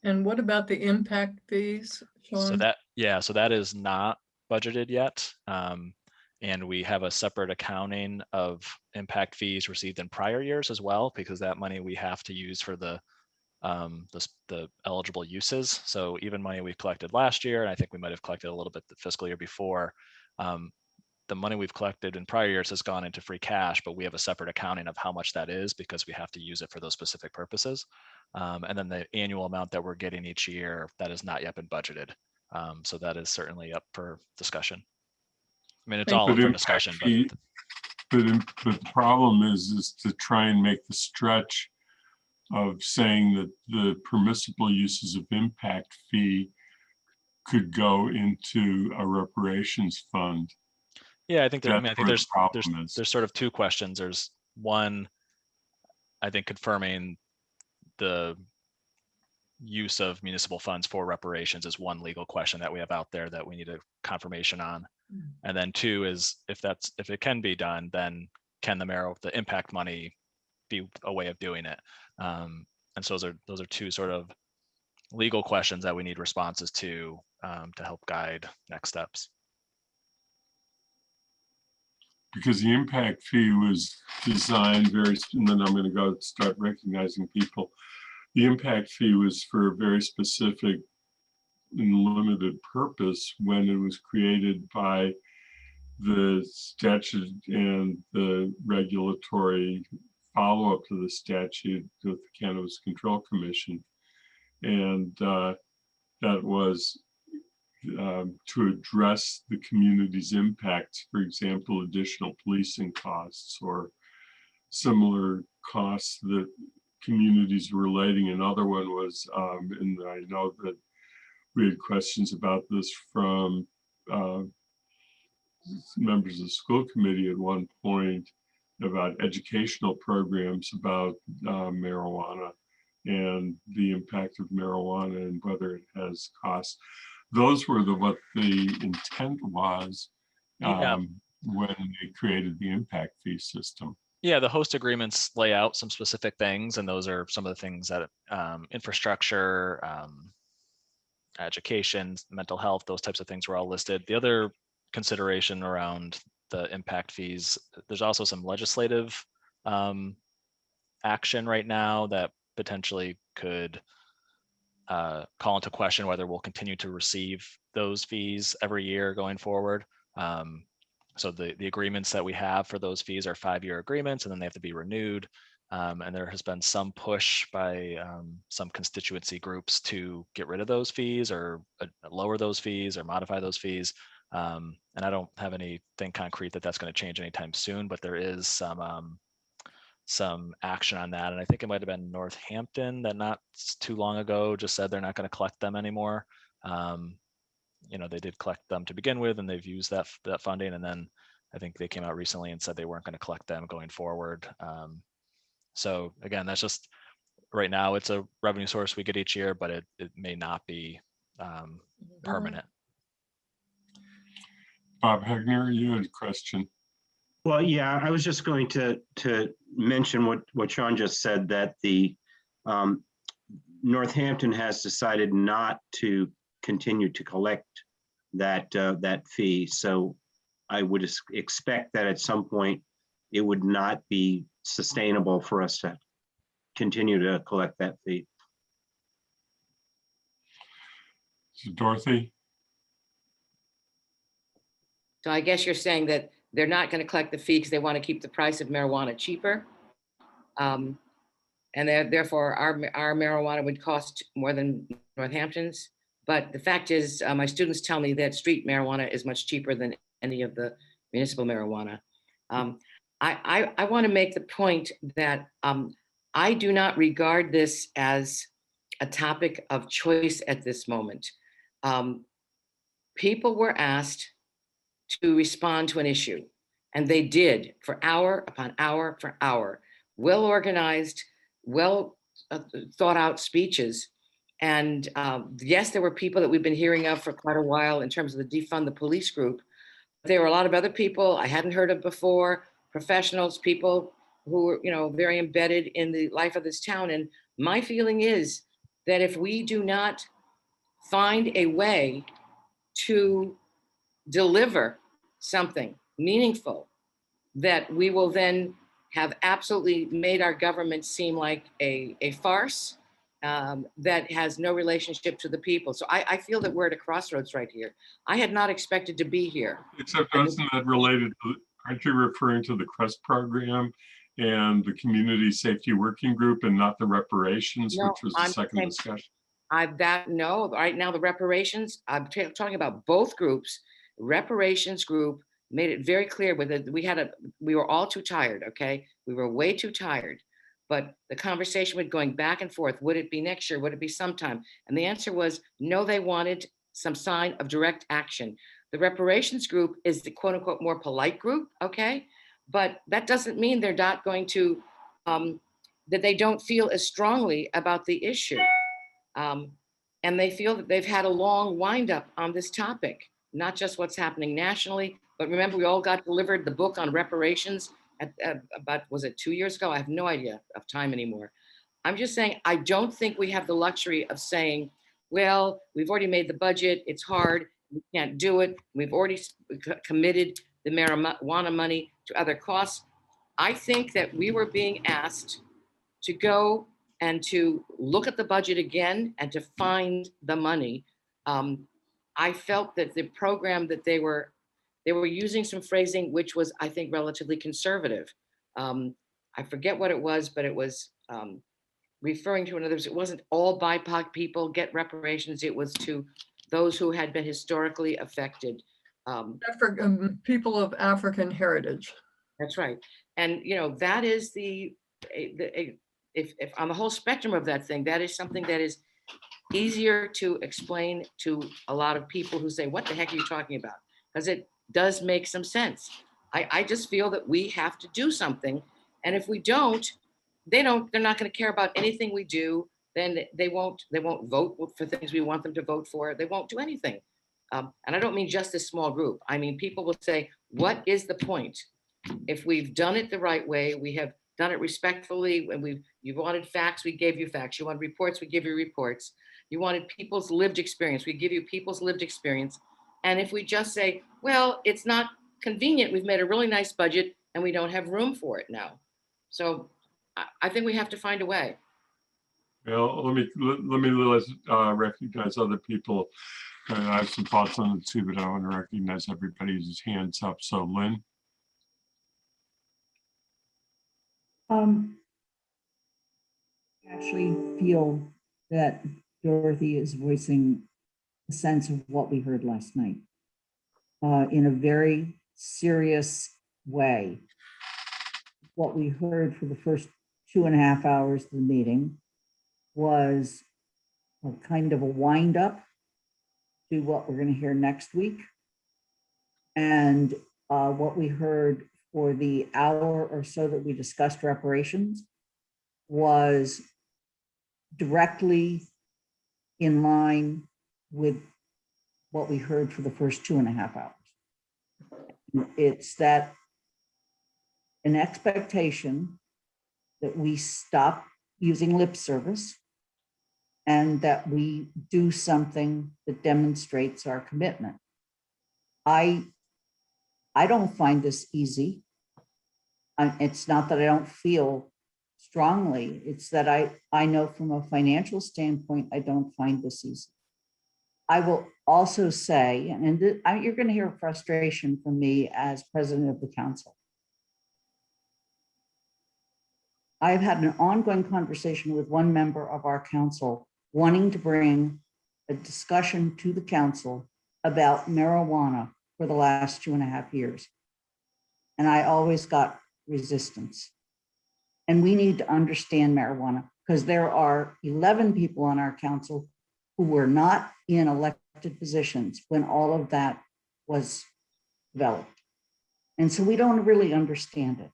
And what about the impact fees, Sean? So that is not budgeted yet. And we have a separate accounting of impact fees received in prior years as well, because that money we have to use for the eligible uses. So even money we collected last year, and I think we might have collected a little bit the fiscal year before, the money we've collected in prior years has gone into free cash, but we have a separate accounting of how much that is because we have to use it for those specific purposes. And then the annual amount that we're getting each year, that has not yet been budgeted. So that is certainly up for discussion. I mean, it's all up for discussion, but but the problem is to try and make the stretch of saying that the permissible uses of impact fee could go into a reparations fund. yeah, I think there, I mean, I think That's where the problem is. there's sort of two questions. There's one, I think confirming the use of municipal funds for reparations is one legal question that we have out there that we need a confirmation on. And then two is if it can be done, then can the impact money be a way of doing it? And so those are two sort of legal questions that we need responses to help guide next steps. Because the impact fee was designed and then I'm going to go start recognizing people. The impact fee was for a very specific and limited purpose when it was created by the statute and the regulatory follow-up to the statute with the Cannabis Control Commission. And that was to address the community's impacts, for example, additional policing costs or similar costs that communities were relating. Another one was, and I know that we had questions about this from members of the school committee at one point about educational programs about marijuana and the impact of marijuana and whether it has costs. Those were what the intent was when they created the impact fee system. Yeah, the host agreements lay out some specific things, and those are some of the things that infrastructure, education, mental health, those types of things were all listed. The other consideration around the impact fees, there's also some legislative action right now that potentially could call into question whether we'll continue to receive those fees every year going forward. So the agreements that we have for those fees are 5-year agreements, and then they have to be renewed. And there has been some push by some constituency groups to get rid of those fees or lower those fees or modify those fees. And I don't have anything concrete that's going to change anytime soon, but there is some action on that. And I think it might have been Northampton that not too long ago just said they're not going to collect them anymore. They did collect them to begin with, and they've used that funding. And then I think they came out recently and said they weren't going to collect them going forward. So again, that's just right now it's a revenue source we get each year, but it may not be permanent. Bob Hegner, you had a question. Well, yeah, I was just going to mention what Sean just said, that the Northampton has decided not to continue to collect that fee. So I would expect that at some point it would not be sustainable for us to continue to collect that fee. So Dorothy? So I guess you're saying that they're not going to collect the fee because they want to keep the price of marijuana cheaper. And therefore our marijuana would cost more than Northampton's. But the fact is, my students tell me that street marijuana is much cheaper than any of the municipal marijuana. I want to make the point that I do not regard this as a topic of choice at this moment. People were asked to respond to an issue, and they did for hour upon hour for hour, well organized, well thought out speeches. And yes, there were people that we've been hearing of for quite a while in terms of the defund the police group. There were a lot of other people I hadn't heard of before, professionals, people who were, very embedded in the life of this town. And my feeling is that if we do not find a way to deliver something meaningful, that we will then have absolutely made our government seem like a farce, that has no relationship to the people. So I feel that we're at a crossroads right here. I had not expected to be here. Except wasn't that related to, aren't you referring to the CREST program and the Community Safety Working Group and not the reparations, No, which was the I'm second saying- discussion? No, right now the reparations, I'm talking about both groups. Reparations group made it very clear with it. We were all too tired, okay? We were way too tired. But the conversation was going back and forth. Would it be next year? Would it be sometime? And the answer was no, they wanted some sign of direct action. The reparations group is the quote unquote more polite group, okay? But that doesn't mean they're not going to, that they don't feel as strongly about the issue. And they feel that they've had a long windup on this topic, not just what's happening nationally, but remember we all got delivered the book on reparations about, was it 2 years ago? I have no idea of time anymore. I'm just saying, I don't think we have the luxury of saying, well, we've already made the budget, it's hard, we can't do it. We've already committed the marijuana money to other costs. I think that we were being asked to go and to look at the budget again and to find the money. I felt that the program that they were using some phrasing which was, I think, relatively conservative. I forget what it was, but it was referring to another. It wasn't all BIPOC people get reparations. It was to those who had been historically affected. People of African heritage. That's right. And that is if on the whole spectrum of that thing, that is something that is easier to explain to a lot of people who say, what the heck are you talking about? Because it does make some sense. I just feel that we have to do something. And if we don't, they're not going to care about anything we do. Then they won't vote for things we want them to vote for. They won't do anything. And I don't mean just this small group. I mean, people will say, what is the point? If we've done it the right way, we have done it respectfully. When you wanted facts, we gave you facts. You wanted reports, we give you reports. You wanted people's lived experience, we give you people's lived experience. And if we just say, well, it's not convenient, we've made a really nice budget and we don't have room for it now. So I think we have to find a way. Well, let me recognize other people. I have some thoughts on it too, but I want to recognize everybody's hands up. So Lynn. I actually feel that Dorothy is voicing a sense of what we heard last night in a very serious way. What we heard for the first 2.5 hours of the meeting was a kind of a wind up to what we're going to hear next week. And what we heard for the hour or so that we discussed reparations was directly in line with what we heard for the first 2.5 hours. It's that an expectation that we stop using lip service and that we do something that demonstrates our commitment. I don't find this easy. It's not that I don't feel strongly, it's that I know from a financial standpoint, I don't find this easy. I will also say, and you're going to hear frustration from me as president of the council. I've had an ongoing conversation with one member of our council wanting to bring a discussion to the council about marijuana for the last 2.5 years. And I always got resistance. And we need to understand marijuana because there are 11 people on our council who were not in elected positions when all of that was developed. And so we don't really understand it.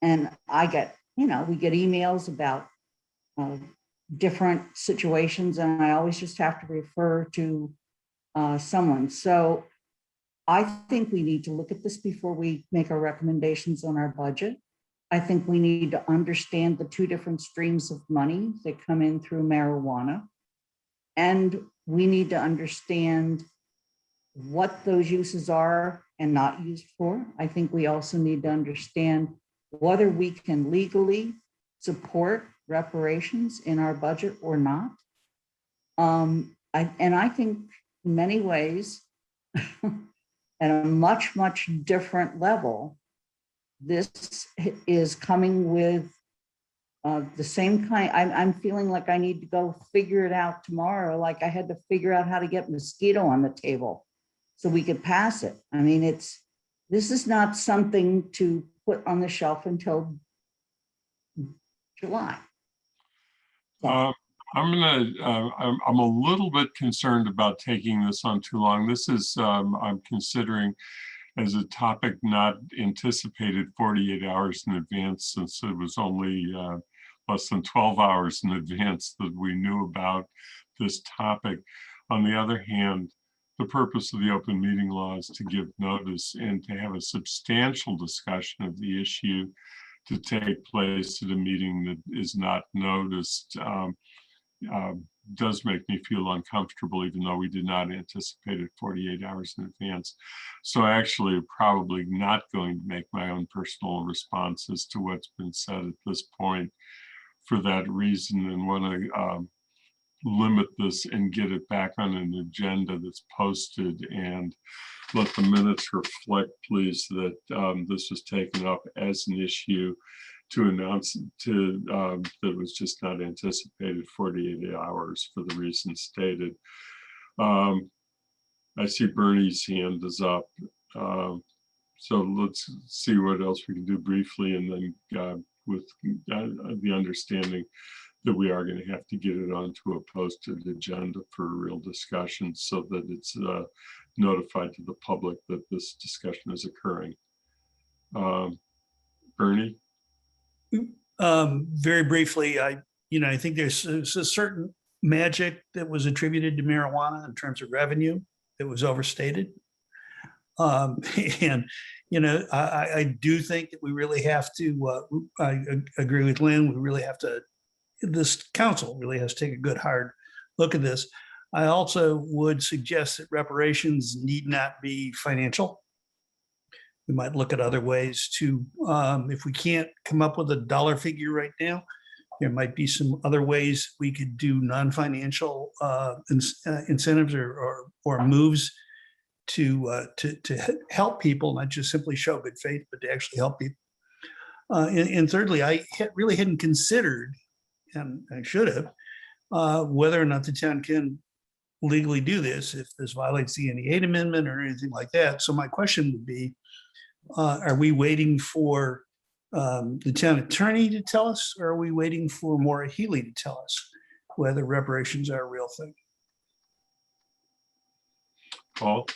And I get, we get emails about different situations, and I always just have to refer to someone. So I think we need to look at this before we make our recommendations on our budget. I think we need to understand the two different streams of money that come in through marijuana. And we need to understand what those uses are and not used for. I think we also need to understand whether we can legally support reparations in our budget or not. I think in many ways, at a much, much different level, this is coming with the same kind. I'm feeling like I need to go figure it out tomorrow, like I had to figure out how to get mosquito on the table so we could pass it. I mean, this is not something to put on the shelf until July. I'm a little bit concerned about taking this on too long. This is, I'm considering as a topic not anticipated 48 hours in advance, since it was only less than 12 hours in advance that we knew about this topic. On the other hand, the purpose of the open meeting law is to give notice and to have a substantial discussion of the issue to take place at a meeting that is not noticed. Does make me feel uncomfortable, even though we did not anticipate it 48 hours in advance. So I actually am probably not going to make my own personal responses to what's been said at this point for that reason, and want to limit this and get it back on an agenda that's posted, and let the minutes reflect, please, that this was taken up as an issue to announce that was just not anticipated 48 hours for the reasons stated. I see Bernie's hand is up. So let's see what else we can do briefly, and then with the understanding that we are going to have to get it onto a posted agenda for a real discussion, so that it's notified to the public that this discussion is occurring. Bernie? Very briefly, I think there's a certain magic that was attributed to marijuana in terms of revenue that was overstated. And, I do think that we really have to, I agree with Lynn, we really have to, this council really has to take a good hard look at this. I also would suggest that reparations need not be financial. We might look at other ways to, if we can't come up with a dollar figure right now, there might be some other ways we could do non-financial incentives or moves to help people, not just simply show good faith, but to actually help people. And thirdly, I really hadn't considered, and I should have, whether or not the town can legally do this if this violates the 88 amendment or anything like that. So my question would be, are we waiting for the town attorney to tell us, or are we waiting for Maura Healy to tell us whether reparations are a real thing? Paul?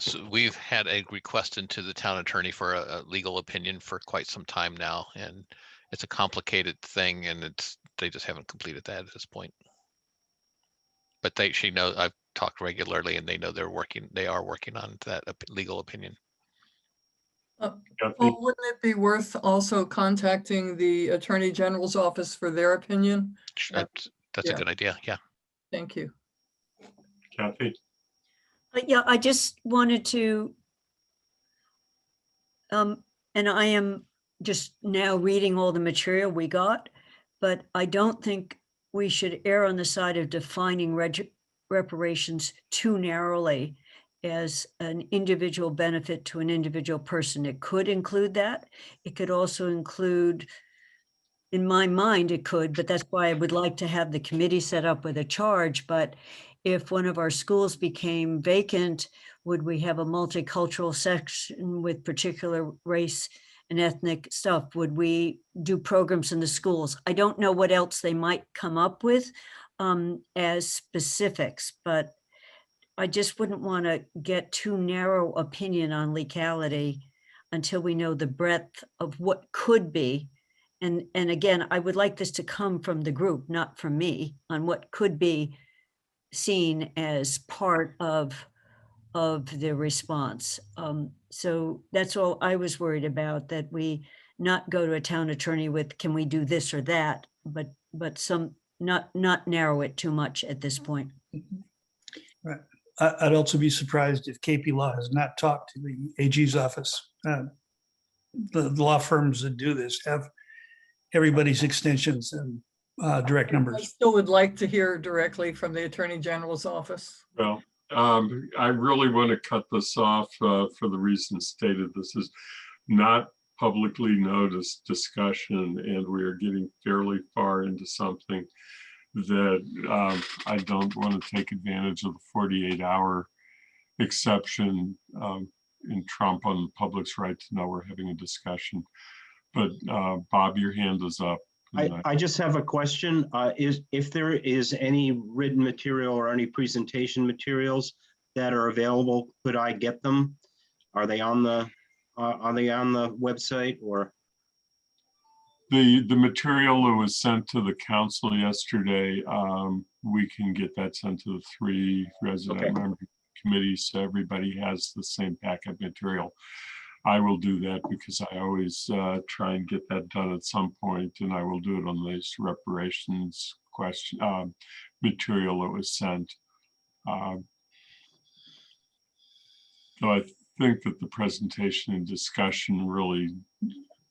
So we've had a request into the town attorney for a legal opinion for quite some time now, and it's a complicated thing, and they just haven't completed that at this point. But she knows, I've talked regularly, and they know they are working on that legal opinion. Well, wouldn't it be worth also contacting the Attorney General's office for their opinion? That's a good idea. Yeah. Thank you. Kathy? Yeah, I just wanted to, and I am just now reading all the material we got, but I don't think we should err on the side of defining reparations too narrowly as an individual benefit to an individual person. It could include that. It could also include, in my mind, it could, but that's why I would like to have the committee set up with a charge. But if one of our schools became vacant, would we have a multicultural section with particular race and ethnic stuff? Would we do programs in the schools? I don't know what else they might come up with as specifics, but I just wouldn't want to get too narrow opinion on legality until we know the breadth of what could be. And again, I would like this to come from the group, not from me, on what could be seen as part of the response. So that's all I was worried about, that we not go to a town attorney with, can we do this or that, but some, not narrow it too much at this point. Right. I'd also be surprised if KP Law has not talked to the AG's office. The law firms that do this have everybody's extensions and direct I numbers. still would like to hear directly from the Attorney General's office. Well, I really want to cut this off for the reasons stated. This is not publicly noticed discussion, and we are getting fairly far into something that I don't want to take advantage of the 48-hour exception and trump on the public's right to know we're having a discussion. But Bob, your hand is up. I just have a question. If there is any written material or any presentation materials that are available, could I get them? Are they on the website or? The material that was sent to the council yesterday, we can get that sent to the 3 resident member committees, so everybody has the same packet material. I will do that because I always try and get that done at some point, and I will do it on this reparations question material that was sent. So I think that the presentation and discussion really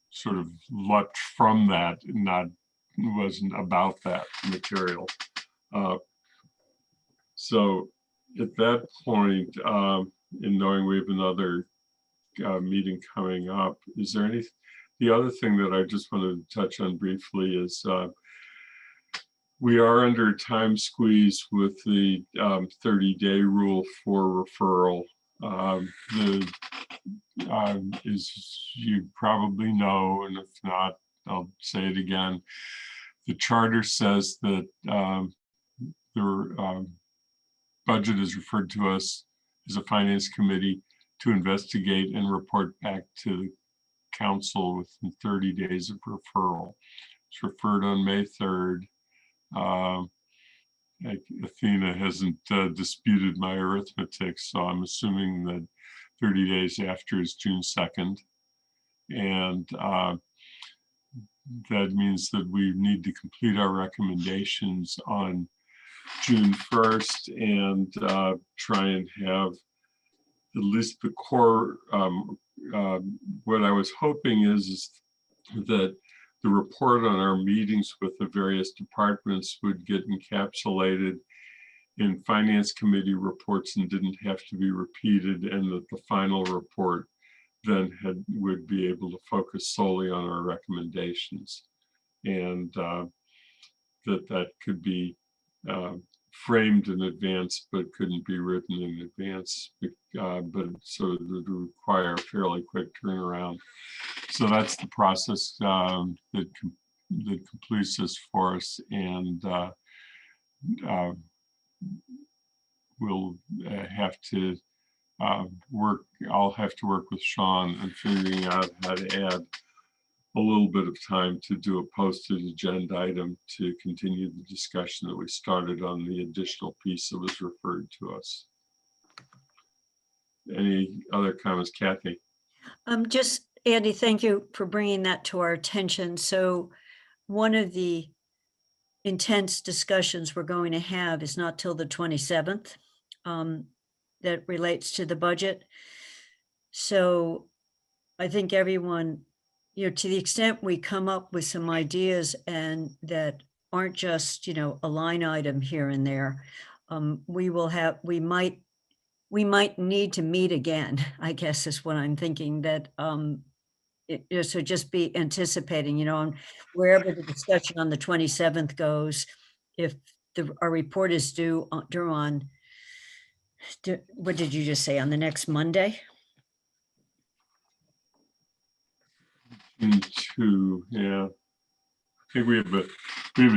sort of leapt from that, and wasn't about that material. So at that point, in knowing we have another meeting coming up, is there the other thing that I just wanted to touch on briefly is we are under a time squeeze with the 30-day rule for referral. As you probably know, and if not, I'll say it again, the charter says that the budget is referred to us as a finance committee to investigate and report back to the council within 30 days of referral. It's referred on May 3rd. Athena hasn't disputed my arithmetic, so I'm assuming that 30 days after is June 2nd. And that means that we need to complete our recommendations on June 1st and try and have at least the core. What I was hoping is that the report on our meetings with the various departments would get encapsulated in finance committee reports and didn't have to be repeated, and that the final report then would be able to focus solely on our recommendations, and that could be framed in advance but couldn't be written in advance, but so it would require a fairly quick turnaround. So that's the process that completes this for us, and we'll have to I'll have to work with Sean on figuring out how to add a little bit of time to do a posted agenda item to continue the discussion that we started on the additional piece that was referred to us. Any other comments, Kathy? Just Andy, thank you for bringing that to our attention. So one of the intense discussions we're going to have is not till the 27th that relates to the budget. So I think everyone, to the extent we come up with some ideas and that aren't just, a line item here and there, we might need to meet again, I guess is what I'm thinking, that so just be anticipating, on wherever the discussion on the 27th goes, if our report is due on, what did you just say, on the next Monday? Yeah. I think we have a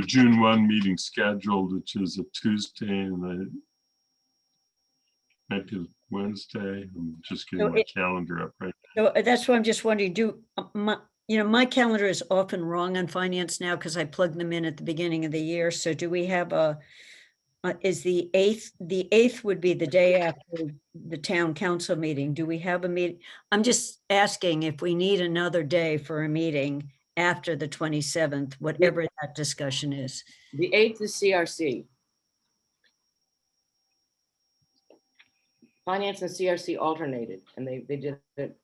June 1 meeting scheduled, which is a Tuesday, and might be Wednesday. I'm just getting my calendar up right now. So that's what I'm just wondering, my calendar is often wrong on finance now because I plug them in at the beginning of the year. So do we have is the 8th would be the day after the town council meeting. Do we have a meeting? I'm just asking if we need another day for a meeting after the 27th, whatever that discussion is. The 8th is CRC. Finance and CRC alternated, and they did it.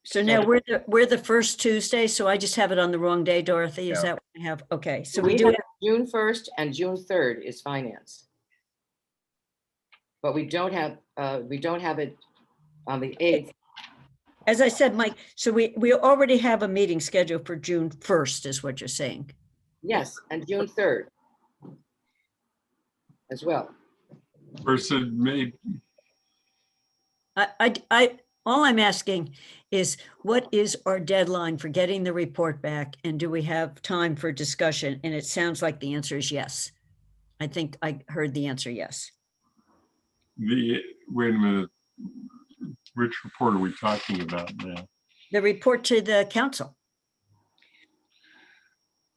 So now we're the first Tuesday, so I just have it on the wrong day, Dorothy. Is that what have, okay, so We we do, have June 1st and June 3rd is finance. But we don't have it on the 8th. as I said, Mike, so we already have a meeting scheduled for June 1st is what you're saying. Yes, and June 3rd as well. Versus May, All I'm asking is, what is our deadline for getting the report back? And do we have time for discussion? And it sounds like the answer is yes. I think I heard the answer, yes. wait a minute. Which report are we talking about now? The report to the council.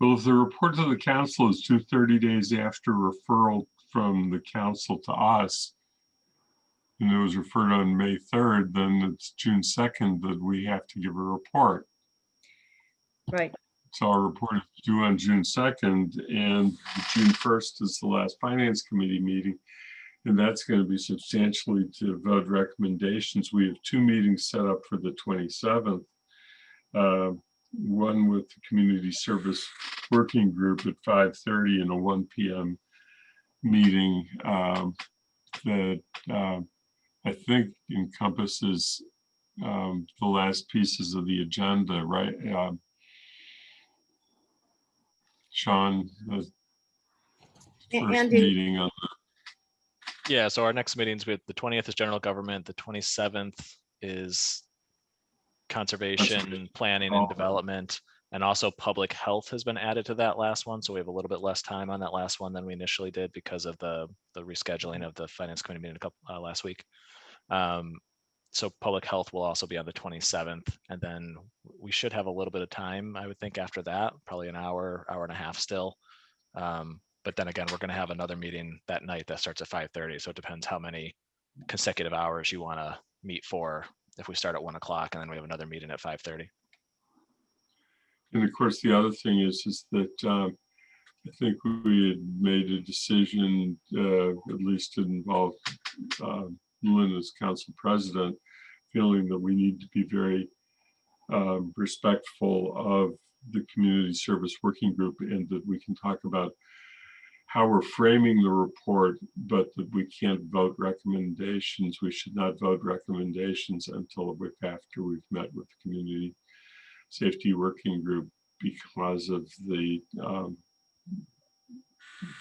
Well, if the report to the council is 230 days after referral from the council to us, and it was referred on May 3rd, then it's June 2nd that we have to give a report. Right. So our report is due on June 2nd, and June 1st is the last finance committee meeting. And that's going to be substantially to vote recommendations. We have 2 meetings set up for the 27th. One with the Community Service Working Group at 5:30 and a 1 p.m. meeting that I think encompasses the last pieces of the agenda, right? Sean, the first Andy. meeting on Yeah, so our next meetings with the 20th is general government, the 27th is conservation, planning and development, and also public health has been added to that last one. So we have a little bit less time on that last one than we initially did because of the rescheduling of the finance committee meeting last week. So public health will also be on the 27th, and then we should have a little bit of time, I would think, after that, probably an hour, hour and a half still. But then again, we're going to have another meeting that night that starts at 5:30. So it depends how many consecutive hours you want to meet for. If we start at 1 o'clock and then we have another meeting at 5:30. And of course, the other thing is that I think we had made a decision, at least to involve Lynn as council president, feeling that we need to be very respectful of the community service working group, and that we can talk about how we're framing the report, but that we can't vote recommendations. We should not vote recommendations until a week after we've met with the community safety working group because of the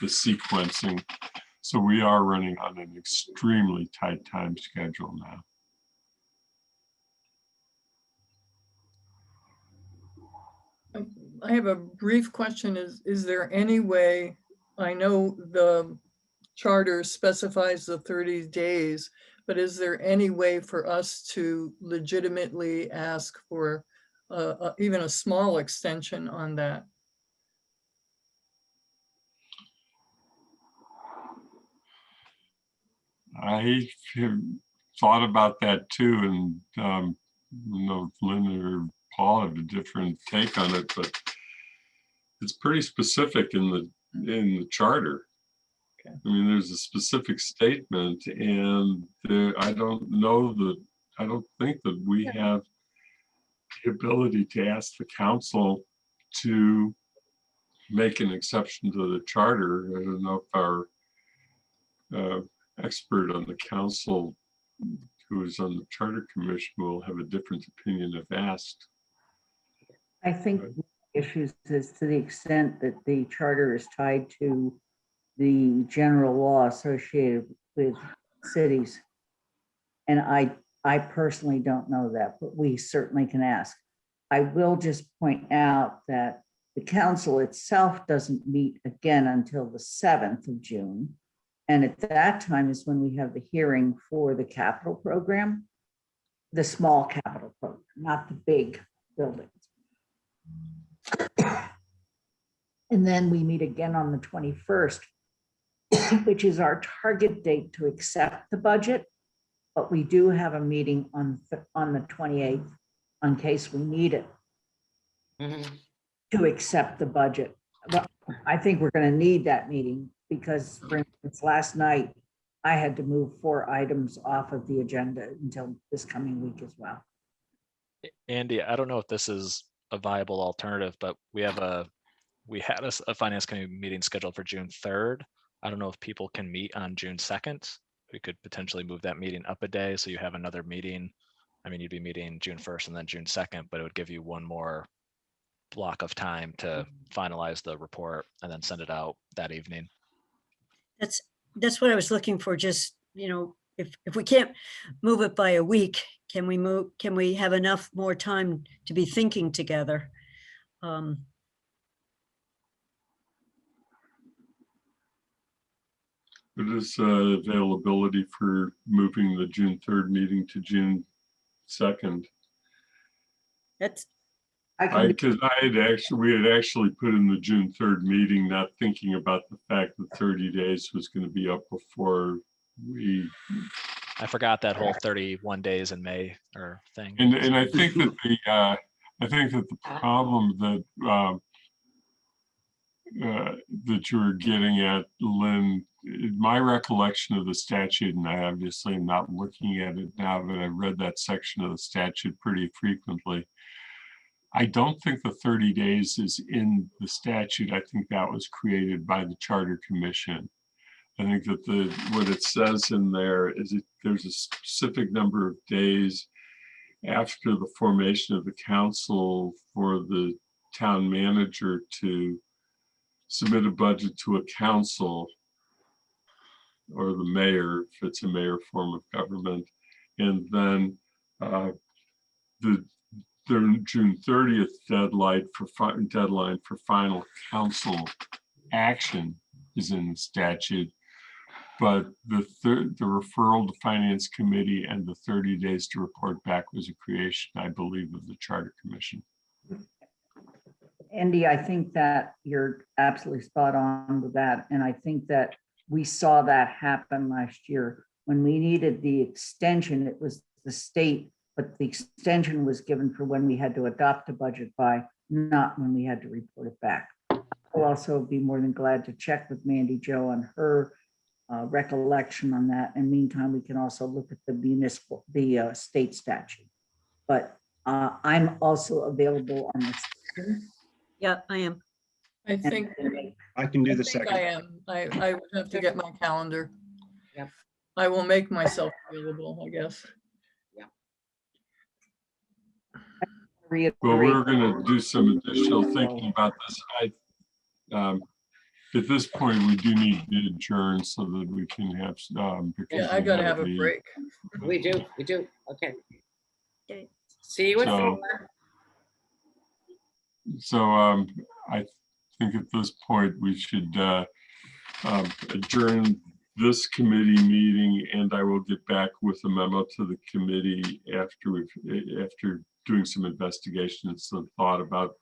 sequencing. So we are running on an extremely tight time schedule now. I have a brief question. Is there any way, I know the charter specifies the 30 days, but is there any way for us to legitimately ask for even a small extension on that? I have thought about that too, and I don't know if Lynn or Paul have a different take on it, but it's pretty specific in the charter. Okay. I mean, there's a specific statement, and I don't think that we have the ability to ask the council to make an exception to the charter. I don't know if our expert on the council who is on the charter commission will have a different opinion if asked. I think the issues is to the extent that the charter is tied to the general law associated with cities. And I personally don't know that, but we certainly can ask. I will just point out that the council itself doesn't meet again until the 7th of June. And at that time is when we have the hearing for the capital program, the small capital program, not the big buildings. And then we meet again on the 21st, which is our target date to accept the budget. But we do have a meeting on the 28th in case we need it to accept the budget. But I think we're going to need that meeting because, for instance, last night I had to move 4 items off of the agenda until this coming week as well. Andy, I don't know if this is a viable alternative, but we have a we had a finance committee meeting scheduled for June 3rd. I don't know if people can meet on June 2nd. We could potentially move that meeting up a day, so you have another meeting. I mean, you'd be meeting June 1st and then June 2nd, but it would give you one more block of time to finalize the report and then send it out that evening. That's what I was looking for. Just, you know, if we can't move it by a week, can we have enough more time to be thinking together? What is availability for moving the June 3rd meeting to June 2nd? That's, Because we had actually put in the June 3rd meeting, not thinking about the fact that 30 days was going to be up before we. I forgot that whole 31 days in May or thing. And I think that the problem that you were getting at, Lynn, my recollection of the statute, and I obviously am not looking at it now, but I read that section of the statute pretty frequently. I don't think the 30 days is in the statute. I think that was created by the Charter Commission. I think that what it says in there is there's a specific number of days after the formation of the council for the town manager to submit a budget to a council or the mayor, if it's a mayor form of government. And then the June 30th deadline for final council action is in the statute. But the referral to Finance Committee and the 30 days to report back was a creation, I believe, of the Charter Commission. Andy, I think that you're absolutely spot on with that. And I think that we saw that happen last year. When we needed the extension, it was the state, but the extension was given for when we had to adopt a budget by, not when we had to report it back. I'll also be more than glad to check with Mandy Jo on her recollection on that. And meantime, we can also look at the state statute. But I'm also available on this. Yeah, I am. I think I can do the I think second. I am. I would have to get my calendar. Yep. I will make myself available, I guess. Well, we're going to do some additional thinking about this. At this point, we do need to adjourn so that we can have. Yeah, I gotta have a break. We do. Okay. Okay. See you at So- 4. So I think at this point we should adjourn this committee meeting, and I will get back with a memo to the committee after doing some investigation and some thought about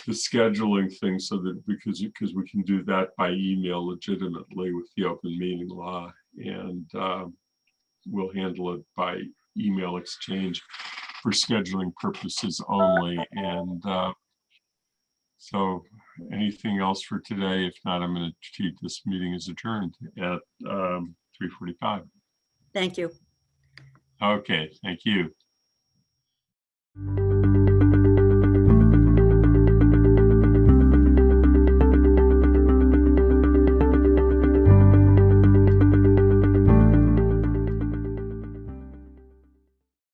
the scheduling thing, so that because we can do that by email legitimately with the open meeting law, and we'll handle it by email exchange for scheduling purposes only. And so anything else for today? If not, I'm going to treat this meeting as adjourned at 3:45. Thank you. Okay, thank you.